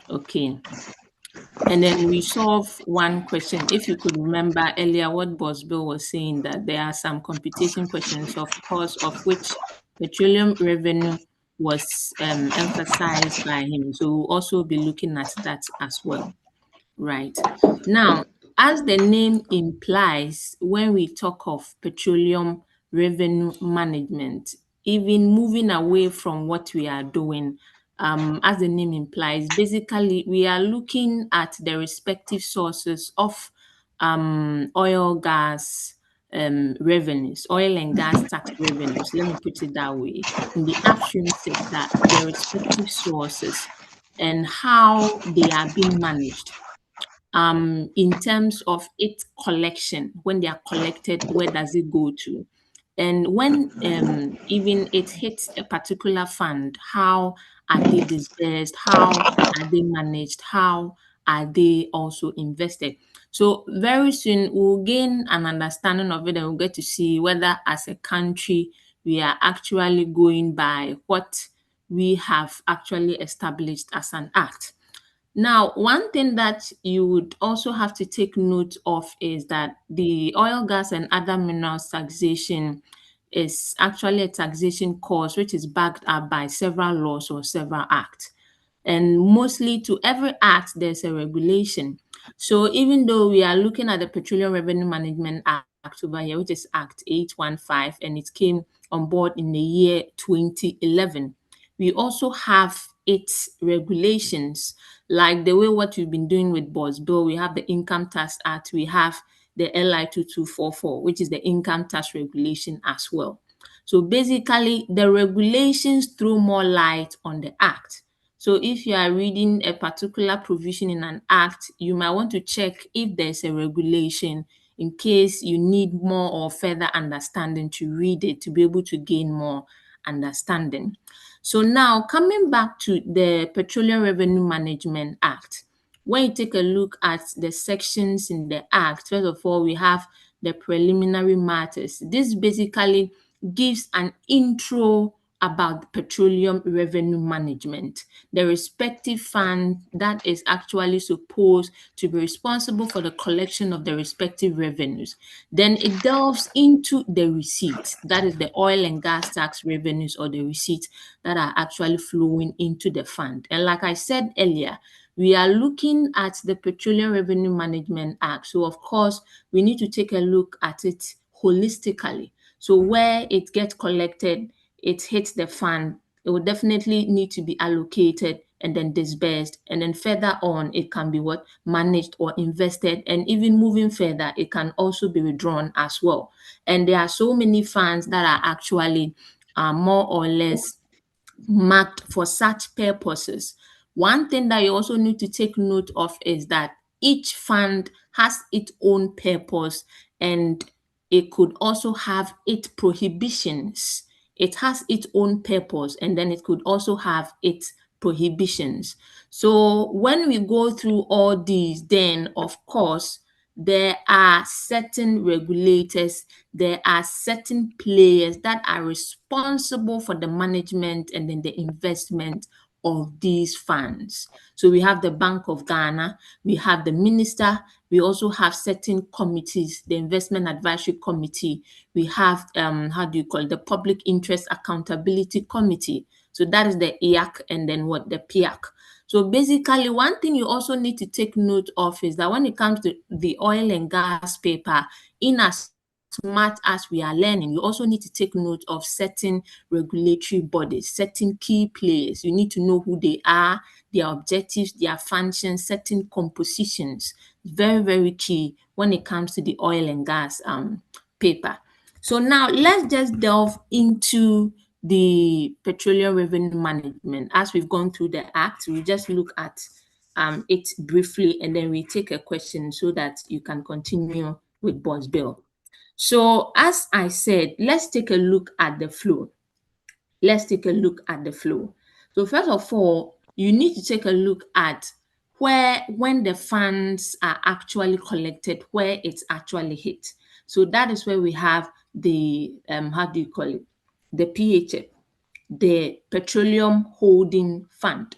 Okay. And then we solve one question. If you could remember earlier what Boss Bill was saying, that there are some computation questions, of course, of which petroleum revenue was emphasized by him. So we'll also be looking at that as well. Right. Now, as the name implies, when we talk of petroleum revenue management, even moving away from what we are doing, as the name implies, basically we are looking at the respective sources of oil, gas revenues, oil and gas tax revenues. Let me put it that way. In the upstream sector, their respective sources and how they are being managed in terms of its collection. When they are collected, where does it go to? And when even it hits a particular fund, how are they disbursed? How are they managed? How are they also invested? So very soon we'll gain an understanding of it, and we'll get to see whether as a country we are actually going by what we have actually established as an act. Now, one thing that you would also have to take note of is that the oil, gas, and other minerals taxation is actually a taxation course which is backed up by several laws or several acts. And mostly to every act, there's a regulation. So even though we are looking at the Petroleum Revenue Management Act over here, which is Act 815, and it came on board in the year 2011, we also have its regulations, like the way what we've been doing with Boss Bill. We have the Income Tax Act, we have the LI 2244, which is the income tax regulation as well. So basically, the regulations throw more light on the act. So if you are reading a particular provision in an act, you might want to check if there's a regulation in case you need more or further understanding to read it to be able to gain more understanding. So now coming back to the Petroleum Revenue Management Act, when you take a look at the sections in the Act, first of all, we have the preliminary matters. This basically gives an intro about petroleum revenue management, the respective fund that is actually supposed to be responsible for the collection of the respective revenues. Then it delves into the receipts, that is the oil and gas tax revenues or the receipts that are actually flowing into the fund. And like I said earlier, we are looking at the Petroleum Revenue Management Act. So of course, we need to take a look at it holistically. So where it gets collected, it hits the fund, it will definitely need to be allocated and then disbursed. And then further on, it can be what? Managed or invested. And even moving further, it can also be withdrawn as well. And there are so many funds that are actually more or less marked for such purposes. One thing that you also need to take note of is that each fund has its own purpose, and it could also have its prohibitions. It has its own purpose, and then it could also have its prohibitions. So when we go through all these, then of course there are certain regulators, there are certain players that are responsible for the management and then the investment of these funds. So we have the Bank of Ghana, we have the minister, we also have certain committees, the Investment Advisory Committee, we have, the Public Interest Accountability Committee. So that is the IAC and then what? The PIAC. So basically, one thing you also need to take note of is that when it comes to the oil and gas paper, in as much as we are learning, you also need to take note of certain regulatory bodies, certain key players. You need to know who they are, their objectives, their functions, certain compositions. Very, very key when it comes to the oil and gas paper. So now let's just delve into the Petroleum Revenue Management. As we've gone through the Act, we just look at it briefly, and then we take a question so that you can continue with Boss Bill. So as I said, let's take a look at the flow. Let's take a look at the flow. So first of all, you need to take a look at when the funds are actually collected, where it's actually hit. So that is where we have the, how do you call it? The PHF, the Petroleum Holding Fund,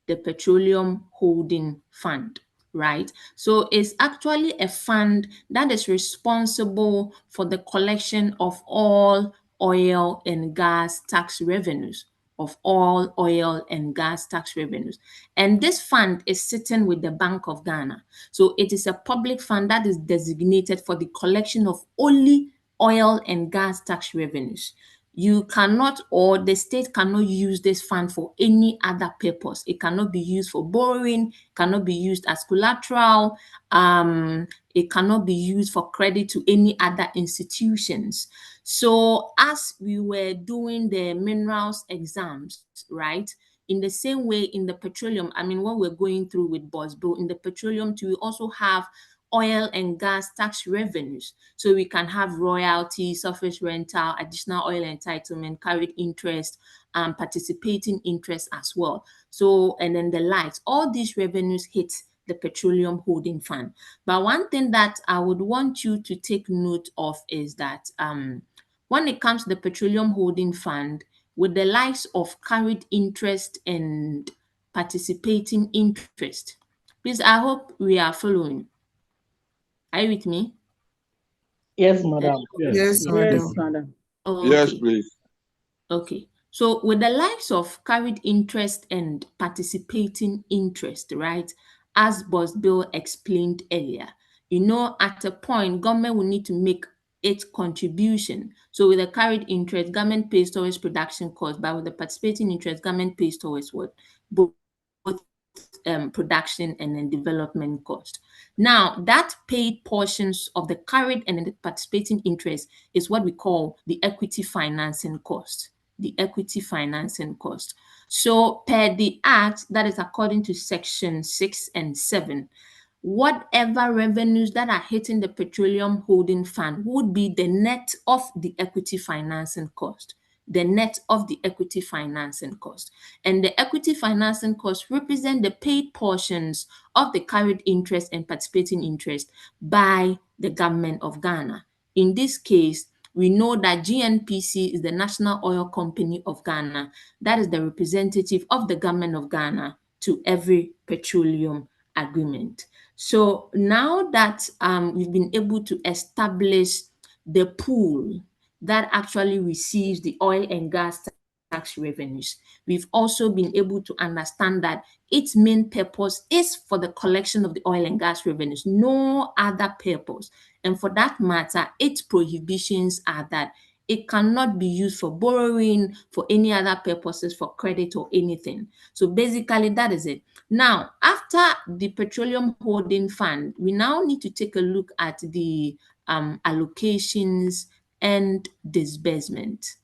the Petroleum Holding Fund, right? So it's actually a fund that is responsible for the collection of all oil and gas tax revenues, of all oil and gas tax revenues. And this fund is sitting with the Bank of Ghana. So it is a public fund that is designated for the collection of only oil and gas tax revenues. You cannot, or the state cannot use this fund for any other purpose. It cannot be used for borrowing, cannot be used as collateral, it cannot be used for credit to any other institutions. So as we were doing the minerals exams, right, in the same way in the petroleum, I mean, what we're going through with Bosbo, in the petroleum too, we also have oil and gas tax revenues. So we can have royalty, surface rental, additional oil entitlement, carried interest, participating interest as well. So, and then the likes, all these revenues hit the Petroleum Holding Fund. But one thing that I would want you to take note of is that when it comes to the Petroleum Holding Fund, with the likes of carried interest and participating interest, please, I hope we are following. Are you with me?
Yes, madam.
Yes, madam.
madam.
Oh,
Yes,
okay.
please.
Okay. So with the likes of carried interest and participating interest, right? As Boss Bill explained earlier, you know, at a point, government will need to make its contribution. So with the carried interest, government pays towards production costs, but with the participating interest, government pays towards what? Both production and then development cost. Now, that paid portions of the carried and the participating interest is what we call the equity financing cost. The equity financing cost. So, per the Act, that is according to Section 6 and 7, whatever revenues that are hitting the Petroleum Holding Fund would be the net of the equity financing cost. The net of the equity financing cost. And the equity financing cost represent the paid portions of the carried interest and participating interest by the government of Ghana. In this case, we know that GNPC is the National Oil Company of Ghana. That is the representative of the government of Ghana to every petroleum agreement. So now that we've been able to establish the pool that actually receives the oil and gas tax revenues, we've also been able to understand that its main purpose is for the collection of the oil and gas revenues, no other purpose. And for that matter, its prohibitions are that it cannot be used for borrowing, for any other purposes, for credit or anything. So basically, that is it. Now, after the Petroleum Holding Fund, we now need to take a look at the allocations and disbursement.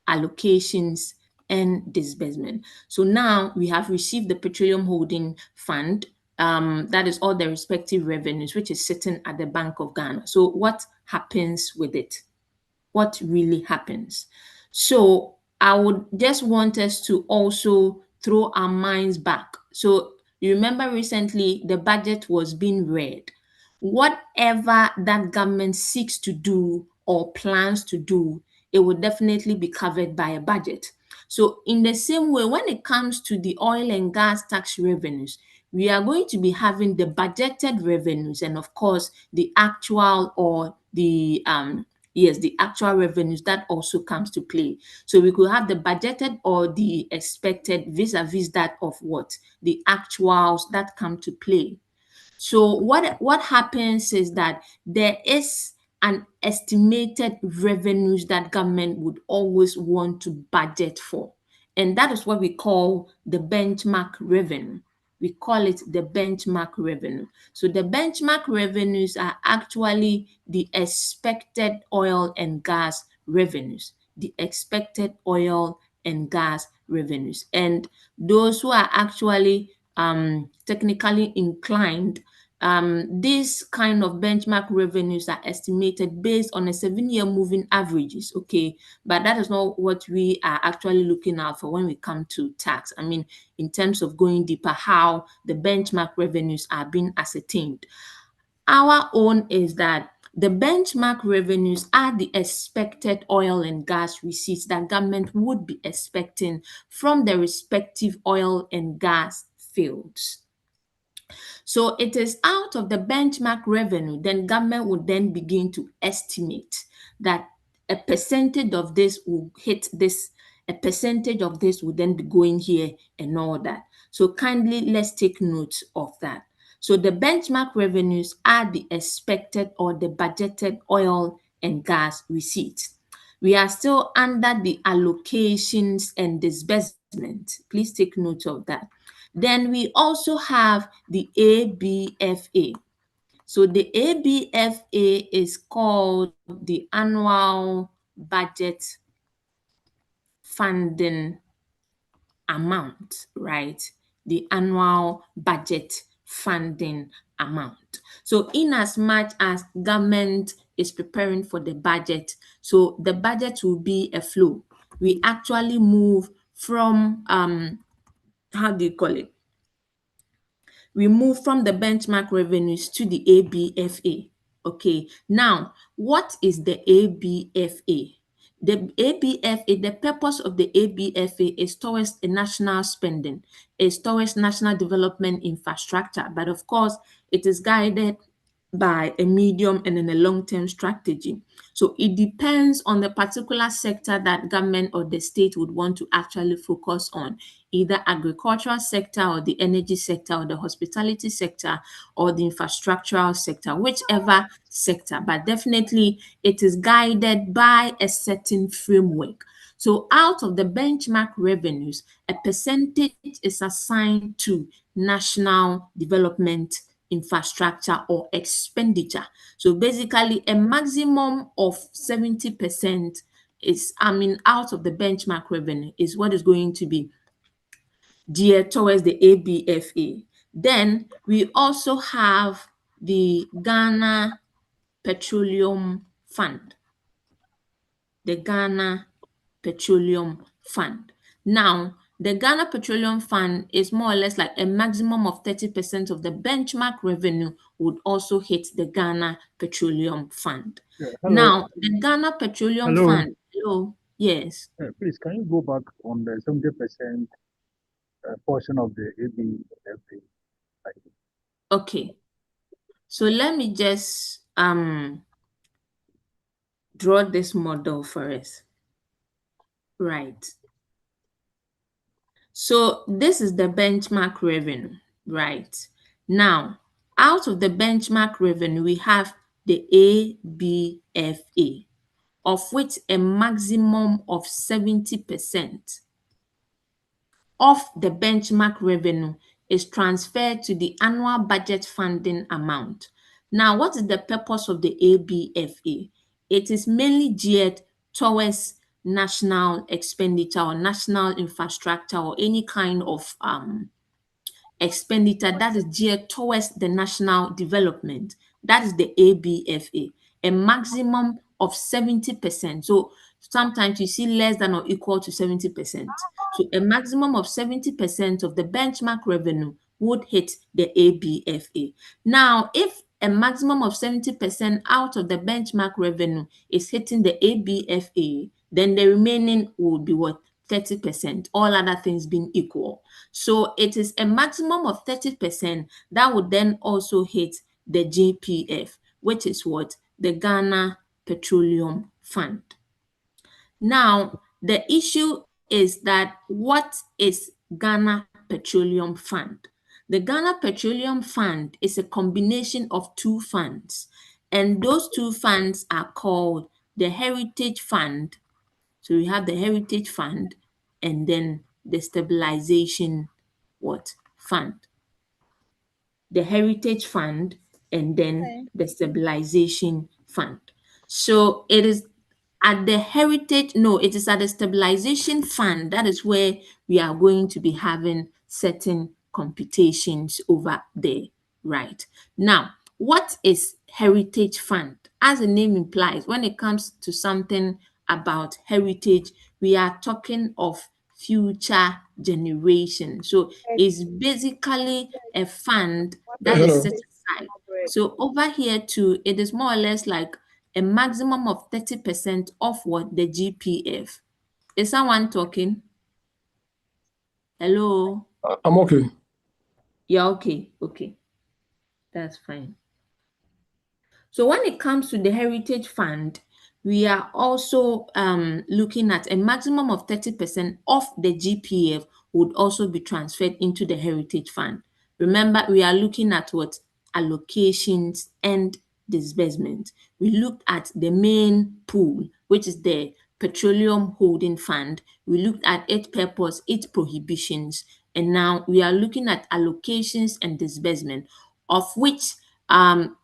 Allocations and disbursement. So now we have received the Petroleum Holding Fund, that is all the respective revenues, which is sitting at the Bank of Ghana. So what happens with it? What really happens? So I would just want us to also throw our minds back. So you remember recently the budget was being read. Whatever that government seeks to do or plans to do, it will definitely be covered by a budget. So in the same way, when it comes to the oil and gas tax revenues, we are going to be having the budgeted revenues and of course the actual or the the actual revenues that also comes to play. So we could have the budgeted or the expected vis-a-vis that of what? The actuals that come to play. So what happens is that there is an estimated revenues that government would always want to budget for. And that is what we call the benchmark revenue. We call it the benchmark revenue. So the benchmark revenues are actually the expected oil and gas revenues, the expected oil and gas revenues. And those who are actually technically inclined, these kind of benchmark revenues are estimated based on a 7-year moving averages, okay? But that is not what we are actually looking out for when we come to tax. I mean, in terms of going deeper, how the benchmark revenues are being ascertained. Our own is that the benchmark revenues are the expected oil and gas receipts that government would be expecting from the respective oil and gas fields. So it is out of the benchmark revenue, then government would then begin to estimate that a percentage of this will hit this, a percentage of this will then be going here and all that. So kindly let's take note of that. So the benchmark revenues are the expected or the budgeted oil and gas receipts. We are still under the allocations and disbursement. Please take note of that. Then we also have the ABFA. So the ABFA is called the annual budget funding amount, right? The annual budget funding amount. So in as much as government is preparing for the budget, so the budget will be a flow. We actually move from how do you call it? We move from the benchmark revenues to the ABFA. Okay, now what is the ABFA? The ABFA, the purpose of the ABFA is towards a national spending, is towards national development infrastructure, but of course it is guided by a medium and then a long-term strategy. So it depends on the particular sector that government or the state would want to actually focus on, either agricultural sector or the energy sector or the hospitality sector or the infrastructural sector, whichever sector, but definitely it is guided by a certain framework. So out of the benchmark revenues, a percentage is assigned to national development infrastructure or expenditure. So basically a maximum of 70% is, out of the benchmark revenue is what is going to be geared towards the ABFA. Then we also have the Ghana Petroleum Fund. The Ghana Petroleum Fund. Now, the Ghana Petroleum Fund is more or less like a maximum of 30% of the benchmark revenue would also hit the Ghana Petroleum Fund.
Yeah, hello.
Now, the Ghana Petroleum
Hello.
Fund, hello, yes.
Please, can you go back on the 70% portion of the ABFA?
Okay. So let me just draw this model for us. Right. So this is the benchmark revenue, right? Now, out of the benchmark revenue, we have the ABFA, of which a maximum of 70% of the benchmark revenue is transferred to the annual budget funding amount. Now, what is the purpose of the ABFA? It is mainly geared towards national expenditure or national infrastructure or any kind of expenditure that is geared towards the national development. That is the ABFA, a maximum of 70%. So sometimes you see less than or equal to 70%. So a maximum of 70% of the benchmark revenue would hit the ABFA. Now, if a maximum of 70% out of the benchmark revenue is hitting the ABFA, then the remaining will be what? 30%, all other things being equal. So it is a maximum of 30% that would then also hit the GPF, which is what? The Ghana Petroleum Fund. Now, the issue is that what is Ghana Petroleum Fund? The Ghana Petroleum Fund is a combination of two funds. And those two funds are called the Heritage Fund. So we have the Heritage Fund and then the Stabilization Fund. The Heritage Fund and then the Stabilization Fund. So it is at the it is at the Stabilization Fund. That is where we are going to be having certain computations over there, right? Now, what is Heritage Fund? As the name implies, when it comes to something about heritage, we are talking of future generation. So it's basically a fund that is
Hello.
set aside. So over here too, it is more or less like a maximum of 30% of what the GPF. Is someone talking? Hello?
I'm okay.
Yeah, okay, okay. That's fine. So when it comes to the Heritage Fund, we are also looking at a maximum of 30% of the GPF would also be transferred into the Heritage Fund. Remember, we are looking at what? Allocations and disbursement. We looked at the main pool, which is the Petroleum Holding Fund. We looked at its purpose, its prohibitions, and now we are looking at allocations and disbursement, of which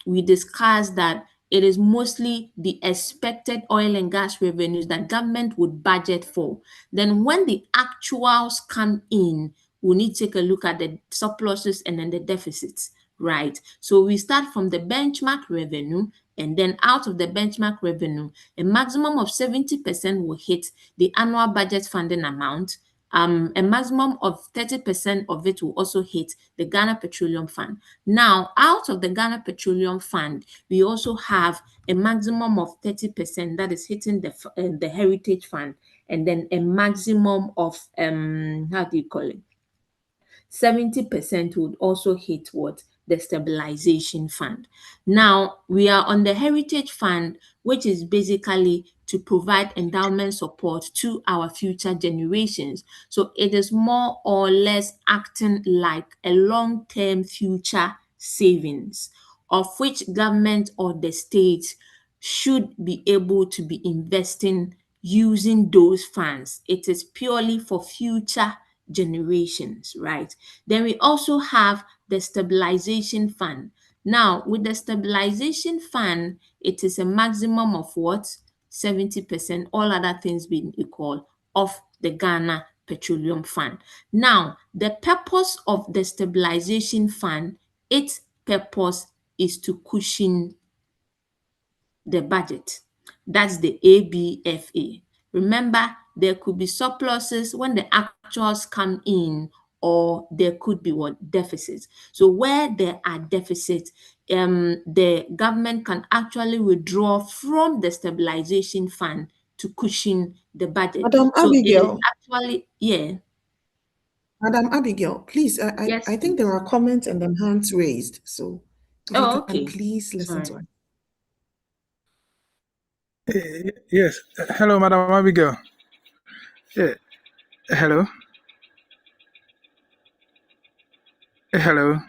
we discussed that it is mostly the expected oil and gas revenues that government would budget for. Then when the actuals come in, we need to take a look at the surpluses and then the deficits, right? So we start from the benchmark revenue, and then out of the benchmark revenue, a maximum of 70% will hit the annual budget funding amount. A maximum of 30% of it will also hit the Ghana Petroleum Fund. Now, out of the Ghana Petroleum Fund, we also have a maximum of 30% that is hitting the Heritage Fund, and then a maximum of how do you call it? 70% would also hit what? The Stabilization Fund. Now, we are on the Heritage Fund, which is basically to provide endowment support to our future generations. So it is more or less acting like a long-term future savings, of which government or the state should be able to be investing using those funds. It is purely for future generations, right? Then we also have the Stabilization Fund. Now, with the Stabilization Fund, it is a maximum of what? 70%, all other things being equal, of the Ghana Petroleum Fund. Now, the purpose of the Stabilization Fund, its purpose is to cushion the budget. That's the ABFA. Remember, there could be surpluses when the actuals come in, or there could be what? Deficits. So where there are deficits, the government can actually withdraw from the Stabilization Fund to cushion the budget.
Madam
So it is
Abigail.
actually, yeah.
Madam Abigail, please,
Yes,
I think there are comments and then hands raised. So if you
Oh,
can
okay.
please listen
Sorry.
to us.
Yes. Hello, Madam Abigail. Yeah. Hello. Hello.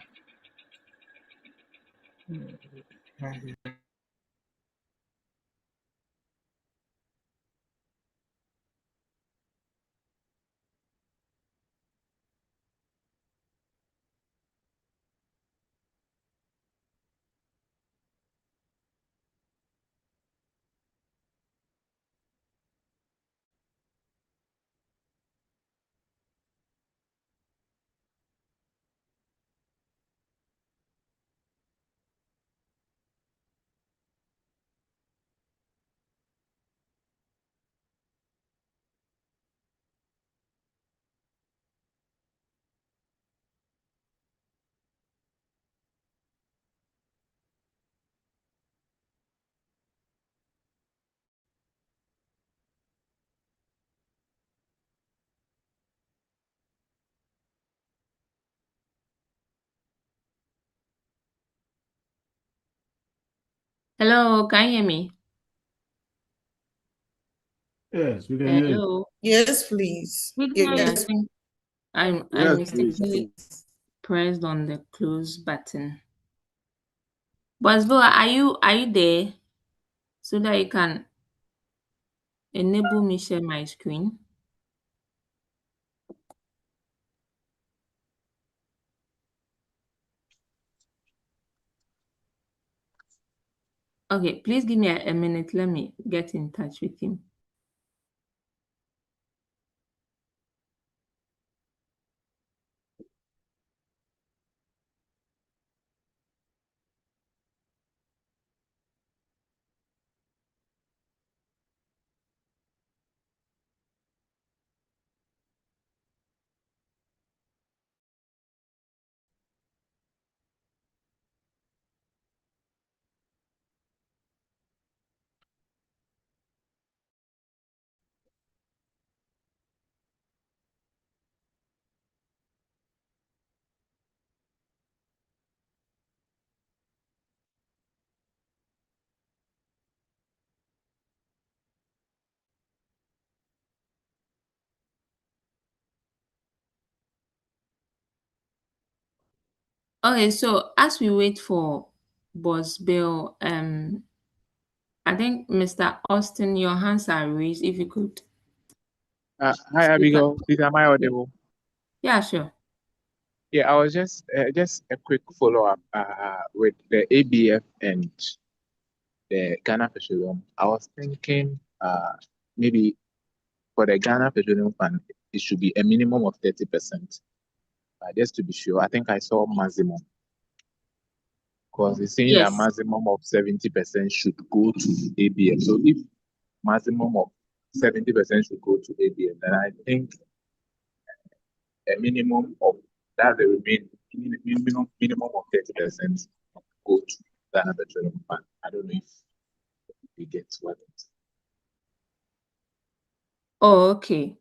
Hello, can you hear me?
Yes, we can hear you.
Hello.
Yes, please.
Yeah, I
Yes.
think I
Yes,
mistakenly
please.
pressed on the close button. Bosbo, are you there? So that you can enable me share my screen. Okay, please give me a minute. Let me get in touch with him. Okay, so as we wait for Boss Bill, I think Mr. Austin, your hands are raised. If you could.
Hi,
speak up.
Abigail. Please, am I audible?
Yeah, sure.
Yeah, I was just a quick follow-up with the ABF and the Ghana Petroleum. I was thinking maybe for the Ghana Petroleum Fund, it should be a minimum of 30%. Just to be sure, I think I saw maximum. Because it's saying that
Yes.
maximum of 70% should go to ABF. So if maximum of 70% should go to ABF, then I think a minimum of that the remaining minimum of 30% go to Ghana Petroleum Fund. I don't know if you get what it is.
Oh, okay.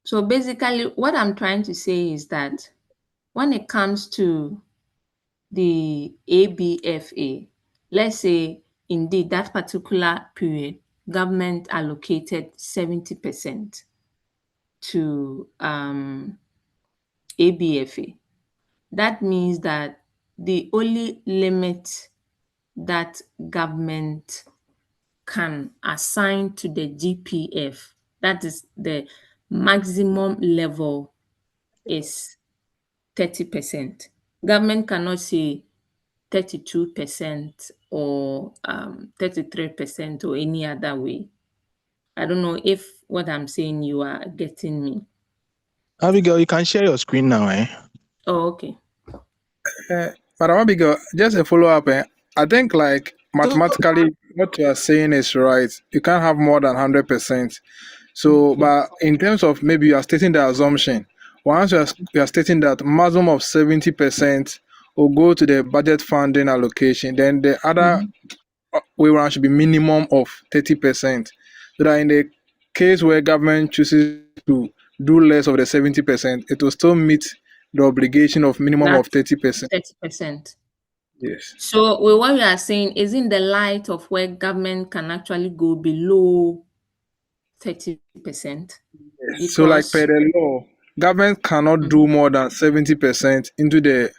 So basically, what I'm trying to say is that when it comes to the ABFA, let's say indeed that particular period, government allocated 70% to ABFA. That means that the only limit that government can assign to the GPF, that is the maximum level, is 30%. Government cannot say 32% or 33% or any other way. I don't know if what I'm saying you are getting me.
Abigail, you can share your screen now, eh?
Oh, okay.
Madam Abigail, just a follow-up. I think like mathematically what you are saying is right. You can't have more than 100%. So, but in terms of maybe you are stating the assumption, once you are stating that maximum of 70% will go to the budget funding allocation, then the other way around should be minimum of 30%. So that in the case where government chooses to do less of the 70%, it will still meet the obligation of minimum of
That's
30%.
30%.
Yes.
So with what you are saying is in the light of where government can actually go below 30%.
Yes. So like per the law, government cannot do more than 70% into the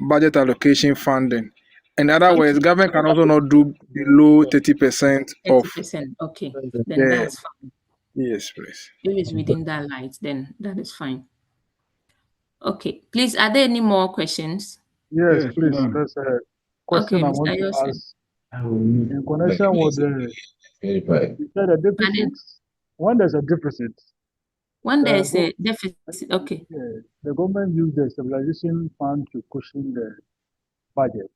budget allocation funding. In other words, government can also not do below 30% of
30%. Okay, then
the
that's fine.
yes, please.
If it's within that light, then that is fine. Okay, please, are there any more questions?
Yes, please. There's a question
Okay,
I
Mr.
want to
Yosef.
ask in connection with you said a deficit.
Pardon?
When there's a deficit,
When there
the,
is a deficit, okay.
the government use the stabilization fund to cushion the budget.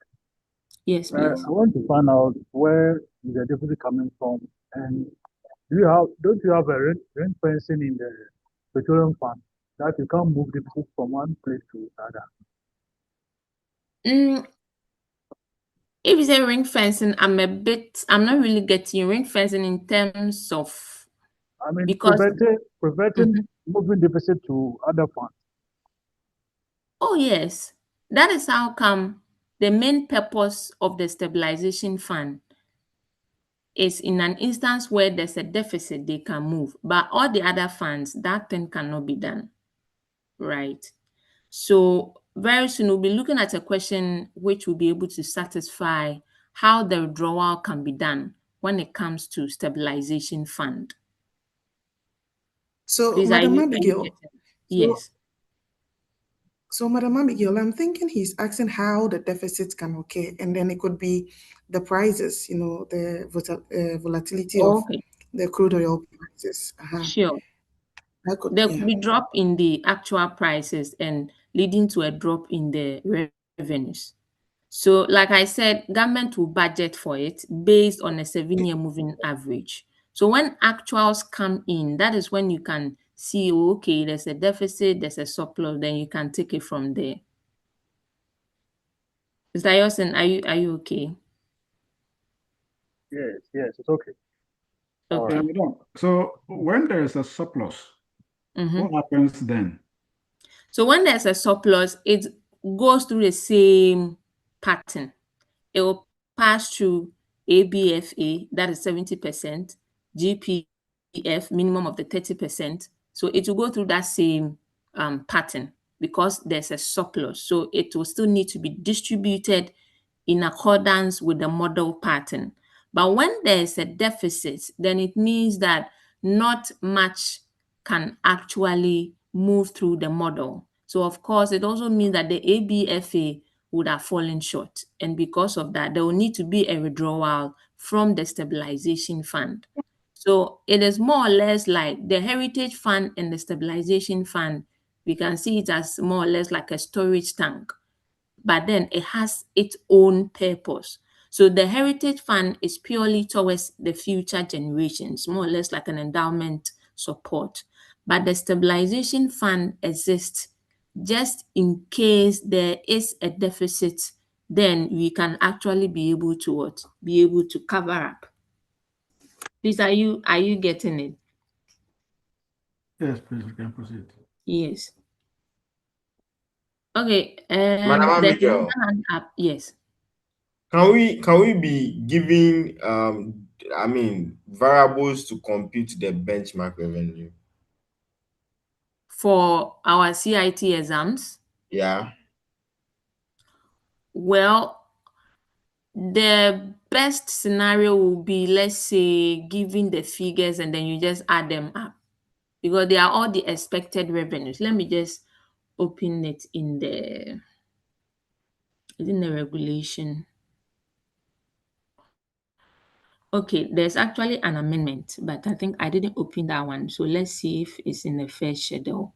Yes, please.
I want to find out where is the deficit coming from, and don't you have a rent fencing in the petroleum fund that you can't move deficit from one place to another?
If it's a ring fencing, I'm not really getting ring fencing in terms of,
I mean,
because
preventing moving deficit to other funds.
Oh yes, that is how come the main purpose of the stabilization fund is in an instance where there's a deficit, they can move. But all the other funds, that thing cannot be done, right? So very soon we'll be looking at a question which will be able to satisfy how the withdrawal can be done when it comes to stabilization fund.
So,
Please,
Madam
are you
Abigail,
getting? Yes.
so Madam Abigail, I'm thinking he's asking how the deficit can occur, and then it could be the prices, the volatility of
Okay,
the crude oil prices.
sure.
That could,
There
yeah.
could be drop in the actual prices and leading to a drop in the revenues. So, like I said, government will budget for it based on a 7-year moving average. So when actuals come in, that is when you can see, oh, okay, there's a deficit, there's a surplus, then you can take it from there. Mr. Yosin, are you okay?
Yes, it's okay.
Okay.
So when there is a surplus, what happens then?
So when there's a surplus, it goes through the same pattern. It will pass through ABFA, that is 70%, GPF, minimum of the 30%. So it will go through that same pattern because there's a surplus. So it will still need to be distributed in accordance with the model pattern. But when there's a deficit, then it means that not much can actually move through the model. So of course, it also means that the ABFA would have fallen short. And because of that, there will need to be a withdrawal from the stabilization fund. So it is more or less like the heritage fund and the stabilization fund. We can see it as more or less like a storage tank, but then it has its own purpose. So the heritage fund is purely towards the future generations, more or less like an endowment support. But the stabilization fund exists just in case there is a deficit, then we can actually be able to what? Be able to cover up. Please, are you getting it?
Yes, please, we can proceed.
Yes. Okay.
Madam
There's
Abigail,
another hand up. Yes.
can we be giving variables to compute the benchmark revenue?
For our CIT exams,
Yeah.
well, the best scenario will be, let's say, giving the figures and then you just add them up because they are all the expected revenues. Let me just open it in the regulation. Okay, there's actually an amendment, but I think I didn't open that one. So let's see if it's in the first schedule.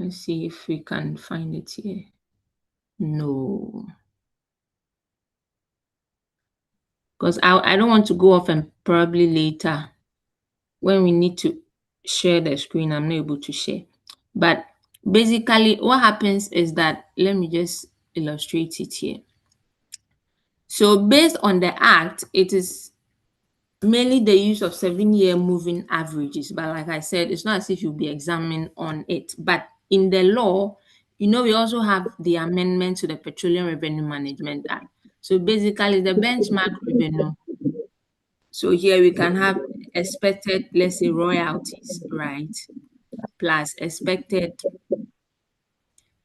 Let's see if we can find it here. No. Because I don't want to go off and probably later when we need to share the screen, I'm not able to share. But basically what happens is that, let me just illustrate it here. So based on the act, it is mainly the use of 7-year moving averages. But like I said, it's not as if you'll be examining on it. But in the law, we also have the amendment to the Petroleum Revenue Management Act. So basically the benchmark revenue. So here we can have expected, let's say, royalties, right? Plus expected,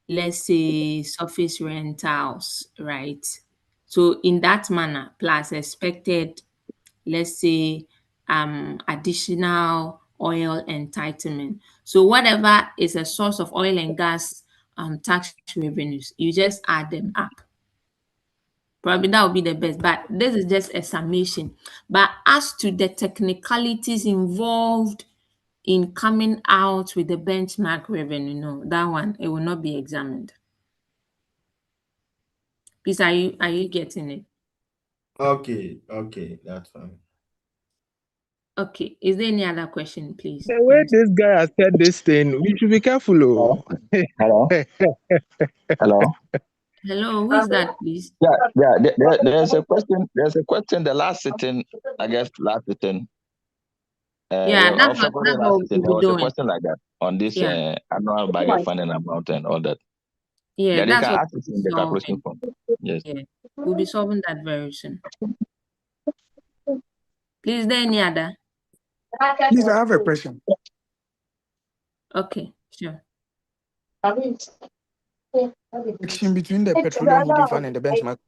let's say, surface rentals, right? So in that manner, plus expected, let's say, additional oil entitlement. So whatever is a source of oil and gas tax revenues, you just add them up. Probably that would be the best, but this is just a summation. But as to the technicalities involved in coming out with the benchmark revenue, no, that one, it will not be examined. Please, are you getting it?
Okay, that's fine.
Okay, is there any other question, please?
The way this guy has said this thing, we should be careful. Oh.
Hello. Hello.
Hello, who is that, please?
Yeah. There's a question. There's a question. The last sitting, I guess, last sitting.
Yeah,
Or
that's
February last
what
sitting, there
we'll be
was a
doing.
question like that on this
Yeah,
annual budget funding amount and all that.
yeah,
Yeah, they
that's
can
what
ask
we'll
it
be
in the calculation
solving.
form. Yes.
Yeah, we'll be solving that very soon. Please, is there any other?
Please, I have a question.
Okay, sure.
Connection between the petroleum holding fund and the benchmark.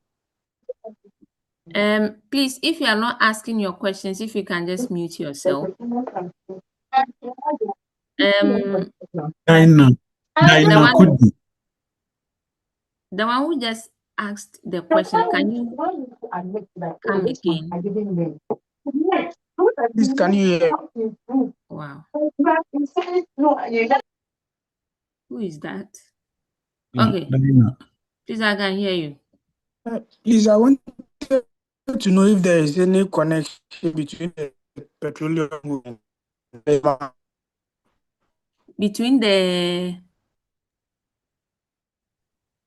Please, if you are not asking your questions, if you can just mute yourself. The one who just asked the question, can you come again?
Please, can you hear?
Wow. Who is that?
Yeah,
Okay. Please, I can hear you.
Please, I want to know if there is any connection between the petroleum and the
Between the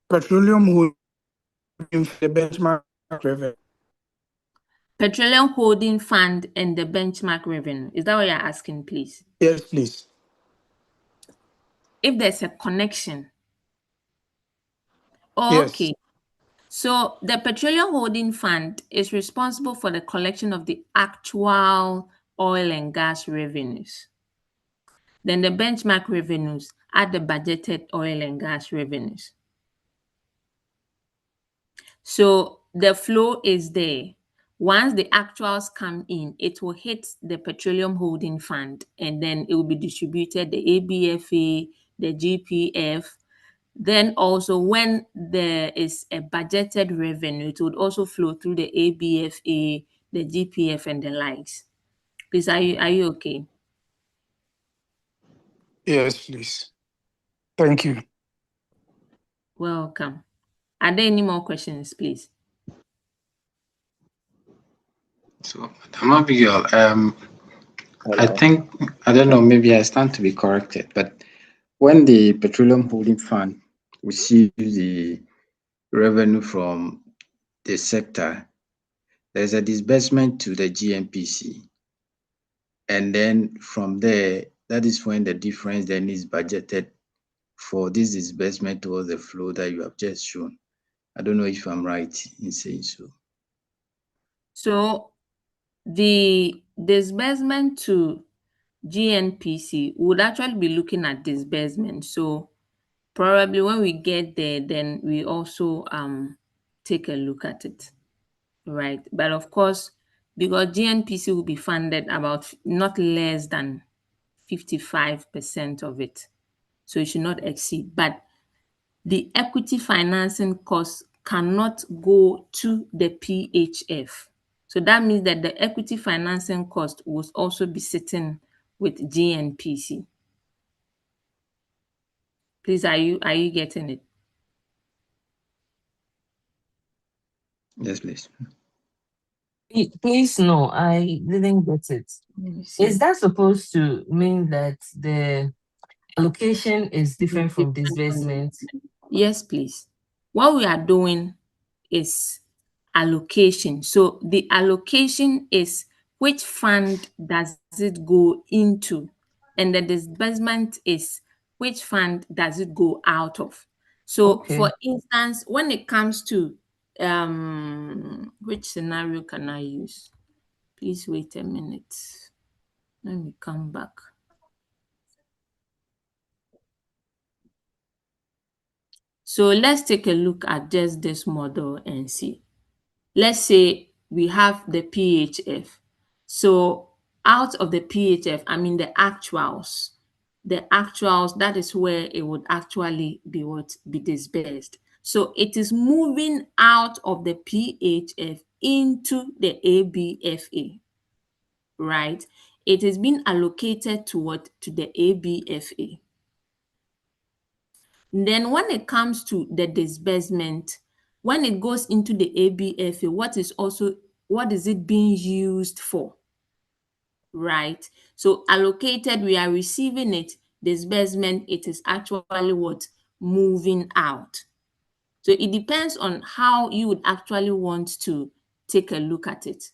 petroleum holding the benchmark revenue.
Petroleum Holding Fund and the benchmark revenue. Is that what you're asking, please?
Yes, please.
If there's a connection. Okay.
Yes.
So the Petroleum Holding Fund is responsible for the collection of the actual oil and gas revenues. Then the benchmark revenues are the budgeted oil and gas revenues. So the flow is there. Once the actuals come in, it will hit the Petroleum Holding Fund, and then it will be distributed, the ABFA, the GPF. Then also when there is a budgeted revenue, it would also flow through the ABFA, the GPF, and the likes. Please, are you okay?
Yes, please. Thank you.
Welcome. Are there any more questions, please?
So, Madam Abigail, I think, I don't know, maybe I stand to be corrected, but when the Petroleum Holding Fund receives the revenue from the sector, there's a disbursement to the GNPC. And then from there, that is when the difference then is budgeted for this disbursement towards the flow that you have just shown. I don't know if I'm right in saying so.
So the disbursement to GNPC would actually be looking at disbursement. So probably when we get there, then we also take a look at it, right? But of course, because GNPC will be funded about not less than 55% of it, so it should not exceed. But the equity financing cost cannot go to the PHF. So that means that the equity financing cost will also be sitting with GNPC. Please, are you getting it?
Yes, please.
Please, no, I didn't get it. Is that supposed to mean that the allocation is different from disbursement?
Yes, please. What we are doing is allocation. So the allocation is which fund does it go into, and the disbursement is which fund does it go out of. So for instance, when it comes to which scenario can I use? Please wait a minute. Let me come back. So let's take a look at just this model and see. Let's say we have the PHF. So out of the PHF, I mean the actuals, that is where it would actually be be disbursed. So it is moving out of the PHF into the ABFA, right? It is being allocated to the ABFA. Then when it comes to the disbursement, when it goes into the ABFA, what is it being used for? Right? So allocated, we are receiving it. Disbursement, it is actually what? Moving out. So it depends on how you would actually want to take a look at it.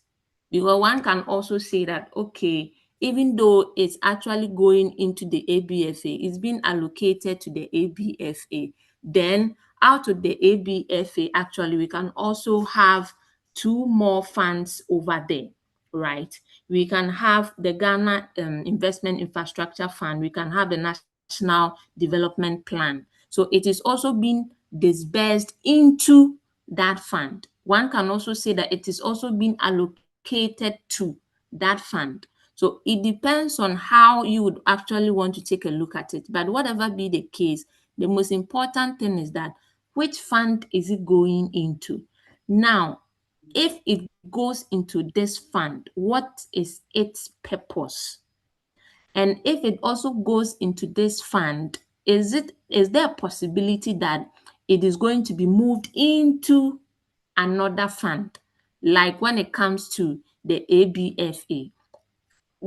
Because one can also say that, okay, even though it's actually going into the ABFA, it's being allocated to the ABFA. Then out of the ABFA, actually, we can also have two more funds over there, right? We can have the Ghana Investment Infrastructure Fund. We can have the National National Development Plan. So it is also being disbursed into that fund. One can also say that it is also being allocated to that fund. So it depends on how you would actually want to take a look at it. But whatever be the case, the most important thing is that which fund is it going into? Now, if it goes into this fund, what is its purpose? And if it also goes into this fund, is there a possibility that it is going to be moved into another fund? Like when it comes to the ABFA,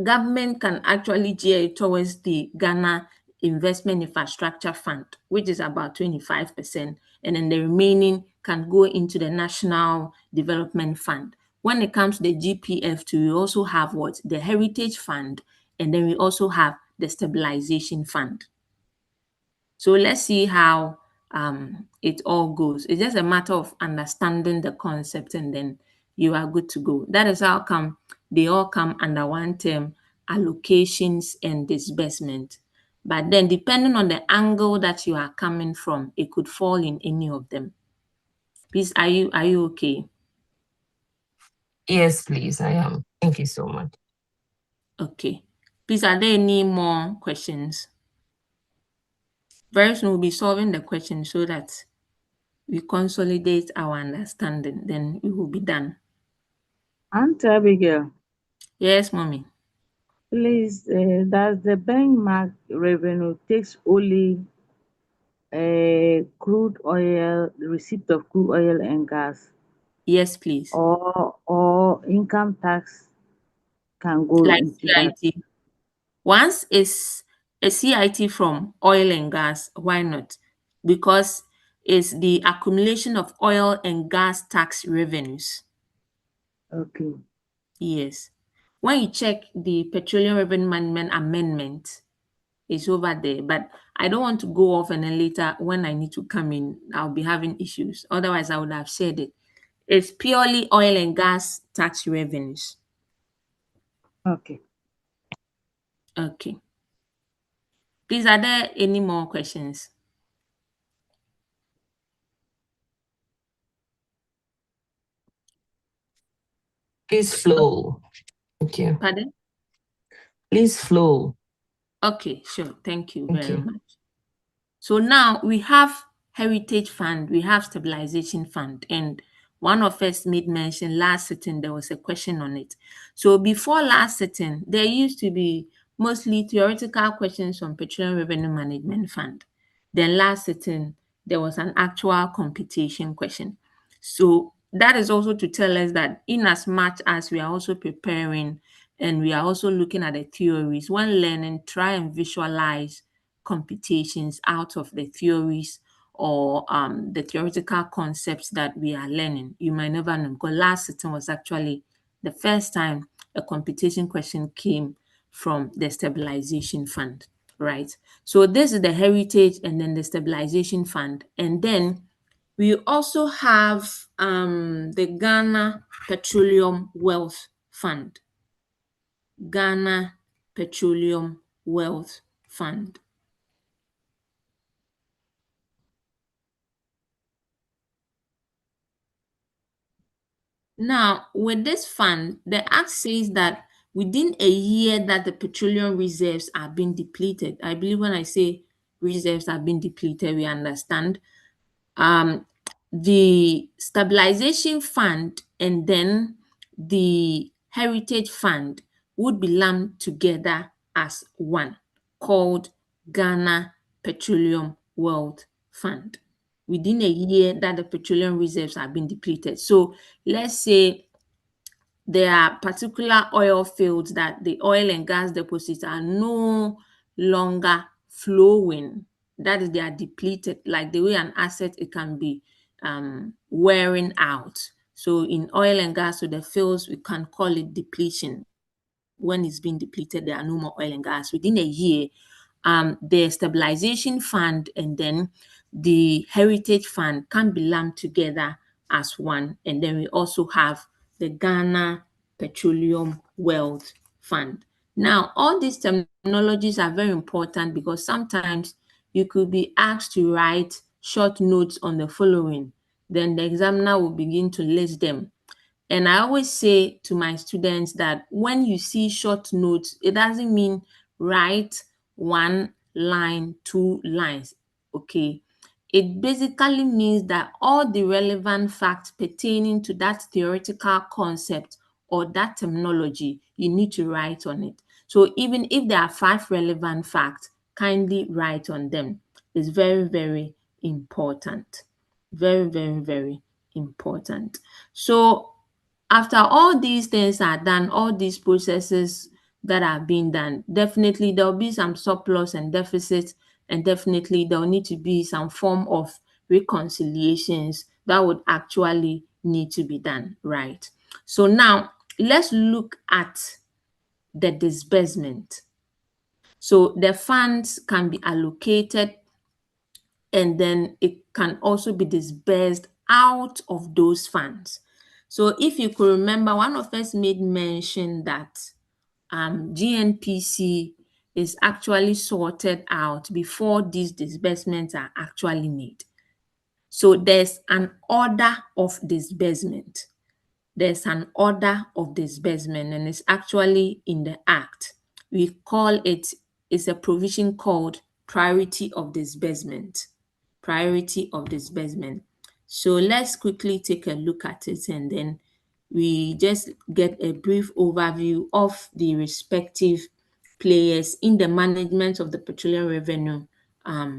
government can actually gear it towards the Ghana Investment Infrastructure Fund, which is about 25%, and then the remaining can go into the National Development Fund. When it comes to the GPF2, we also have what? The Heritage Fund, and then we also have the Stabilization Fund. So let's see how it all goes. It's just a matter of understanding the concept, and then you are good to go. That is how come they all come under one term, allocations and disbursement. But then depending on the angle that you are coming from, it could fall in any of them. Please, are you okay?
Yes, please, I am. Thank you so much.
Okay. Please, are there any more questions? Very soon we'll be solving the question so that we consolidate our understanding, then we will be done.
Aunt Abigail,
Yes, mommy.
please, does the benchmark revenue takes only crude oil, the receipt of crude oil and gas,
Yes, please.
or income tax can go
Like
into that?
CIT. Once it's a CIT from oil and gas, why not? Because it's the accumulation of oil and gas tax revenues.
Okay.
Yes. When you check the Petroleum Revenue Management Amendment, it's over there. But I don't want to go off, and then later when I need to come in, I'll be having issues. Otherwise, I would have said it. It's purely oil and gas tax revenues.
Okay.
Okay. Please, are there any more questions?
Please flow. Thank you.
Pardon?
Please flow.
Okay, sure. Thank you
Thank
very
you.
much. So now we have Heritage Fund, we have Stabilization Fund, and one of us made mention last sitting, there was a question on it. So before last sitting, there used to be mostly theoretical questions on Petroleum Revenue Management Fund. Then last sitting, there was an actual computation question. So that is also to tell us that in as much as we are also preparing and we are also looking at the theories, when learning, try and visualize computations out of the theories or the theoretical concepts that we are learning. You might never know, because last sitting was actually the first time a computation question came from the Stabilization Fund, right? So this is the Heritage and then the Stabilization Fund. And then we also have the Ghana Petroleum Wealth Fund. Ghana Petroleum Wealth Fund. Now, with this fund, the Act says that within a year that the petroleum reserves are being depleted, I believe when I say reserves are being depleted, we understand, the stabilization fund and then the heritage fund would be lumped together as one, called Ghana Petroleum Wealth Fund, within a year that the petroleum reserves have been depleted. So let's say there are particular oil fields that the oil and gas deposits are no longer flowing. That is, they are depleted, like the way an asset, it can be wearing out. So in oil and gas, so the fields, we can call it depletion. When it's being depleted, there are no more oil and gas. Within a year, the stabilization fund and then the heritage fund can be lumped together as one. And then we also have the Ghana Petroleum Wealth Fund. Now, all these terminology terminologies are very important because sometimes you could be asked to write short notes on the following. Then the examiner will begin to list them. And I always say to my students that when you see short notes, it doesn't mean write 1 line, 2 lines, okay? It basically means that all the relevant facts pertaining to that theoretical concept or that terminology, you need to write on it. So even if there are 5 relevant facts, kindly write on them. It's very, very important. Very, very, very important. So after all these things are done, all these processes that are being done, definitely there will be some surplus and deficit, and definitely there will need to be some form of reconciliations that would actually need to be done, right? So now let's look at the disbursement. So the funds can be allocated and then it can also be disbursed out of those funds. So if you could remember, one of us made mention that GNPC is actually sorted out before these disbursements are actually made. So there's an order of disbursement. There's an order of disbursement and it's actually in the Act. We call it's a provision called priority of disbursement. Priority of disbursement. So let's quickly take a look at it and then we just get a brief overview of the respective players in the management of the petroleum revenue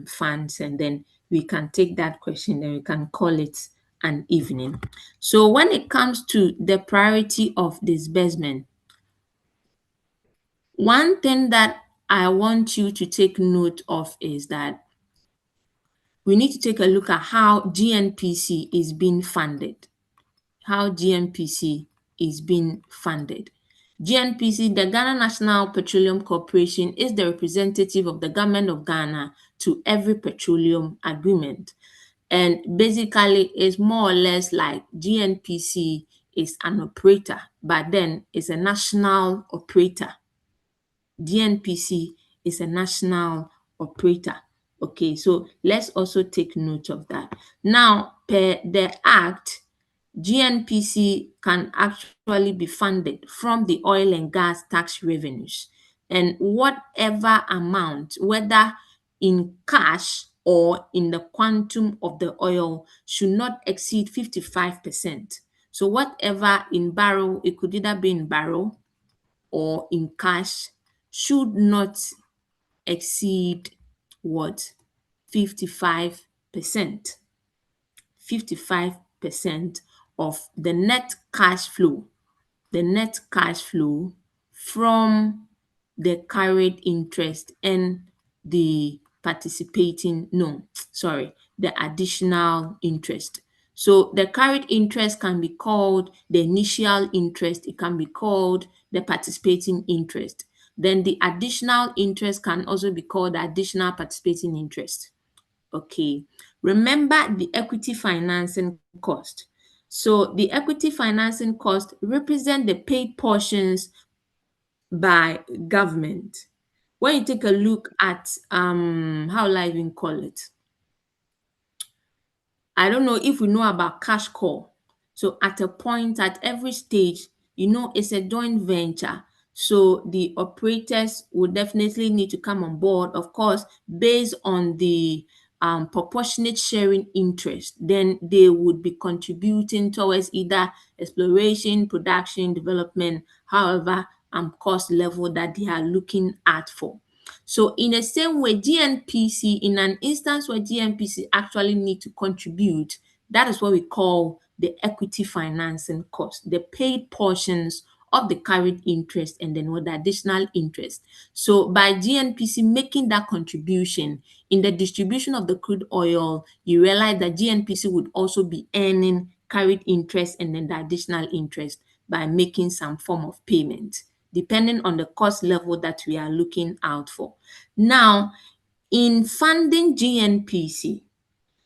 funds, and then we can take that question and we can call it an evening. So when it comes to the priority of disbursement, one thing that I want you to take note of is that we need to take a look at how GNPC is being funded. How GNPC is being funded. GNPC, the Ghana National Petroleum Corporation, is the representative of the government of Ghana to every petroleum agreement. And basically, it's more or less like GNPC is an operator, but then it's a national operator. GNPC is a national operator. Okay, so let's also take note of that. Now, per the Act, GNPC can actually be funded from the oil and gas tax revenues. And whatever amount, whether in cash or in the quantum of the oil, should not exceed 55%. So whatever in barrel, it could either be in barrel or in cash, should not exceed what? 55%. 55% of the net cash flow from the carried interest and the the additional interest. So the carried interest can be called the initial interest, it can be called the participating interest. Then the additional interest can also be called the additional participating interest. Okay, remember the equity financing cost. So the equity financing cost represent the paid portions by government. When you take a look at how will I even call it? I don't know if we know about cash call. So at a point, at every stage, it's a joint venture. So the operators will definitely need to come on board, of course, based on the proportionate sharing interest. Then they would be contributing towards either exploration, production, development, however, cost level that they are looking at for. So in the same way, GNPC, in an instance where GNPC actually need to contribute, that is what we call the equity financing cost, the paid portions of the carried interest and then with the additional interest. So by GNPC making that contribution in the distribution of the crude oil, you realize that GNPC would also be earning carried interest and then the additional interest by making some form of payment, depending on the cost level that we are looking out for. Now, in funding GNPC,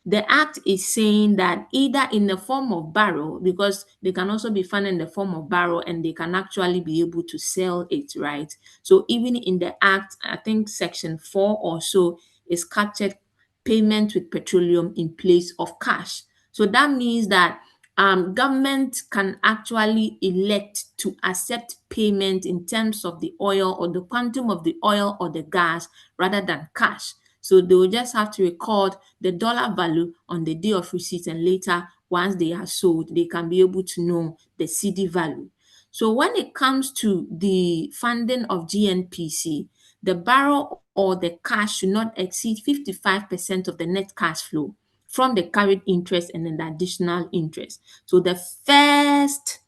the Act is saying that either in the form of barrel, because they can also be found in the form of barrel and they can actually be able to sell it, right? So even in the Act, I think Section 4 or so is captured payment with petroleum in place of cash. So that means that government can actually elect to accept payment in terms of the oil or the quantum of the oil or the gas rather than cash. So they will just have to record the dollar value on the day of receipt, and later, once they are sold, they can be able to know the CD value. So when it comes to the funding of GNPC, the barrel or the cash should not exceed 55% of the net cash flow from the carried interest and then the additional interest. So the first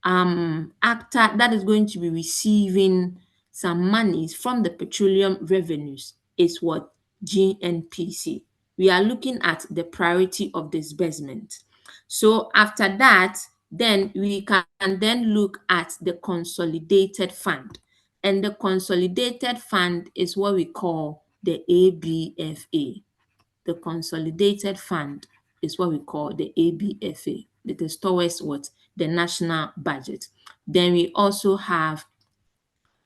actor that is going to be receiving some monies from the petroleum revenues is what? GNPC. We are looking at the priority of disbursement. So after that, then we can then look at the consolidated fund. And the consolidated fund is what we call the ABFA. The consolidated fund is what we call the ABFA. It is towards what? The national budget. Then we also have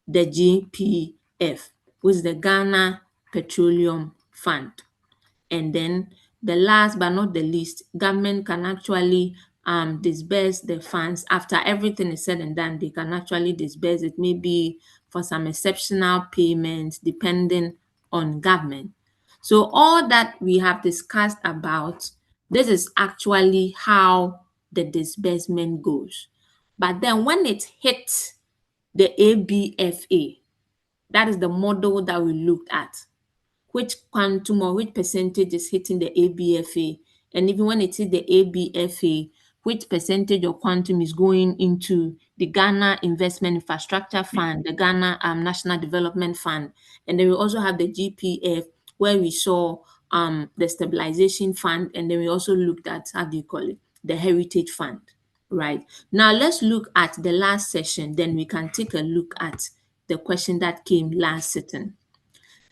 the GPF, which is the Ghana Petroleum Fund. And then the last but not the least, government can actually disburse the funds after everything is said and done. They can actually disburse it, maybe for some exceptional payments depending on government. So all that we have discussed about, this is actually how the disbursement goes. But then when it hits the ABFA, that is the model that we looked at. Which quantum or which percentage is hitting the ABFA, and even when it hits the ABFA, which percentage or quantum is going into the Ghana Investment Infrastructure Fund, the Ghana National Development Fund, and then we also have the GPF where we saw the Stabilization Fund, and then we also looked at, how do you call it, the Heritage Fund, right? Now let's look at the last session, then we can take a look at the question that came last sitting.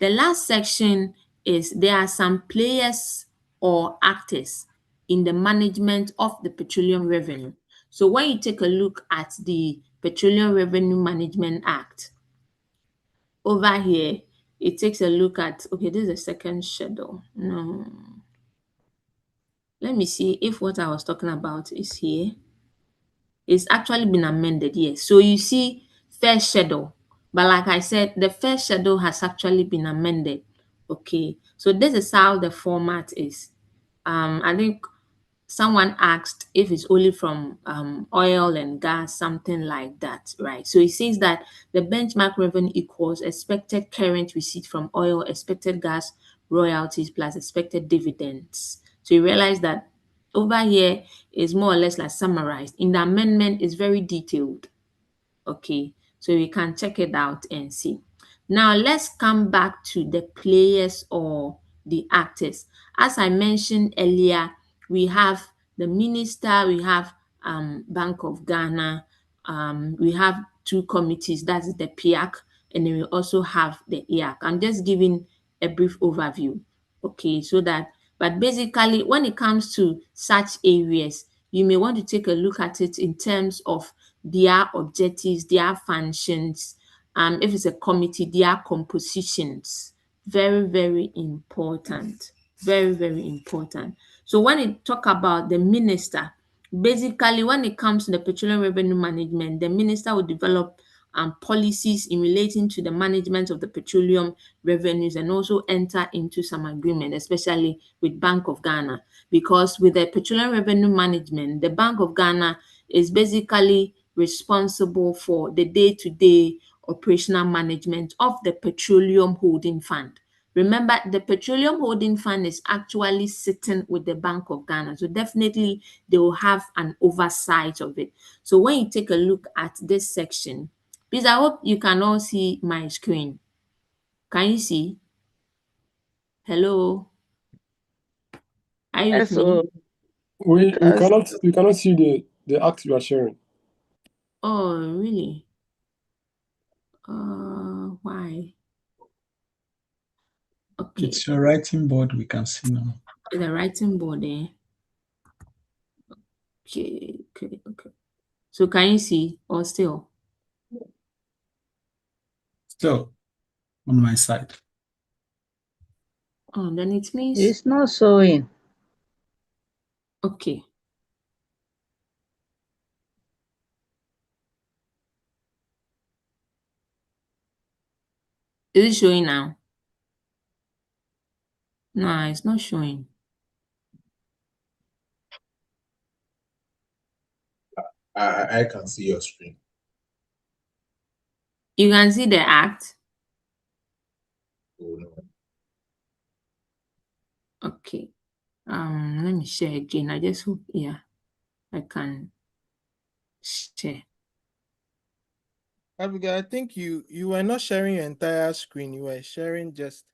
The last section is there are some players or actors in the management of the petroleum revenue. So when you take a look at the Petroleum Revenue Management Act, over here, it takes a look at, okay, this is the second schedule. No. Let me see if what I was talking about is here. It's actually been amended, yes. So you see first schedule, but like I said, the first schedule has actually been amended. Okay, so this is how the format is. I think someone asked if it's only from oil and gas, something like that, right? So it says that the benchmark revenue equals expected current receipt from oil, expected gas royalties plus expected dividends. So you realize that over here is more or less like summarized. In the amendment, it's very detailed. Okay, so you can check it out and see. Now let's come back to the players or the actors. As I mentioned earlier, we have the minister, we have Bank of Ghana, we have two committees, that is the PIAC, and then we also have the IAC. I'm just giving a brief overview, okay, so that, but basically when it comes to such areas, you may want to take a look at it in terms of their objectives, their functions, if it's a committee, their compositions. Very, very important. Very, very important. So when you talk about the minister, basically when it comes to the petroleum revenue management, the minister will develop policies in relating to the management of the petroleum revenues and also enter into some agreement, especially with Bank of Ghana. Because with the petroleum revenue management, the Bank of Ghana is basically responsible for the day-to-day operational management of the Petroleum Holding Fund. Remember, the Petroleum Holding Fund is actually sitting with the Bank of Ghana. So definitely they will have an oversight of it. So when you take a look at this section, please, I hope you can all see my screen. Can you see? Hello? Are you with me?
We cannot see the act you are sharing.
Oh, really? Why? Okay.
It's your writing board we can see now.
the writing board there. Okay. So can you see or still?
Still on my side.
Oh, then it means
It's not showing.
okay. Is it showing now? No, it's not showing.
I can see your screen.
You can see the act.
Oh, no.
Okay. Let me share again. I just hope, yeah, I can share.
Abigail, I think you were not sharing your entire screen. You were sharing just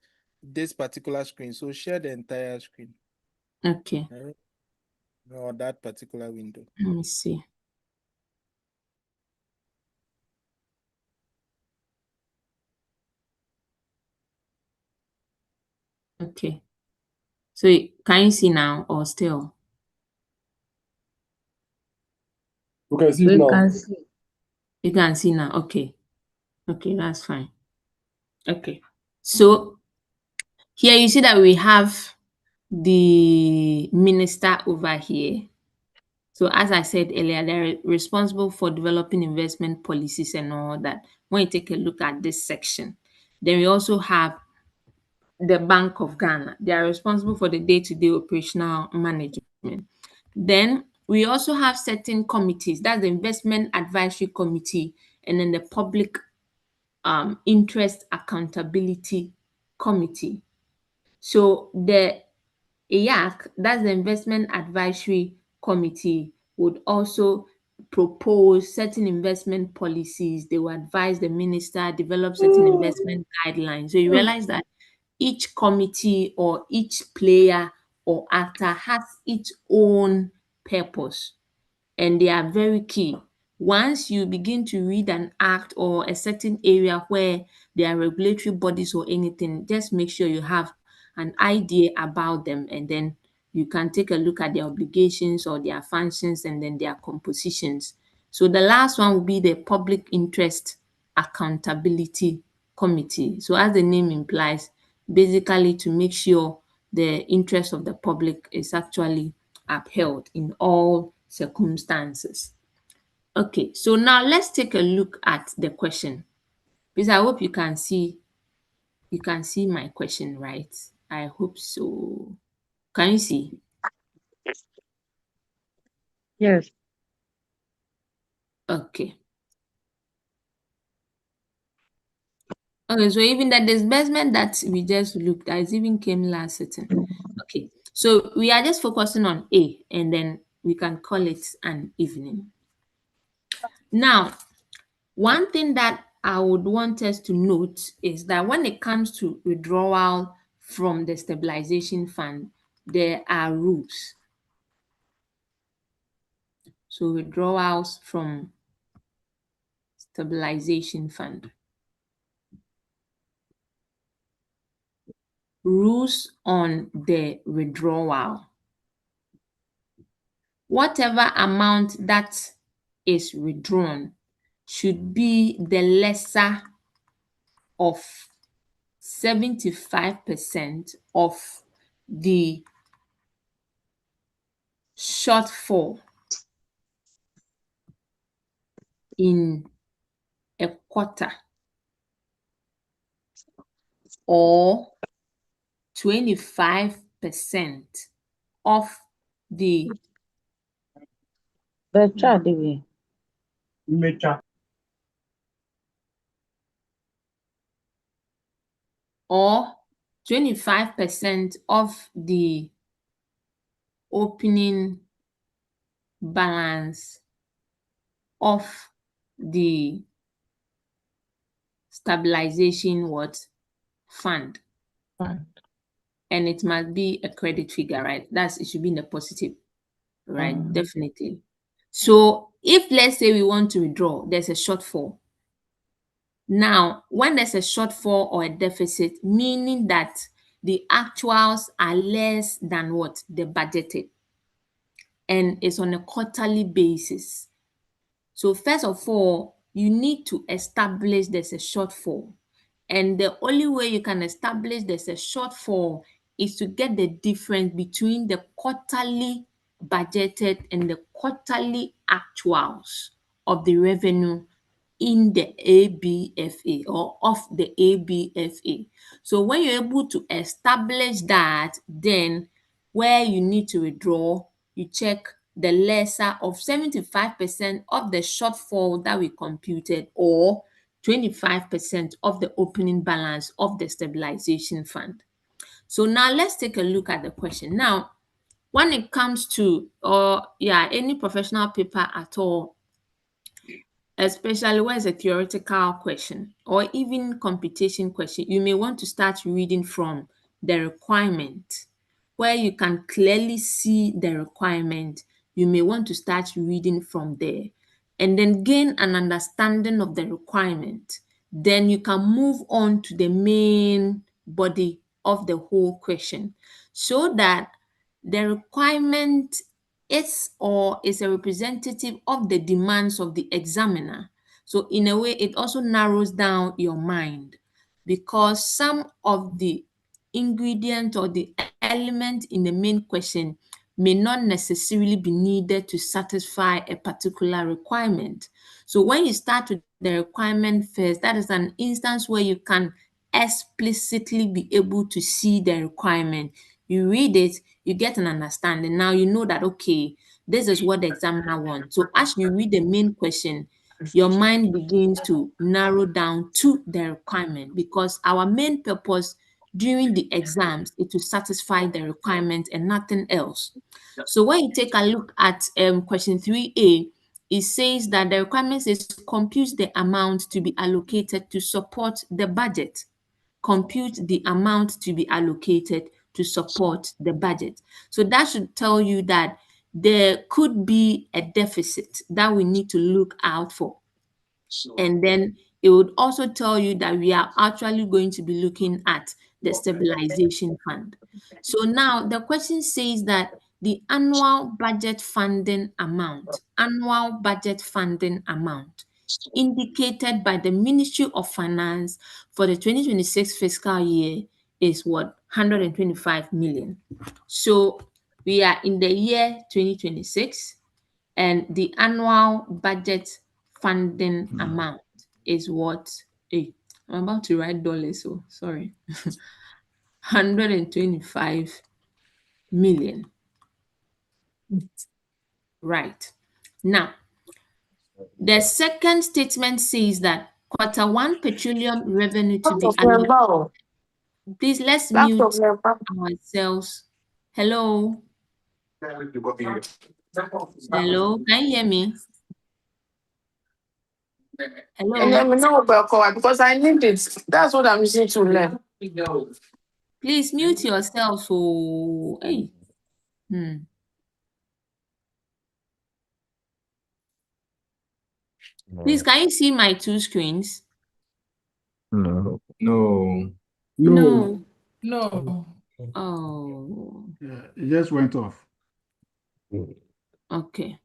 this particular screen. So share the entire screen.
Okay.
Or that particular window.
Let me see. Okay. So can you see now or still?
You can see it
We
now.
can see.
You can see now. Okay. Okay, that's fine. Okay. So here you see that we have the minister over here. So as I said earlier, they're responsible for developing investment policies and all that. When you take a look at this section, then we also have the Bank of Ghana. They are responsible for the day-to-day operational management. Then we also have certain committees. That's the Investment Advisory Committee and then the Public Interest Accountability Committee. So the IAC, that's the Investment Advisory Committee, would also propose certain investment policies. They will advise the minister, develop certain investment guidelines. So you realize that each committee or each player or actor has its own purpose, and they are very key. Once you begin to read an act or a certain area where there are regulatory bodies or anything, just make sure you have an idea about them, and then you can take a look at their obligations or their functions and then their compositions. So the last one will be the Public Interest Accountability Committee. So as the name implies, basically to make sure the interest of the public is actually upheld in all circumstances. Okay, so now let's take a look at the question. Because I hope you can see my question, right? I hope so. Can you see?
Yes.
Okay. Okay, so even the disbursement that we just looked at, it even came last sitting. Okay, so we are just focusing on A, and then we can call it an evening. Now, one thing that I would want us to note is that when it comes to withdrawal from the stabilization fund, there are rules. So withdrawals from stabilization fund. Rules on the withdrawal. Whatever amount that is withdrawn should be the lesser of 75% of the shortfall in a quarter, or 25% of the or 25% of the opening balance of the stabilization fund. And it must be a credit figure, right? It should be in the positive, right? Definitely. So if, let's say, we want to withdraw, there's a shortfall. Now, when there's a shortfall or a deficit, meaning that the actuals are less than what? The budgeted. And it's on a quarterly basis. So first of all, you need to establish there's a shortfall. And the only way you can establish there's a shortfall is to get the difference between the quarterly budgeted and the quarterly actuals of the revenue in the ABFA or of the ABFA. So when you're able to establish that, then where you need to withdraw, you check the lesser of 75% of the shortfall that we computed or 25% of the opening balance of the stabilization fund. So now let's take a look at the question. Now, when it comes to any professional paper at all, especially when it's a theoretical question or even computation question, you may want to start reading from the requirement. Where you can clearly see the requirement, you may want to start reading from there and then gain an understanding of the requirement. Then you can move on to the main body of the whole question so that the requirement is a representative of the demands of the examiner. So in a way, it also narrows down your mind because some of the ingredient or the element in the main question may not necessarily be needed to satisfy a particular requirement. So when you start with the requirement first, that is an instance where you can explicitly be able to see the requirement. You read it, you get an understanding. Now you know that, okay, this is what the examiner wants. So as you read the main question, your mind begins to narrow down to the requirement because our main purpose during the exams is to satisfy the requirement and nothing else. So when you take a look at question 3A, it says that the requirement says compute the amount to be allocated to support the budget. Compute the amount to be allocated to support the budget. So that should tell you that there could be a deficit that we need to look out for. And then it would also tell you that we are actually going to be looking at the stabilization fund. So now the question says that the annual budget funding amount indicated by the Ministry of Finance for the 2026 fiscal year is what? 125 million. So we are in the year 2026 and the annual budget funding amount is what? Hey, I'm about to write dollars, so sorry. 125 million. Right. Now, the second statement says that Q1 petroleum revenue to be allocated. Please, let's mute ourselves. Hello. Hello, can you hear me? Hello.
No, because I need it. That's what I'm using to learn.
Please mute yourself. So, hey. Please, can you see my two screens?
No.
No.
Oh.
Yeah, it just went off.
Okay.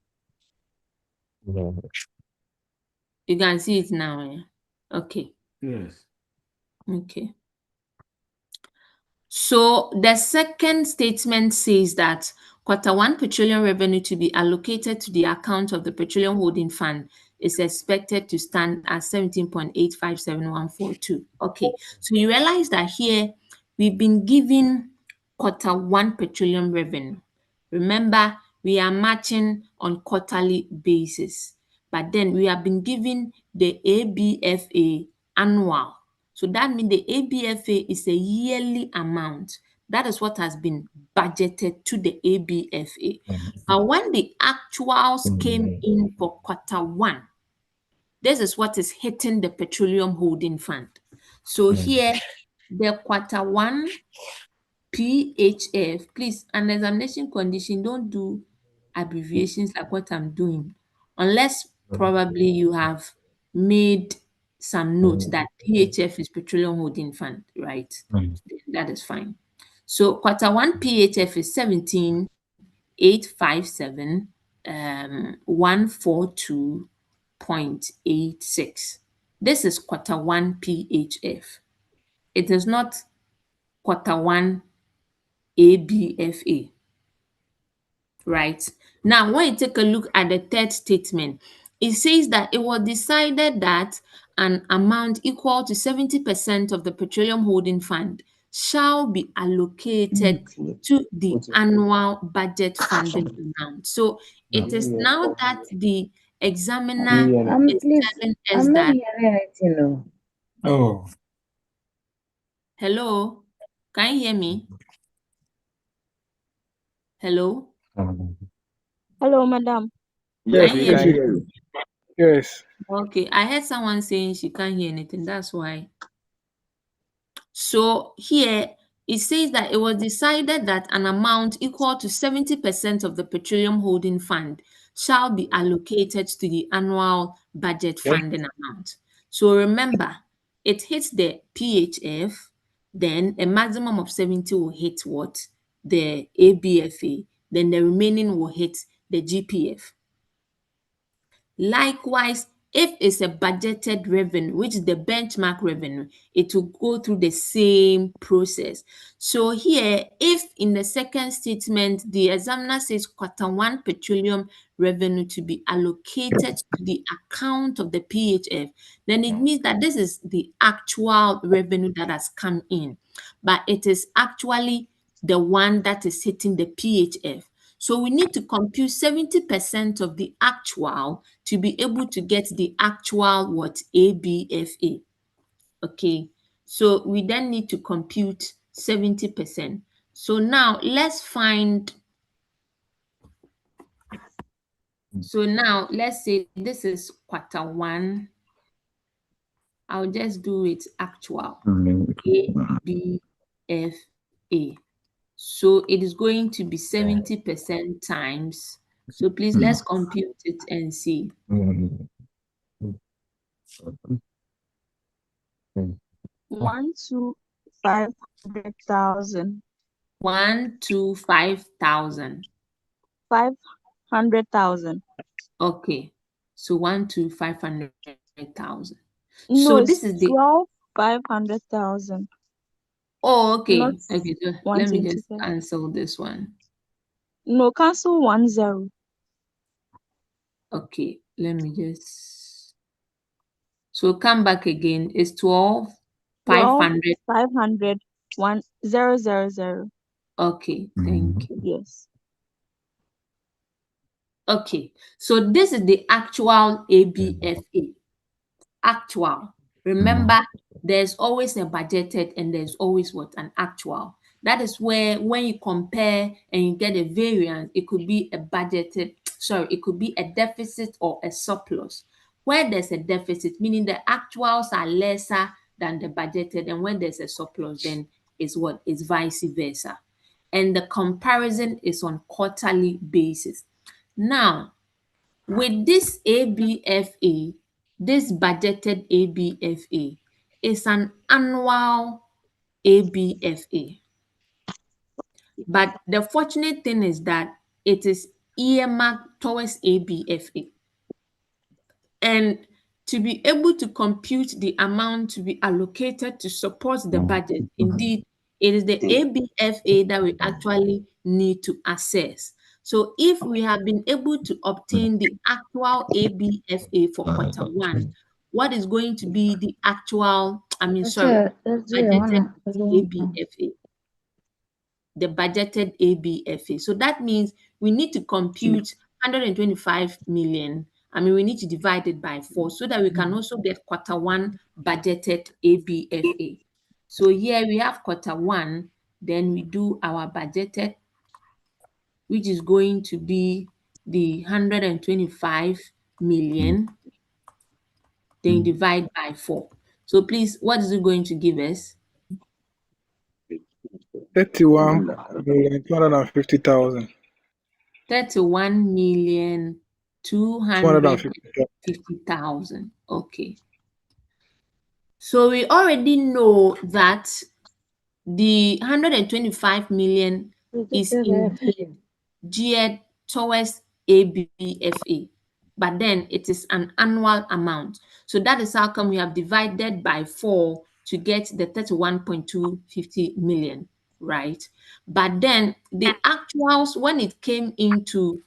You can see it now. Eh? Okay.
Yes.
Okay. So the second statement says that Q1 petroleum revenue to be allocated to the account of the Petroleum Holding Fund is expected to stand at 17.857142. Okay, so you realize that here we've been given Q1 petroleum revenue. Remember, we are matching on quarterly basis, but then we have been given the ABFA annual. So that means the ABFA is a yearly amount. That is what has been budgeted to the ABFA. But when the actuals came in for Q1, this is what is hitting the Petroleum Holding Fund. So here, the Q1 PHF, please, an examination condition, don't do abbreviations like what I'm doing, unless probably you have made some note that PHF is Petroleum Holding Fund, right? That is fine. So quarter one PHF is 17,857 142.86. This is quarter one PHF. It is not quarter one ABFA, right? Now, when you take a look at the third statement, it says that it was decided that an amount equal to 70% of the Petroleum Holding Fund shall be allocated to the annual budget funding amount. So it is now that the examiner is
Please,
telling us
I'm not
that,
hearing anything. No.
Oh,
hello, can you hear me? Hello,
Hello, madam.
Yes,
can you
we
hear
can
me?
hear you.
Yes.
Okay, I heard someone saying she can't hear anything. That's why. So here it says that it was decided that an amount equal to 70% of the Petroleum Holding Fund shall be allocated to the annual budget funding amount. So remember, it hits the PHF, then a maximum of 70 will hit what? The ABFA, then the remaining will hit the GPF. Likewise, if it's a budgeted revenue, which is the benchmark revenue, it will go through the same process. So here, if in the second statement, the examiner says quarter one petroleum revenue to be allocated to the account of the PHF, then it means that this is the actual revenue that has come in, but it is actually the one that is hitting the PHF. So we need to compute 70% of the actual to be able to get the actual what? ABFA. Okay. So we then need to compute 70%. So now let's find. So now let's say this is quarter one. I'll just do it actual. ABFA. So it is going to be 70% times. So please let's compute it and see.
1,500,000.
1,500,000.
500,000.
Okay. So 1,500,000.
No,
So
it's
this is the
500,000.
oh okay.
Not
Okay, so let me just
125.
cancel this one.
No, cancel 10.
Okay, let me just so come back again. It's 12,500.
500, 1000.
Okay, thank you.
Yes.
Okay, so this is the actual ABFA. Actual. Remember, there's always a budgeted and there's always what? An actual. That is where when you compare and you get a variance, it could be a budgeted, sorry, it could be a deficit or a surplus. Where there's a deficit, meaning the actuals are lesser than the budgeted, and when there's a surplus, then it's what? It's vice versa. And the comparison is on quarterly basis. Now, with this ABFA, this budgeted ABFA is an annual ABFA. But the fortunate thing is that it is earmarked towards ABFA. And to be able to compute the amount to be allocated to support the budget, indeed, it is the ABFA that we actually need to assess. So if we have been able to obtain the actual ABFA for quarter one, what is going to be the actual, budgeted ABFA? The budgeted ABFA. So that means we need to compute 125 million. We need to divide it by 4 so that we can also get quarter one budgeted ABFA. So here we have quarter one, then we do our budgeted, which is going to be the 125 million, then divide by 4. So please, what is it going to give us?
31,250,000.
31,250,000. Okay. So we already know that the 125 million is indeed geared towards ABFA, but then it is an annual amount. So that is how come we have divided by 4 to get the 31.250 million, right? But then the actuals, when it came into,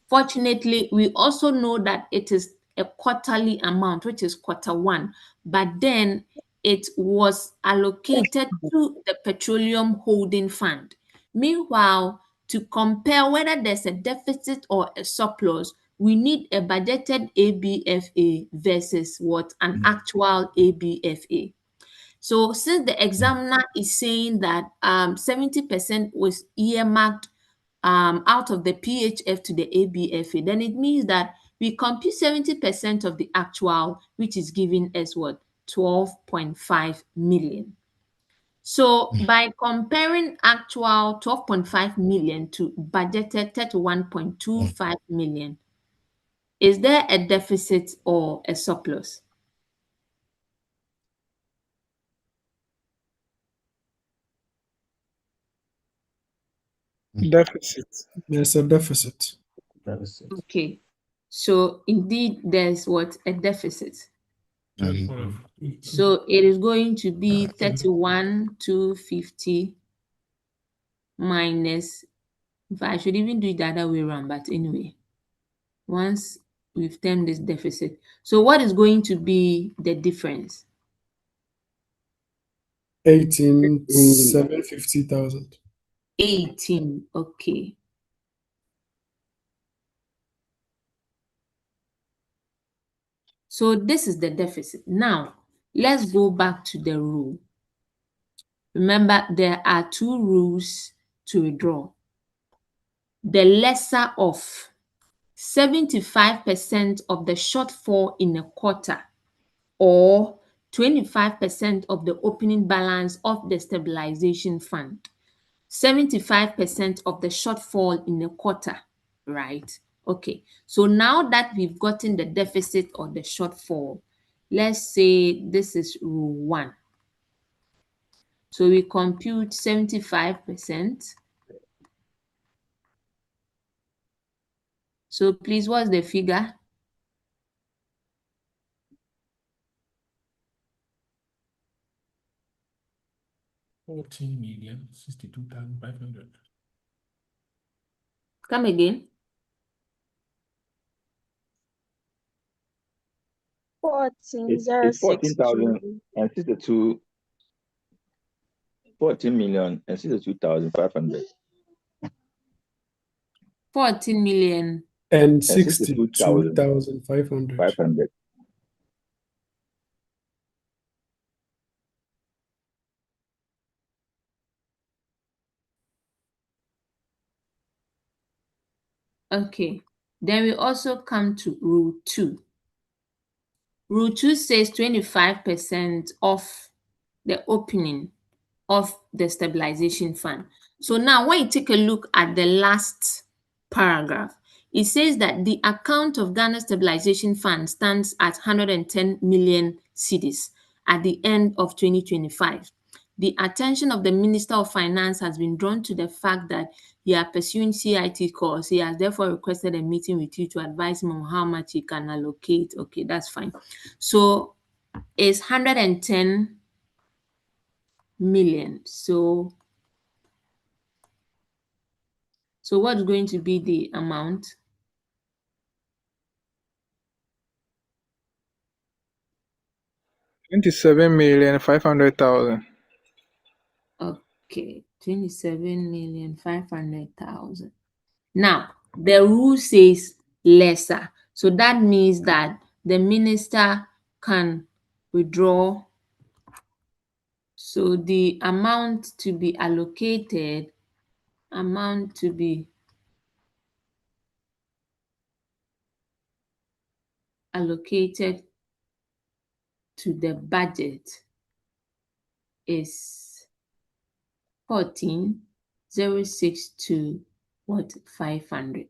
fortunately, we also know that it is a quarterly amount, which is Q1, but then it was allocated to the Petroleum Holding Fund. Meanwhile, to compare whether there's a deficit or a surplus, we need a budgeted ABFA versus what? An actual ABFA. So since the examiner is saying that 70% was earmarked out of the PHF to the ABFA, then it means that we compute 70% of the actual, which is giving us what? 12.5 million. So by comparing actual 12.5 million to budgeted 31.25 million, is there a deficit or a surplus?
Deficit.
There's a deficit.
Okay. So indeed, there's what? A deficit. So it is going to be 31,250 minus, if I should even do it the other way around, but anyway, once we've termed this deficit. So what is going to be the difference?
18,750,000.
18, okay. So this is the deficit. Now, let's go back to the rule. Remember, there are 2 rules to withdraw. The lesser of 75% of the shortfall in a quarter, or 25% of the opening balance of the stabilization fund. 75% of the shortfall in a quarter, right? Okay, so now that we've gotten the deficit or the shortfall, let's say this is rule 1. So we compute 75%. So please, what's the figure?
$14,062,500.
Come again.
14,062. 14,062,500.
14 million.
And 62,500.
500.
Okay. Then we also come to rule 2. Rule 2 says 25% of the opening of the stabilization fund. So now when you take a look at the last paragraph, it says that the account of Ghana Stabilization Fund stands at 110 million cedis at the end of 2025. The attention of the Minister of Finance has been drawn to the fact that you are pursuing CIT course. He has therefore requested a meeting with you to advise him on how much he can allocate. Okay, that's fine. So it's 110 million. So what's going to be the amount?
$27,500,000.
Okay, 27,500,000. Now, the rule says lesser. So that means that the minister can withdraw. So the amount to be allocated, to the budget is 14,062,500.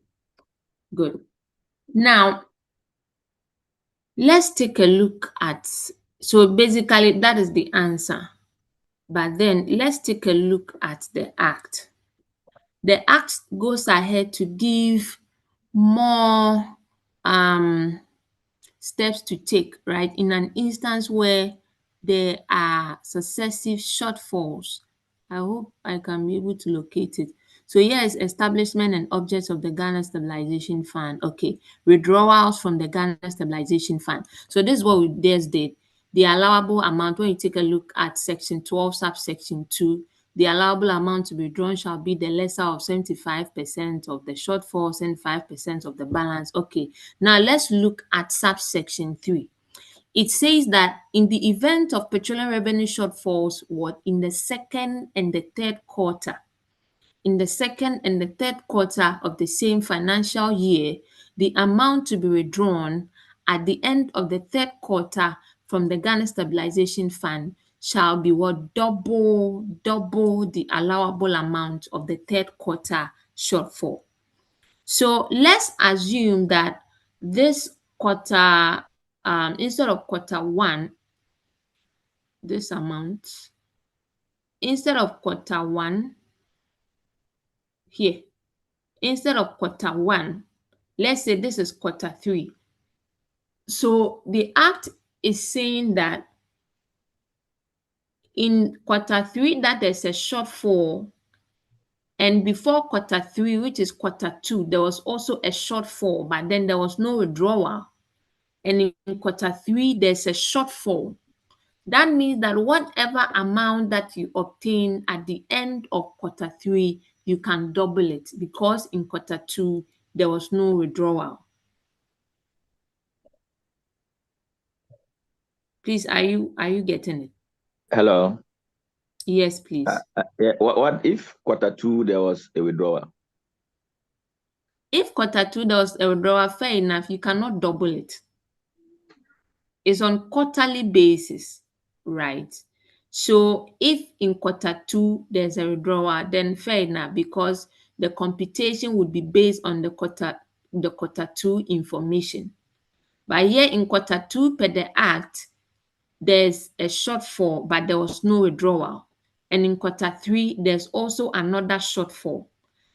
Good. Now, let's take a look at, so basically that is the answer. But then let's take a look at the Act. The Act goes ahead to give more steps to take, right? In an instance where there are successive shortfalls. I hope I can be able to locate it. So here is establishment and objects of the Ghana Stabilization Fund. Okay, withdrawals from the Ghana Stabilization Fund. So this is what we just did. The allowable amount, when you take a look at section 12, subsection 2, the allowable amount to be drawn shall be the lesser of 75% of the shortfall and 5% of the balance. Okay, now let's look at subsection 3. It says that in the event of petroleum revenue shortfalls, what in the second and the third quarter, in the second and the third quarter of the same financial year, the amount to be withdrawn at the end of the third quarter from the Ghana Stabilization Fund shall be what? Double the allowable amount of the third quarter shortfall. So let's assume that this quarter, instead of quarter 1, this amount, instead of quarter 1 here, instead of quarter 1, let's say this is quarter 3. So the Act is saying that in quarter 3 that there's a shortfall, and before quarter 3, which is quarter 2, there was also a shortfall, but then there was no withdrawal. And in quarter 3, there's a shortfall. That means that whatever amount that you obtain at the end of quarter 3, you can double it, because in quarter 2, there was no withdrawal. Please, are you getting it?
Hello.
Yes, please.
Yeah, what if quarter 2 there was a withdrawal?
If quarter 2 there was a withdrawal, fair enough, you cannot double it. It's on quarterly basis, right? So if in quarter 2 there's a withdrawal, then fair enough, because the computation would be based on the quarter 2 information. But here in quarter 2 per the Act, there's a shortfall, but there was no withdrawal. And in quarter 3, there's also another shortfall.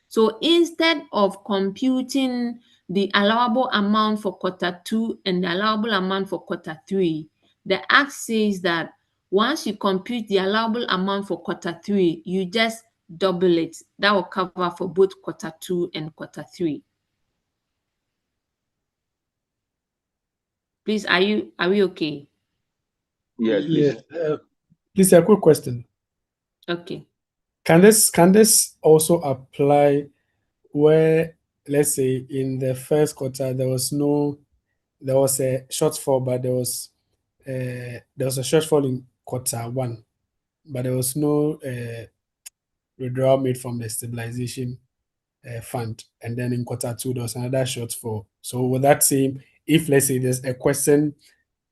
So instead of computing the allowable amount for quarter 2 and the allowable amount for quarter 3, the Act says that once you compute the allowable amount for quarter 3, you just double it. That will cover for both quarter 2 and quarter 3. Please, are we okay?
Yes, please.
Yeah. Please, a quick question.
Okay.
Can this also apply where, let's say, in the first quarter there was a shortfall, but there was a shortfall in quarter 1, but there was no withdrawal made from the stabilization fund, and then in quarter 2 there was another shortfall. So would that same, if let's say there's a question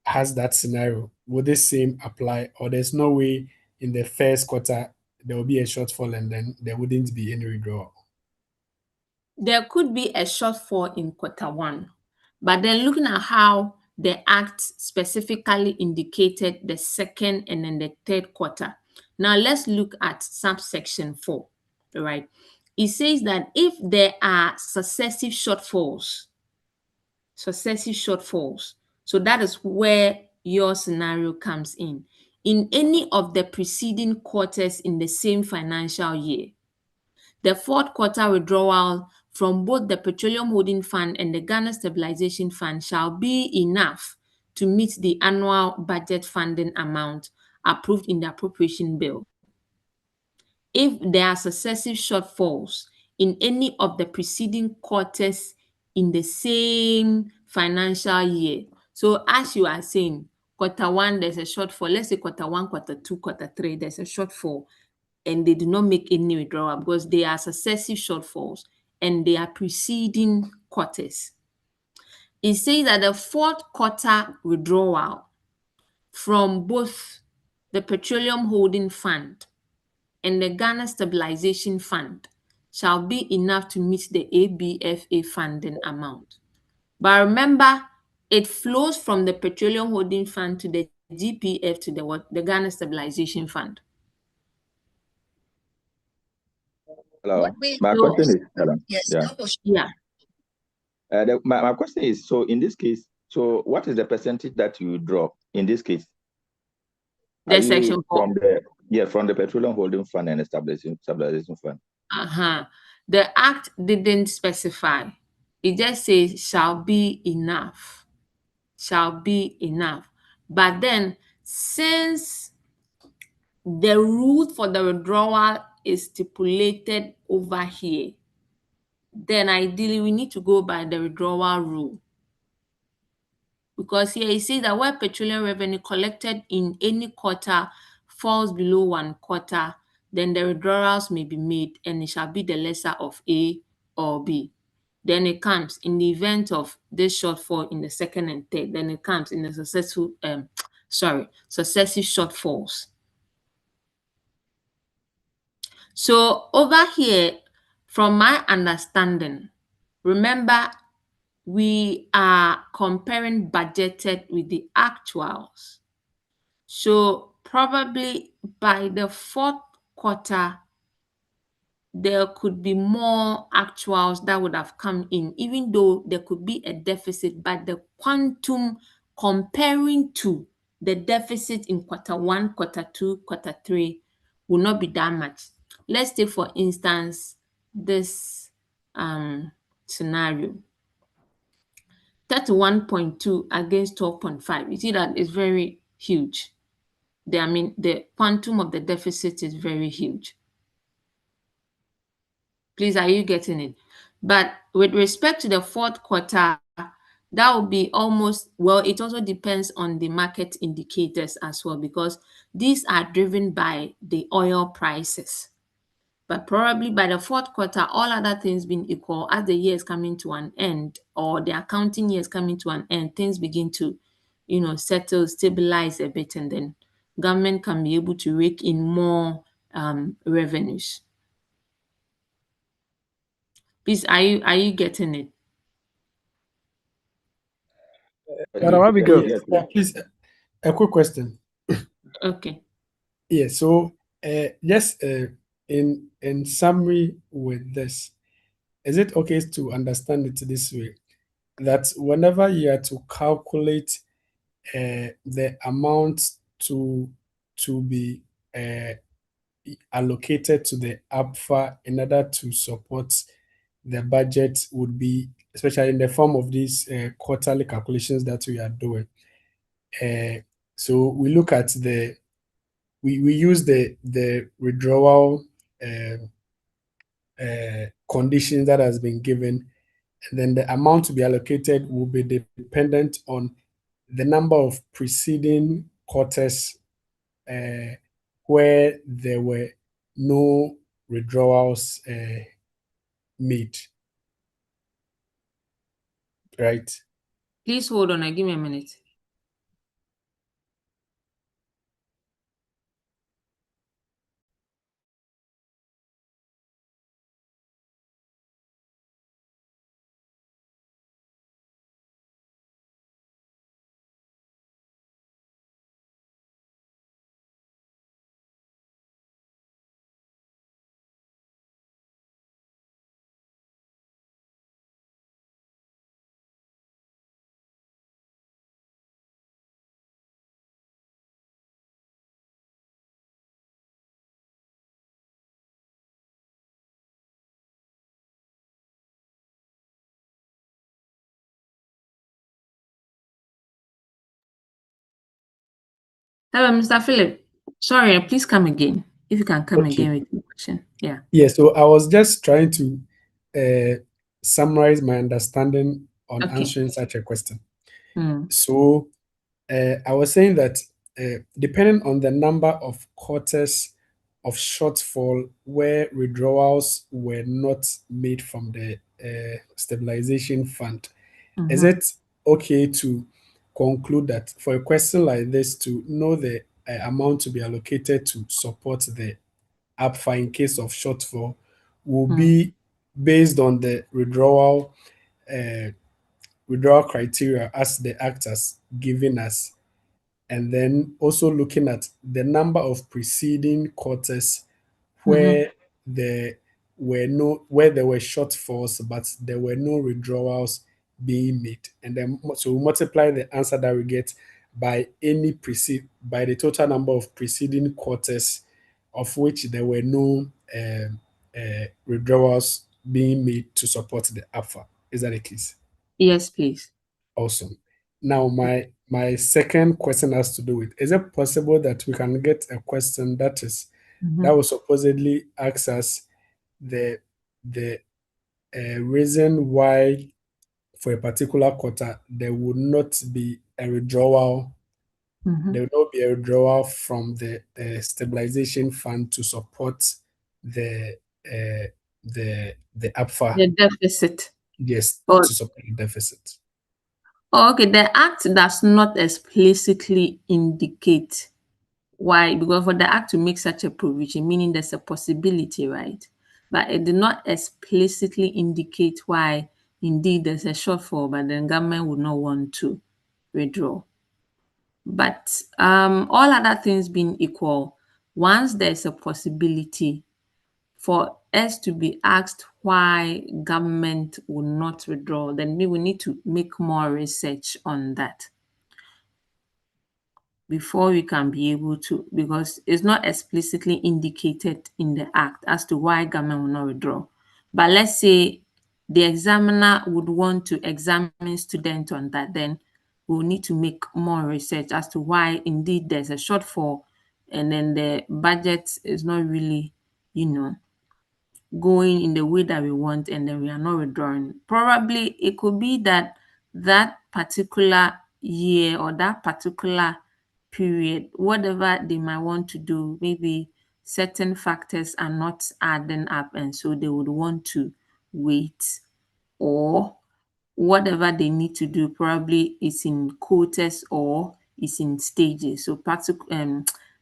has that scenario, would this same apply, or there's no way in the first quarter there will be a shortfall and then there wouldn't be any withdrawal?
There could be a shortfall in quarter 1, but then looking at how the Act specifically indicated the second and then the third quarter. Now let's look at subsection 4, right? It says that if there are successive shortfalls, so that is where your scenario comes in any of the preceding quarters in the same financial year, the fourth quarter withdrawal from both the Petroleum Holding Fund and the Ghana Stabilization Fund shall be enough to meet the annual budget funding amount approved in the appropriation bill. If there are successive shortfalls in any of the preceding quarters in the same financial year, so as you are saying, quarter 1 there's a shortfall, let's say quarter 1, quarter 2, quarter 3, there's a shortfall, and they do not make any withdrawal because they are successive shortfalls and they are preceding quarters. It says that the fourth quarter withdrawal from both the Petroleum Holding Fund and the Ghana Stabilization Fund shall be enough to meet the ABFA funding amount. But remember, it flows from the Petroleum Holding Fund to the GPF to the Ghana Stabilization Fund.
Hello. My
So,
question is, hello. Yeah.
yeah,
My question is, so in this case, so what is the percentage that you draw in this case? Are
there's
you
section 4.
from the petroleum holding fund and stabilization fund?
The act didn't specify. It just says shall be enough. Shall be enough. But then, since the rule for the withdrawal is stipulated over here, then ideally we need to go by the withdrawal rule. Because here it says that where petroleum revenue collected in any quarter falls below 1/4, then the withdrawals may be made and it shall be the lesser of A or B. Then it comes in the event of this shortfall in the second and third, then it comes in the successive shortfalls. So over here, from my understanding, remember we are comparing budgeted with the actuals. So probably by the fourth quarter, there could be more actuals that would have come in, even though there could be a deficit, but the quantum comparing to the deficit in quarter 1, quarter 2, quarter 3 will not be that much. Let's take, for instance, this scenario. 31.2 against 12.5. You see that it's very huge. The quantum of the deficit is very huge. Please, are you getting it? But with respect to the fourth quarter, that will be almost, well, it also depends on the market indicators as well, because these are driven by the oil prices. But probably by the fourth quarter, all other things being equal, as the year is coming to an end or the accounting year is coming to an end, things begin to, settle, stabilize a bit, and then government can be able to rake in more revenues. Please, are you getting it?
Madam Abigail.
Yes,
Please, a quick question.
Okay.
Yeah, so just in summary with this, is it okay to understand it this way? That whenever you are to calculate the amount to be allocated to the APFA in order to support the budget would be, especially in the form of these quarterly calculations that we are doing. So we look at we use the withdrawal conditions that has been given, and then the amount to be allocated will be dependent on the number of preceding quarters where there were no withdrawals made. Right?
Please hold on. Give me a minute. Hello, Mr. Philip. Sorry, please come again. If you can come again with the question. Yeah.
Yeah, so I was just trying to summarize my understanding on answering such a question. So I was saying that depending on the number of quarters of shortfall where withdrawals were not made from the stabilization fund, is it okay to conclude that for a question like this, to know the amount to be allocated to support the APFA in case of shortfall will be based on the withdrawal criteria as the act has given us, and then also looking at the number of preceding quarters where the where there were shortfalls, but there were no withdrawals being made. And then so we multiply the answer that we get by by the total number of preceding quarters of which there were no withdrawals being made to support the alpha. Is that the case?
Yes, please.
Awesome. Now my second question has to do with, is it possible that we can get a question that will supposedly ask us the reason why for a particular quarter there would not be a withdrawal. There will not be a withdrawal from the stabilization fund to support the alpha.
The deficit.
Yes,
Oh,
to support the deficit.
okay, the act does not explicitly indicate why, because for the act to make such a provision, meaning there's a possibility, right? But it did not explicitly indicate why indeed there's a shortfall, but the government would not want to withdraw. But all other things being equal, once there's a possibility for us to be asked why government will not withdraw, then we will need to make more research on that before we can be able to, because it's not explicitly indicated in the act as to why government will not withdraw. But let's say the examiner would want to examine students on that, then we'll need to make more research as to why indeed there's a shortfall and then the budget is not really, going in the way that we want, and then we are not withdrawing. Probably it could be that that particular year or that particular period, whatever they might want to do, maybe certain factors are not adding up, and so they would want to wait, or whatever they need to do probably is in quarters or is in stages. So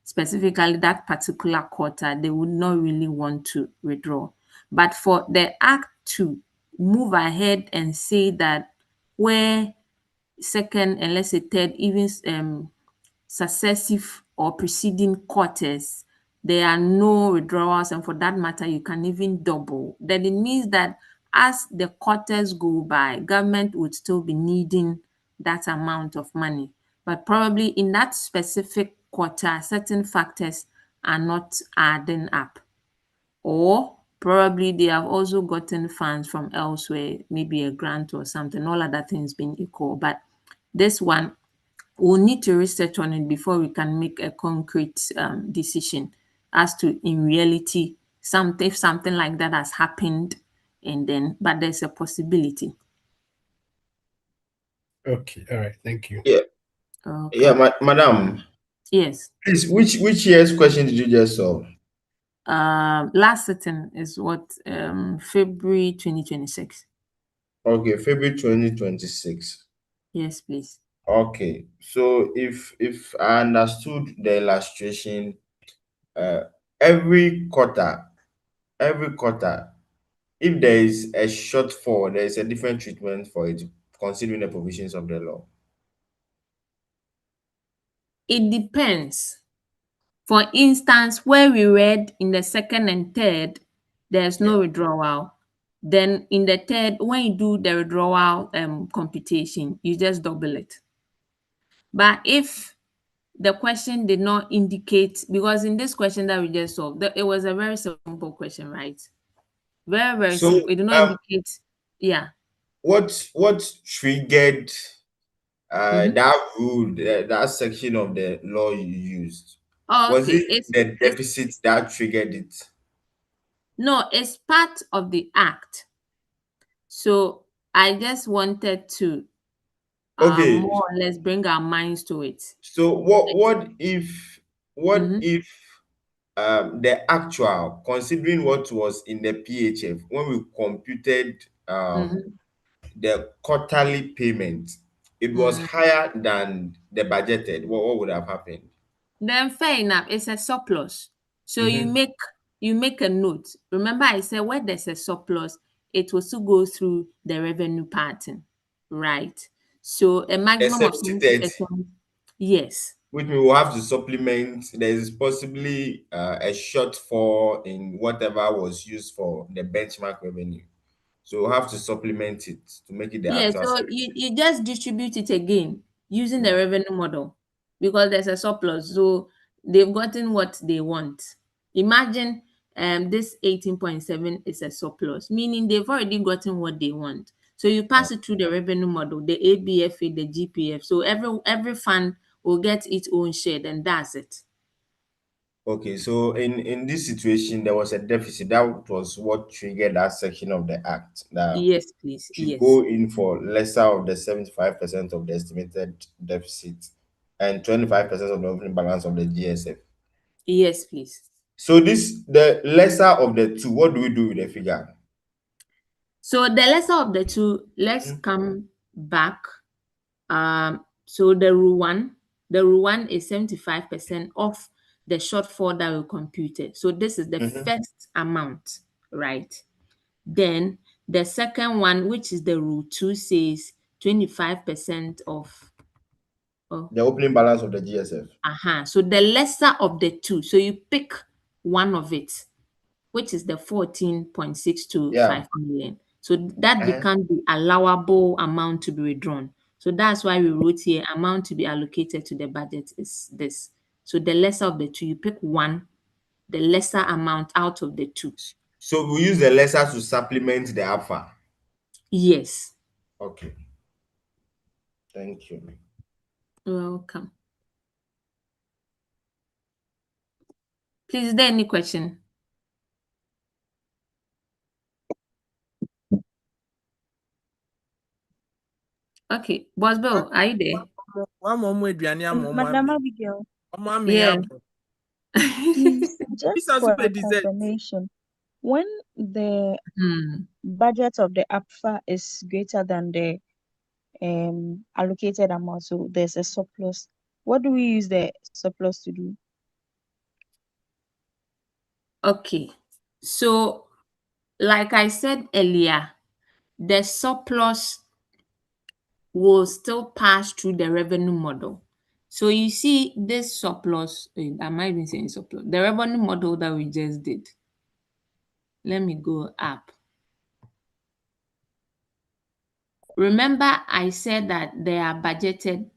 specifically that particular quarter, they would not really want to withdraw. But for the act to move ahead and say that where second and let's say third, even successive or preceding quarters, there are no withdrawals, and for that matter, you can even double, then it means that as the quarters go by, government would still be needing that amount of money. But probably in that specific quarter, certain factors are not adding up. Or probably they have also gotten funds from elsewhere, maybe a grant or something, all other things being equal. But this one, we'll need to research on it before we can make a concrete decision as to, in reality, if something like that has happened, but there's a possibility.
Okay, all right, thank you.
Yeah.
Okay.
Yeah, madam.
Yes.
Please, which year's question did you just solve?
Last sitting is what, February 2026.
Okay, February 2026.
Yes, please.
Okay, so if I understood the illustration, every quarter, if there is a shortfall, there is a different treatment for it, considering the provisions of the law.
It depends. For instance, where we read in the second and third, there's no withdrawal. Then in the third, when you do the withdrawal computation, you just double it. But if the question did not indicate, because in this question that we just solved, it was a very simple question, right? Very, very simple. It did not indicate, yeah.
What triggered that rule, that section of the law you used?
Oh,
Was
okay.
it the deficit that triggered it?
No, it's part of the act. So I just wanted to
Okay.
more or less bring our minds to it.
So what if the actual, considering what was in the PHF, when we computed the quarterly payment, it was higher than the budgeted, what would have happened?
Then fair enough, it's a surplus. So you make a note. Remember I said where there's a surplus, it will still go through the revenue pattern, right? So a maximum of 70%. Yes.
which we will have to supplement. There is possibly a shortfall in whatever was used for the benchmark revenue. So we'll have to supplement it to make it the
Yeah,
actual.
so you just distribute it again using the revenue model because there's a surplus. So they've gotten what they want. Imagine this 18.7 is a surplus, meaning they've already gotten what they want. So you pass it through the revenue model, the ABFA, the GPF. So every fund will get its own share, and that's it.
Okay, so in this situation, there was a deficit. That was what triggered that section of the act. That
Yes, please.
should
Yes.
go in for lesser of the 75% of the estimated deficit and 25% of the opening balance of the GSF.
Yes, please.
So the lesser of the two, what do we do with the figure?
So the lesser of the two, let's come back. So the rule one is 75% of the shortfall that we computed. So this is the first amount, right? Then the second one, which is the rule 2, says 25% of
the opening balance of the GSF.
So the lesser of the two. So you pick one of it, which is the 14.625 million. So that becomes the allowable amount to be withdrawn. So that's why we wrote here amount to be allocated to the budget is this. So the lesser of the two, you pick one, the lesser amount out of the two.
So we use the lesser to supplement the alpha.
Yes.
Okay. Thank you.
Welcome. Please, is there any question? Okay, Bosbel, are you there?
Madam Abigail.
Yeah.
Please, just for a confirmation, when the budget of the APFA is greater than the allocated amount, so there's a surplus, what do we use the surplus to do?
Okay, so like I said earlier, the surplus will still pass through the revenue model. So you see this surplus, am I even saying surplus? The revenue model that we just did. Let me go up. Remember I said that they are budgeted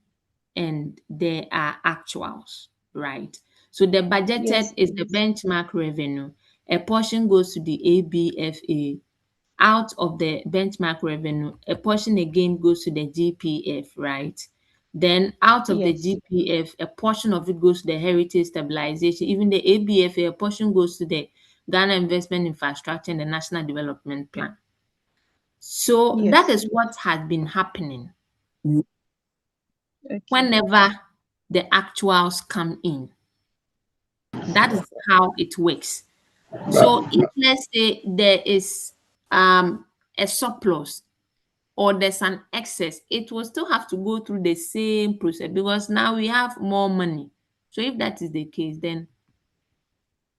and there are actuals, right? So the budgeted is the benchmark revenue. A portion goes to the ABFA. Out of the benchmark revenue, a portion again goes to the GPF, right? Then out of the GPF, a portion of it goes to the heritage stabilization. Even the ABFA, a portion goes to the Ghana Investment Infrastructure and the National Development Plan. So that is what has been happening. Whenever the actuals come in. That is how it works. So if let's say there is a surplus or there's an excess, it will still have to go through the same process because now we have more money. So if that is the case, then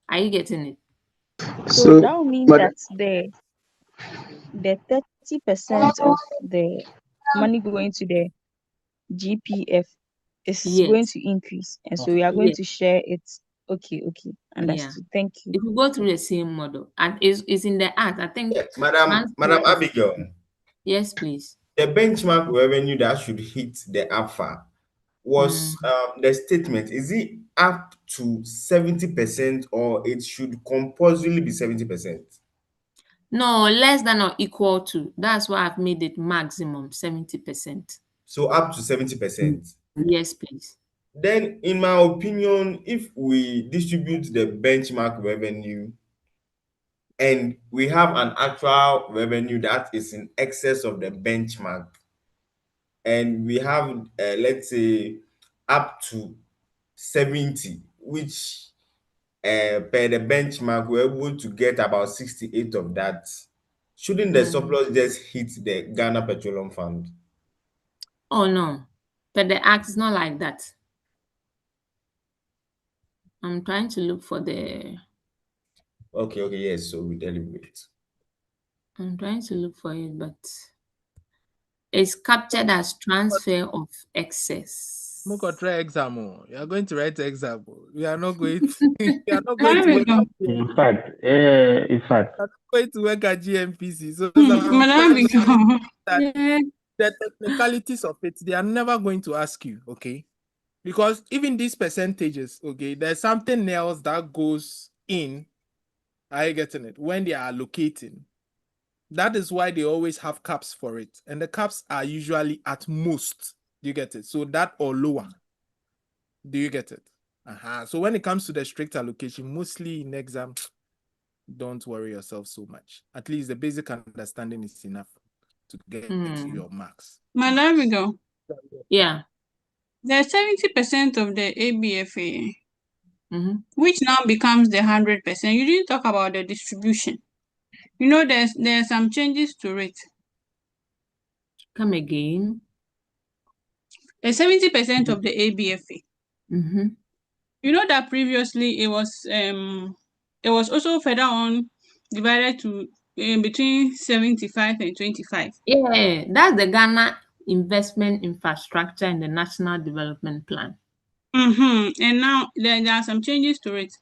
are you getting it?
So that will mean that the 30% of the money going to the GPF is going to increase, and so we are going to share it. Okay, understood. Thank you.
If we go through the same model, and it's in the act, I think.
Madam Abigail.
Yes, please.
The benchmark revenue that should hit the alpha was the statement. Is it up to 70% or it should compulsorily be 70%?
No, less than or equal to. That's why I've made it maximum 70%.
So up to 70%.
Yes, please.
Then, in my opinion, if we distribute the benchmark revenue and we have an actual revenue that is in excess of the benchmark, and we have, let's say, up to 70, which per the benchmark, we're able to get about 68 of that. Shouldn't the surplus just hit the Ghana Petroleum Fund?
Oh, no. But the act is not like that. I'm trying to look for the...
Okay, yes, so we deliberate.
I'm trying to look for it, but it's captured as transfer of excess.
Moko try exam. You are going to write exam. We are not going to. We are not going
There
to
we
work
go.
at
In
GMPC.
fact, in fact,
We are not going to work at GMPC. So I'm
Madam
telling you
Abigail.
that
Yeah.
the technicalities of it, they are never going to ask you, okay? Because even these percentages, okay, there's something else that goes in. Are you getting it? When they are allocating. That is why they always have caps for it. And the caps are usually at most. Do you get it? So that or lower. Do you get it? So when it comes to the strict allocation, mostly in exam, don't worry yourself so much. At least the basic understanding is enough to get your marks.
Madam Abigail.
Yeah.
There's 70% of the ABFA, which now becomes the 100%. You didn't talk about the distribution. You know, there's some changes to it.
Come again.
The 70% of the ABFA. You know that previously it was also further on divided to between 75 and 25.
Yeah, that's the Ghana Investment Infrastructure and the National Development Plan.
And now there are some changes to it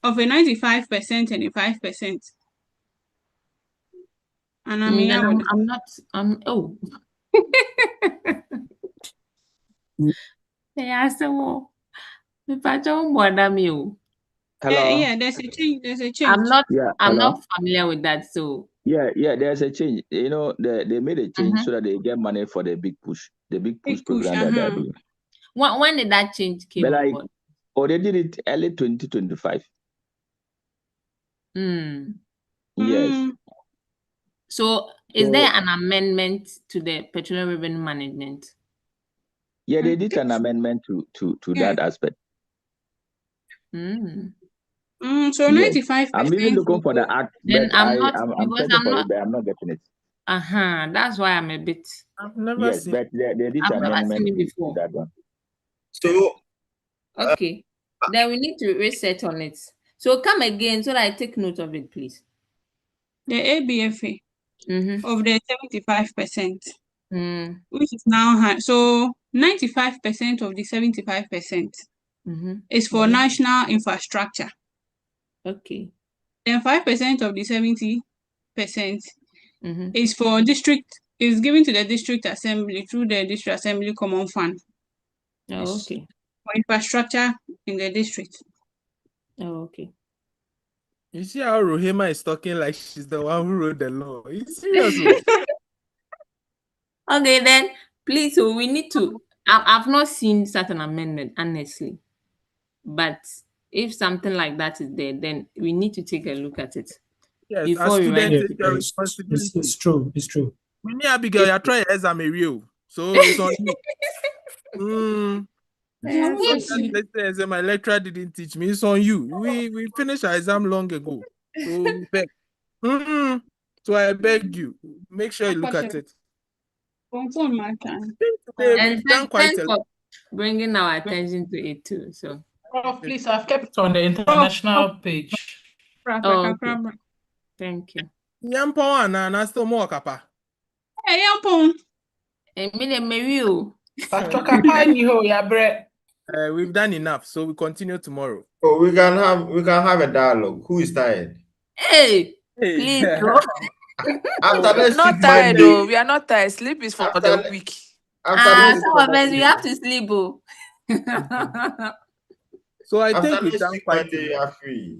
of a 95% and a 5%. And I mean,
oh. Yeah, so
Hello.
Yeah, there's a change. There's a change.
I'm not familiar with that. So
yeah, there's a change. You know, they made a change so that they get money for the big push program that they're doing.
When did that change came on board?
They did it early 2025. Yes.
So is there an amendment to the petroleum revenue management?
Yeah, they did an amendment to that aspect.
So 95%.
I'm even looking for the act,
then
but I'm searching for
not,
it, but I'm not getting it.
That's why I'm a bit.
I've never seen.
But they did
I've never
amendment
seen it
to
before.
that one.
So
okay, then we need to reset on it. So come again so that I take note of it, please.
The ABFA of the 75%, which is now high. So 95% of the 75% is for national infrastructure.
Okay.
Then 5% of the 70% is for district, is given to the district assembly through the district assembly common fund.
Oh, okay.
For infrastructure in the district.
Oh, okay.
You see how Rohima is talking like she's the one who wrote the law. It's serious.
Okay, then please. So we need to. I've not seen such an amendment, honestly. But if something like that is there, then we need to take a look at it.
Yes,
before we write.
it's your responsibility.
It's true. It's true.
Me, Abigail, you're trying exam a real. So it's on you. Listen, my lecturer didn't teach me. It's on you. We finished our exam long ago. So we beg. So I beg you, make sure you look at it.
And thanks for bringing our attention to it too. So,
Prof, please, I've kept it on the international page.
Oh, okay. Thank you.
Yampon na still more kapa.
Hey, Yampon.
We've done enough, so we continue tomorrow.
Oh, we can have a dialogue. Who is tired?
Hey, please.
After next
Not
week,
tired
Monday,
though. We are not tired. Sleep is for the week.
Some of us we have to sleep.
So I
after
think we've
next
done
week,
quite
Monday, you are free.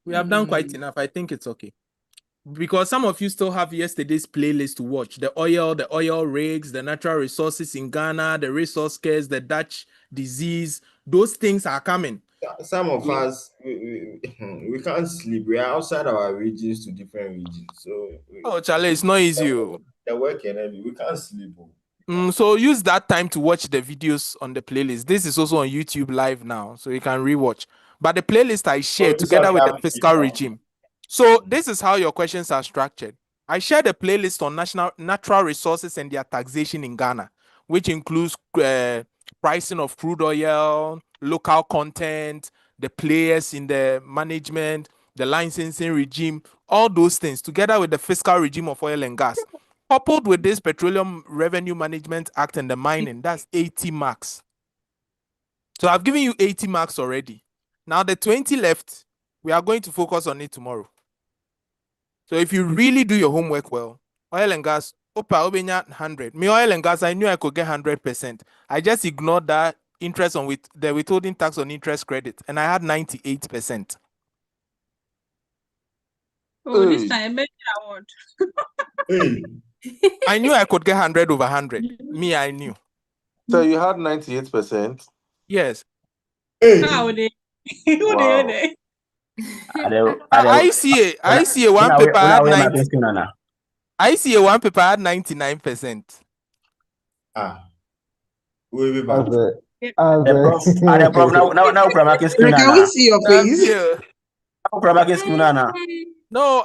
We have done quite enough. I think it's okay. Because some of you still have yesterday's playlist to watch. The oil rigs, the natural resources in Ghana, the resource cares, the Dutch disease. Those things are coming.
Some of us, we can't sleep. We are outside our regions to different regions. So
Charlie, it's not easy.
The work and everything, we can't sleep.
So use that time to watch the videos on the playlist. This is also on YouTube live now, so you can rewatch. But the playlist I shared together with the fiscal regime. So this is how your questions are structured. I shared a playlist on natural resources and their taxation in Ghana, which includes pricing of crude oil, local content, the players in the management, the licensing regime, all those things, together with the fiscal regime of oil and gas. Coupled with this Petroleum Revenue Management Act and the mining, that's 80 marks. So I've given you 80 marks already. Now the 20 left, we are going to focus on it tomorrow. So if you really do your homework well, oil and gas, Opa Obenya 100. Me oil and gas, I knew I could get 100%. I just ignored that interest on with the withholding tax on interest credit, and I had 98%.
Oh, this time, better award.
I knew I could get 100 over 100. Me, I knew.
So you had 98%?
Yes.
How they? Who
Wow.
they?
I see a one paper had 90. I see a one paper had 99%.
Wait,
Prof,
Can we see your face?
No,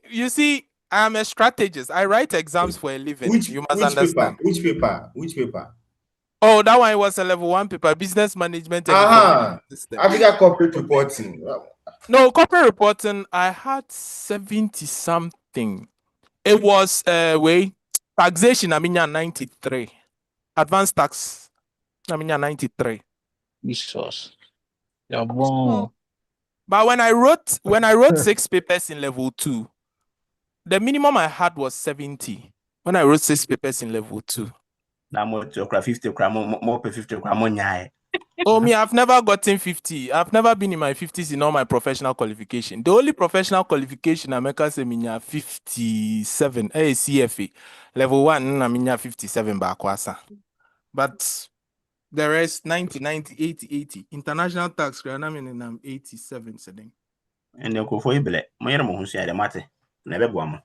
you see, I'm a strategist. I write exams for a living. You must understand.
Which paper?
Oh, that one was a level 1 paper, business management and information system.
Africa corporate reporting.
No, corporate reporting, I had 70 something. It was taxation, I mean 93. Advanced tax, I mean 93.
Jesus. You're born.
But when I wrote 6 papers in level 2, the minimum I had was 70. When I wrote 6 papers in level 2. Oh, me, I've never gotten 50. I've never been in my 50s in all my professional qualification. The only professional qualification I make is 57. CFA. Level 1, I'm 57 bakwasa. But the rest, 90, 90, 80, 80. International tax, I'm 87.
And the go for Ibele, Mayamo, who said the matter. Never go.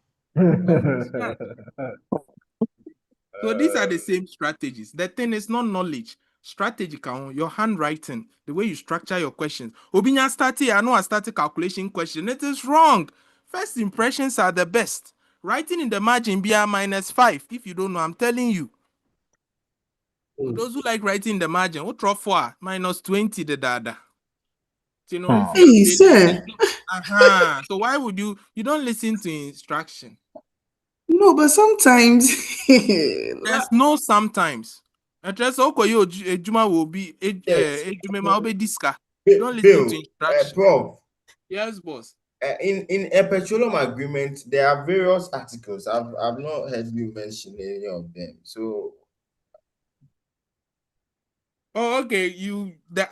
So these are the same strategies. The thing is not knowledge. Strategy, your handwriting, the way you structure your questions. Obinya started, I know I started calculation question. It is wrong. First impressions are the best. Writing in the margin BR -5. If you don't know, I'm telling you. For those who like writing in the margin, what draw for -20 the data. You know, if
Hey, sir.
So why would you don't listen to instruction?
No, but sometimes
There's no sometimes. Address Okoyo Ejuma will be Ejuma will be diska. You don't listen to instruction.
Prof.
Yes, boss.
In a petroleum agreement, there are various articles. I've not heard you mention any of them. So
okay. The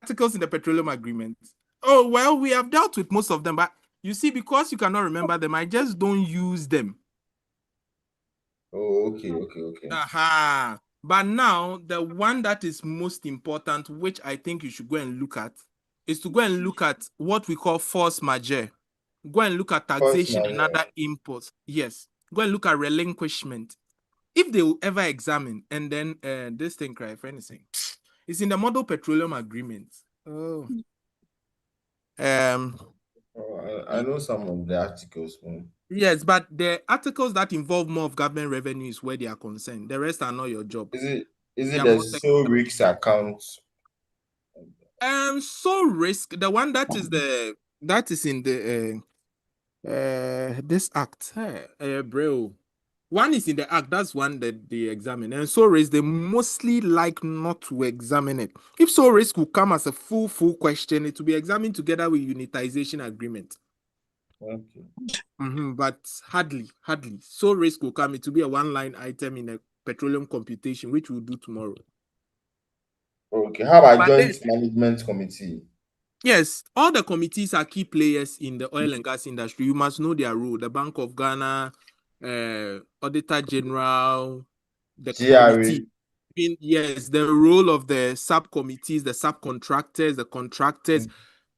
articles in the petroleum agreement. Oh well, we have dealt with most of them, but you see, because you cannot remember them, I just don't use them.
Oh, okay.
But now, the one that is most important, which I think you should go and look at, is to go and look at what we call force majeure. Go and look at taxation and other imports. Yes. Go and look at relinquishment. If they will ever examine, and then this thing, cry for anything, it's in the model petroleum agreement. Oh.
I know some of the articles.
Yes, but the articles that involve more of government revenue is where they are concerned. The rest are not your job.
Is it the sole risk account?
Sole risk, the one that is in the this act. Bro. One is in the act, that's one that they examine. And sole risk, they mostly like not to examine it. If sole risk will come as a full question, it will be examined together with unitization agreement.
Okay.
But hardly. Sole risk will come. It will be a one-line item in a petroleum computation, which we'll do tomorrow.
Okay. How about joint management committee?
Yes, all the committees are key players in the oil and gas industry. You must know their role. The Bank of Ghana, Auditor General, the committee. Yes, the role of the subcommittees, the subcontractors, the contractors,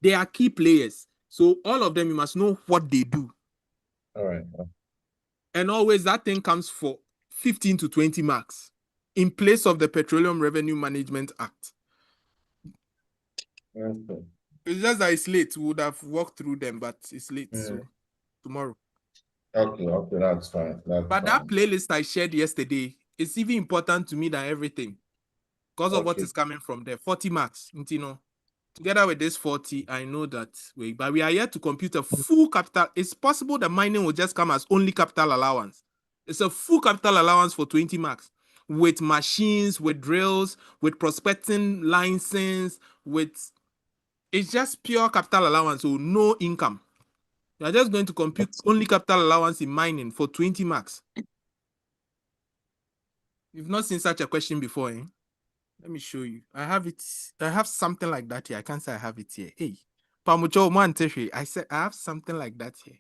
they are key players. So all of them, you must know what they do.
All right.
And always that thing comes for 15 to 20 marks in place of the Petroleum Revenue Management Act.
Okay.
It's just that it's late. We would have walked through them, but it's late. So tomorrow.
Okay, that's fine.
That playlist I shared yesterday is even important to me than everything because of what is coming from there. 40 marks, you know. Together with this 40, I know that but we are yet to compute a full capital. It's possible the mining will just come as only capital allowance. It's a full capital allowance for 20 marks with machines, with drills, with prospecting license, with it's just pure capital allowance, so no income. You are just going to compute only capital allowance in mining for 20 marks. You've not seen such a question before, eh? Let me show you. I have it. I have something like that here. I can't say I have it here. Hey, Pamucho Manteshi. I said I have something like that here.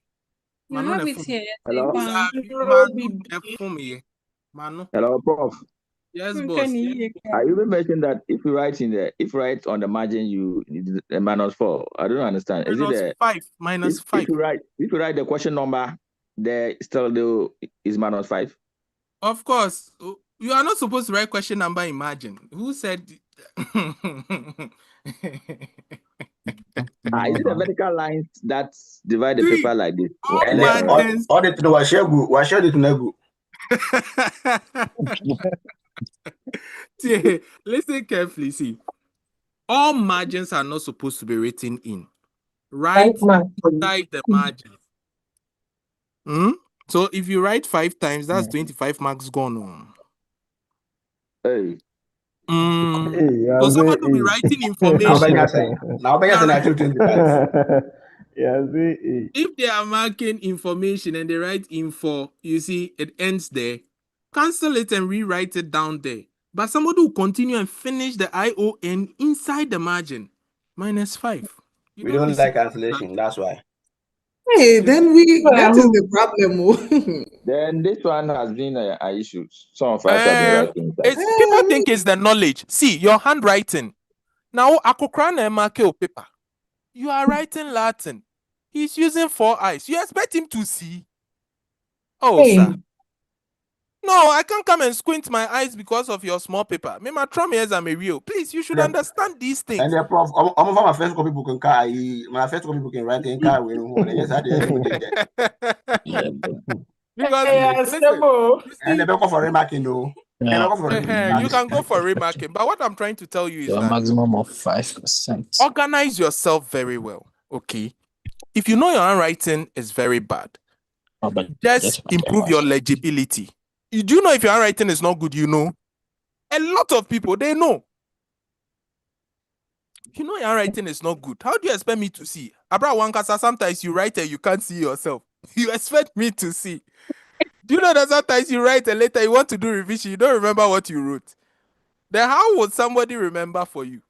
You
Manu
have
ne
it
phone.
here.
Hello?
Manu ne phone here. Manu.
Hello, Prof.
Yes, boss.
I even mentioned that if you write on the margin, you -4. I don't understand. Is it
minus five?
If you write the question number, there still is -5.
Of course, you are not supposed to write question number in margin. Who said?
Is it the vertical lines that divide the paper like this?
And then audit no washegu it nagu.
Listen carefully. See, all margins are not supposed to be written in. Right inside the margin. So if you write 5 times, that's 25 marks gone on.
Hey.
So someone will be writing information.
Now,
If they are marking information and they write info, you see, it ends there. Cancel it and rewrite it down there. But somebody will continue and finish the ION inside the margin. -5.
We don't like cancellation, that's why.
Hey, then that is the problem.
Then this one has been an issue. Some of us have been writing that.
People think it's the knowledge. See, your handwriting. Now, Akokrana Emake paper. You are writing Latin. He's using 4 eyes. You expect him to see? Oh, sir. No, I can't come and squint my eyes because of your small paper. Me, my trauma is I'm a real. Please, you should understand these things.
And the prof, I'm of my first copy book can carry. My first copy book can write in car. Yes, I did.
Because
and the back for remarking though.
You can go for remarking, but what I'm trying to tell you is that
maximum of 5%.
Organize yourself very well, okay? If you know your handwriting is very bad, just improve your legibility. You do know if your handwriting is not good, you know. A lot of people, they know. You know your handwriting is not good. How do you expect me to see? Abra Wankasa, sometimes you write and you can't see yourself. You expect me to see. Do you know that sometimes you write and later you want to do revision, you don't remember what you wrote? Then how would somebody remember for you?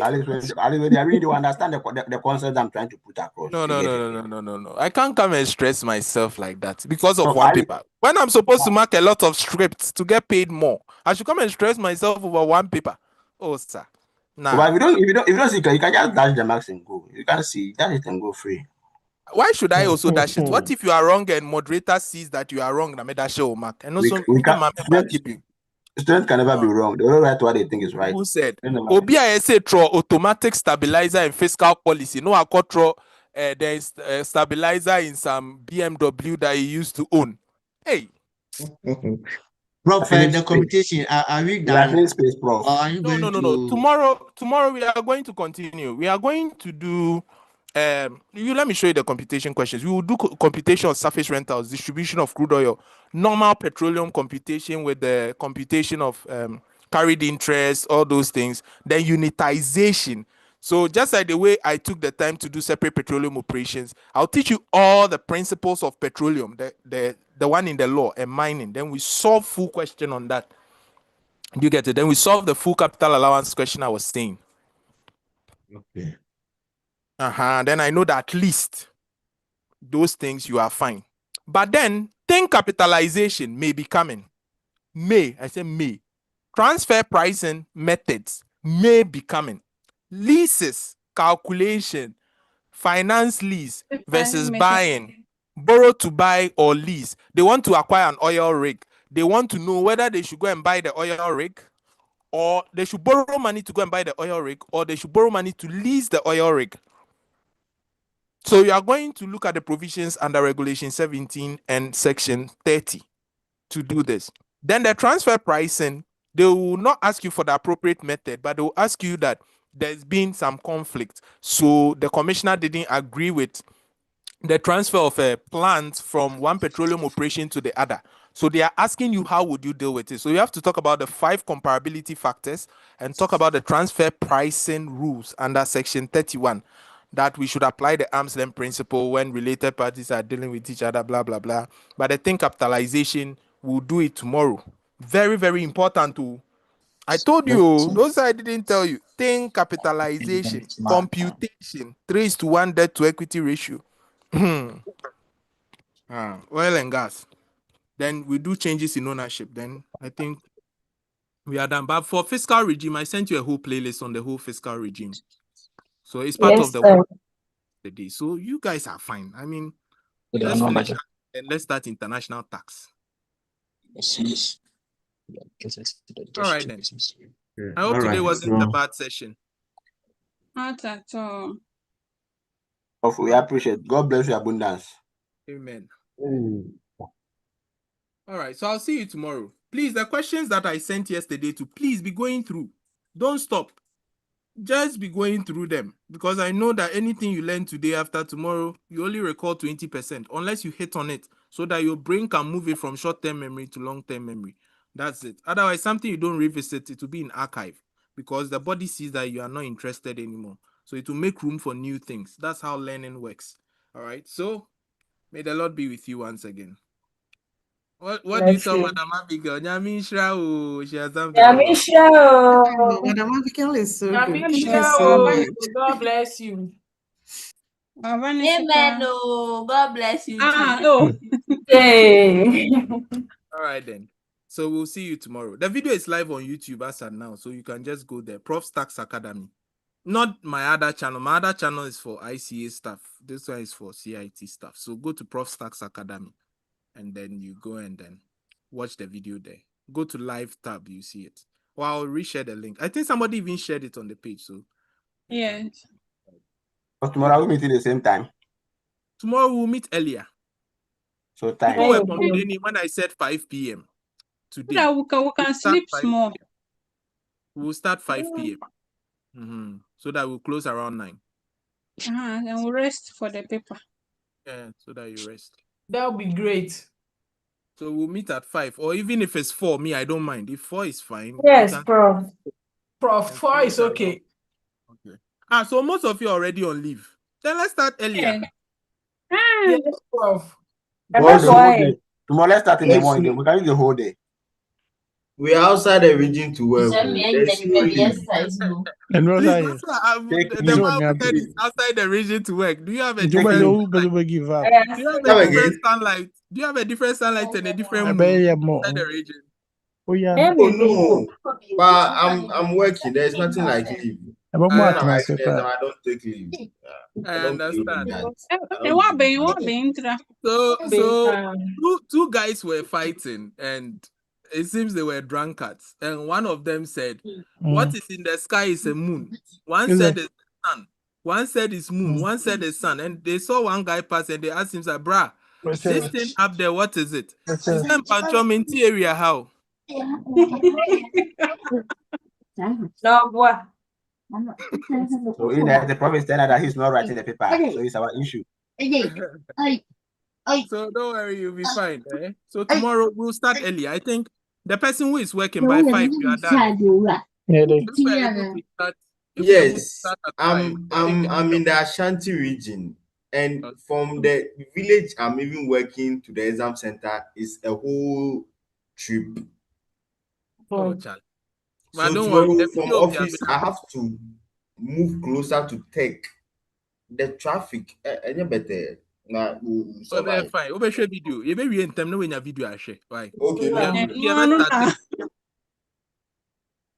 I really do understand the concept I'm trying to put across.
No. I can't come and stress myself like that because of one paper. When I'm supposed to mark a lot of scripts to get paid more, I should come and stress myself over one paper. Oh, sir. Nah.
But if you don't see, you can just dash the marks and go. You can see, dash it and go free.
Why should I also dash it? What if you are wrong and moderator sees that you are wrong? And I dash your mark. And also,
students can never be wrong. They don't write what they think is right.
Who said? OBISA throw automatic stabilizer and fiscal policy. No, I could throw there is a stabilizer in some BMW that he used to own. Hey.
Prof, the computation, are we done?
Space, Prof.
No. Tomorrow we are going to continue. We are going to do let me show you the computation questions. We will do computation of surface rentals, distribution of crude oil, normal petroleum computation with the computation of carried interest, all those things. Then unitization. So just like the way I took the time to do separate petroleum operations, I'll teach you all the principles of petroleum, the one in the law and mining. Then we solve full question on that. You get it? Then we solve the full capital allowance question I was saying.
Okay.
Then I know that at least those things you are fine. But then think capitalization may be coming. I say may. Transfer pricing methods may be coming. Leases, calculation, finance lease versus buying, borrow to buy or lease. They want to acquire an oil rig. They want to know whether they should go and buy the oil rig, or they should borrow money to go and buy the oil rig, or they should borrow money to lease the oil rig. So you are going to look at the provisions under Regulation 17 and Section 30 to do this. Then the transfer pricing, they will not ask you for the appropriate method, but they will ask you that there's been some conflict. So the commissioner didn't agree with the transfer of a plant from one petroleum operation to the other. So they are asking you how would you deal with it. So you have to talk about the 5 comparability factors and talk about the transfer pricing rules under section 31, that we should apply the arm's length principle when related parties are dealing with each other, blah, blah, blah. But I think capitalization, we'll do it tomorrow. Very, very important too. I told you, those I didn't tell you. Think capitalization, computation, 3:1 debt to equity ratio. Oil and gas. Then we do changes in ownership. Then I think we are done. But for fiscal regime, I sent you a whole playlist on the whole fiscal regime. So it's part of the work day. So you guys are fine. I mean, let's finish that and let's start international tax. All right then. I hope today wasn't a bad session.
Not at all.
We appreciate. God bless your abundance.
Amen. All right, so I'll see you tomorrow. Please, the questions that I sent yesterday to, please be going through. Don't stop. Just be going through them, because I know that anything you learn today after tomorrow, you only recall 20%, unless you hit on it, so that your brain can move it from short-term memory to long-term memory. That's it. Otherwise, something you don't revisit, it will be in archive, because the body sees that you are not interested anymore. So it will make room for new things. That's how learning works. All right, so may the Lord be with you once again. What do you tell Madam Abigail? Nyamishra, she has something.
Madam Abigail is so good. She's
Michelle,
so good.
God bless you.
Amen. Oh, God bless you too.
Oh.
Hey.
All right then. So we'll see you tomorrow. The video is live on YouTube as of now, so you can just go there. Profs Tax Academy. Not my other channel. My other channel is for ICA stuff. This one is for CIT stuff. So go to Profs Tax Academy, and then you go and then watch the video there. Go to live tab, you see it. Or I'll reshare the link. I think somebody even shared it on the page. So
yes.
But tomorrow we meet at the same time.
Tomorrow we'll meet earlier.
So time.
People were complaining when I said 5 p.m. today.
So that we can sleep small.
We'll start 5 p.m. So that we'll close around 9.
And we'll rest for the paper.
Yeah, so that you rest.
That'll be great.
So we'll meet at 5, or even if it's 4, me, I don't mind. If 4 is fine.
Yes, Prof. Prof, 4 is okay.
Okay. So most of you are already on leave. Then let's start earlier.
Yes, Prof.
Tomorrow let's start in the morning. We can use the whole day.
We are outside the region to work. There's no leave.
The man who said is outside the region to work. Do you have a different sunlight? Do you have a different sunlight and a different moon outside the region?
Oh no, but I'm working. There's nothing like leave. When I'm actually exam, I don't take leave.
I understand.
So
two guys were fighting, and it seems they were drunkards. And one of them said, "What is in the sky is a moon." One said it's sun. One said it's moon. One said it's sun. And they saw one guy pass, and they asked him, "Say, brah, this thing up there, what is it?" He said, "Panchominti area how?"
So in there, the Prof said that he's not writing the paper, so it's our issue.
So don't worry, you'll be fine. So tomorrow we'll start early. I think the person who is working by 5, you are done.
Yes, I'm in the Ashanti region, and from the village I'm even working to the exam center is a whole trip.
Oh, Charlie.
So tomorrow from office, I have to move closer to tech. The traffic, any better.
So they're fine. Over share video. You may in time no when your video I share. Why?
Okay,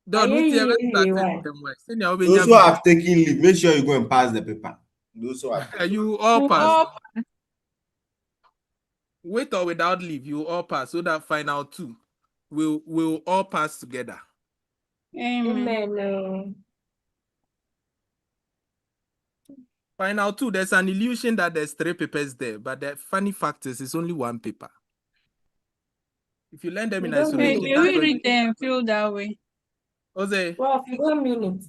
Those who have taken leave, make sure you go and pass the paper. Those who have
you all pass. With or without leave, you all pass. So that final 2 will all pass together.
Amen.
Final 2, there's an illusion that there's 3 papers there, but the funny fact is it's only 1 paper. If you learn them in isolation,
You will read them feel that way.
Jose,
Well, 1 minute.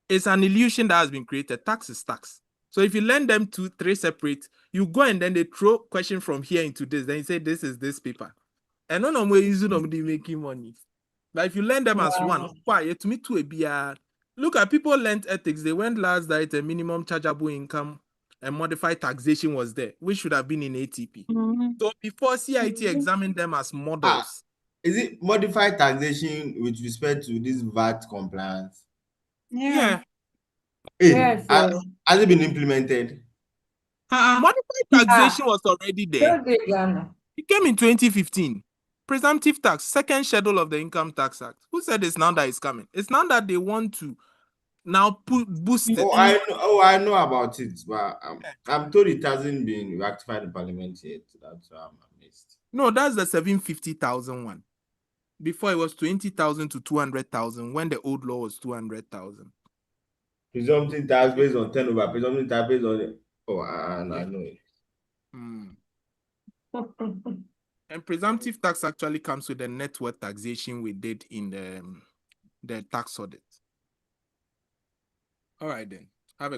it's an illusion that has been created. Tax is tax. So if you learn them 2, 3 separate, you go and then they throw question from here into this. Then you say this is this paper. And none of them were using them, they making money. But if you learn them as one, quiet to me to a BR. Look at people learned ethics. They went last that a minimum chargeable income and modified taxation was there, which should have been in ATP. So before CIT examined them as models.
Is it modified taxation with respect to this VAT compliance?
Yeah.
Hey, has it been implemented?
Modified taxation was already there. It came in 2015. Presumptive tax, second schedule of the Income Tax Act. Who said it's now that it's coming? It's now that they want to now boost it.
I know about it, but I'm told it hasn't been ratified in Parliament yet. That's why I'm amazed.
No, that's the 750,000 one. Before it was 20,000 to 200,000 when the old law was 200,000.
Presumptive tax based on turnover, presumptive tax based on I know it.
And presumptive tax actually comes with the net worth taxation we did in the tax audit. All right then. Have a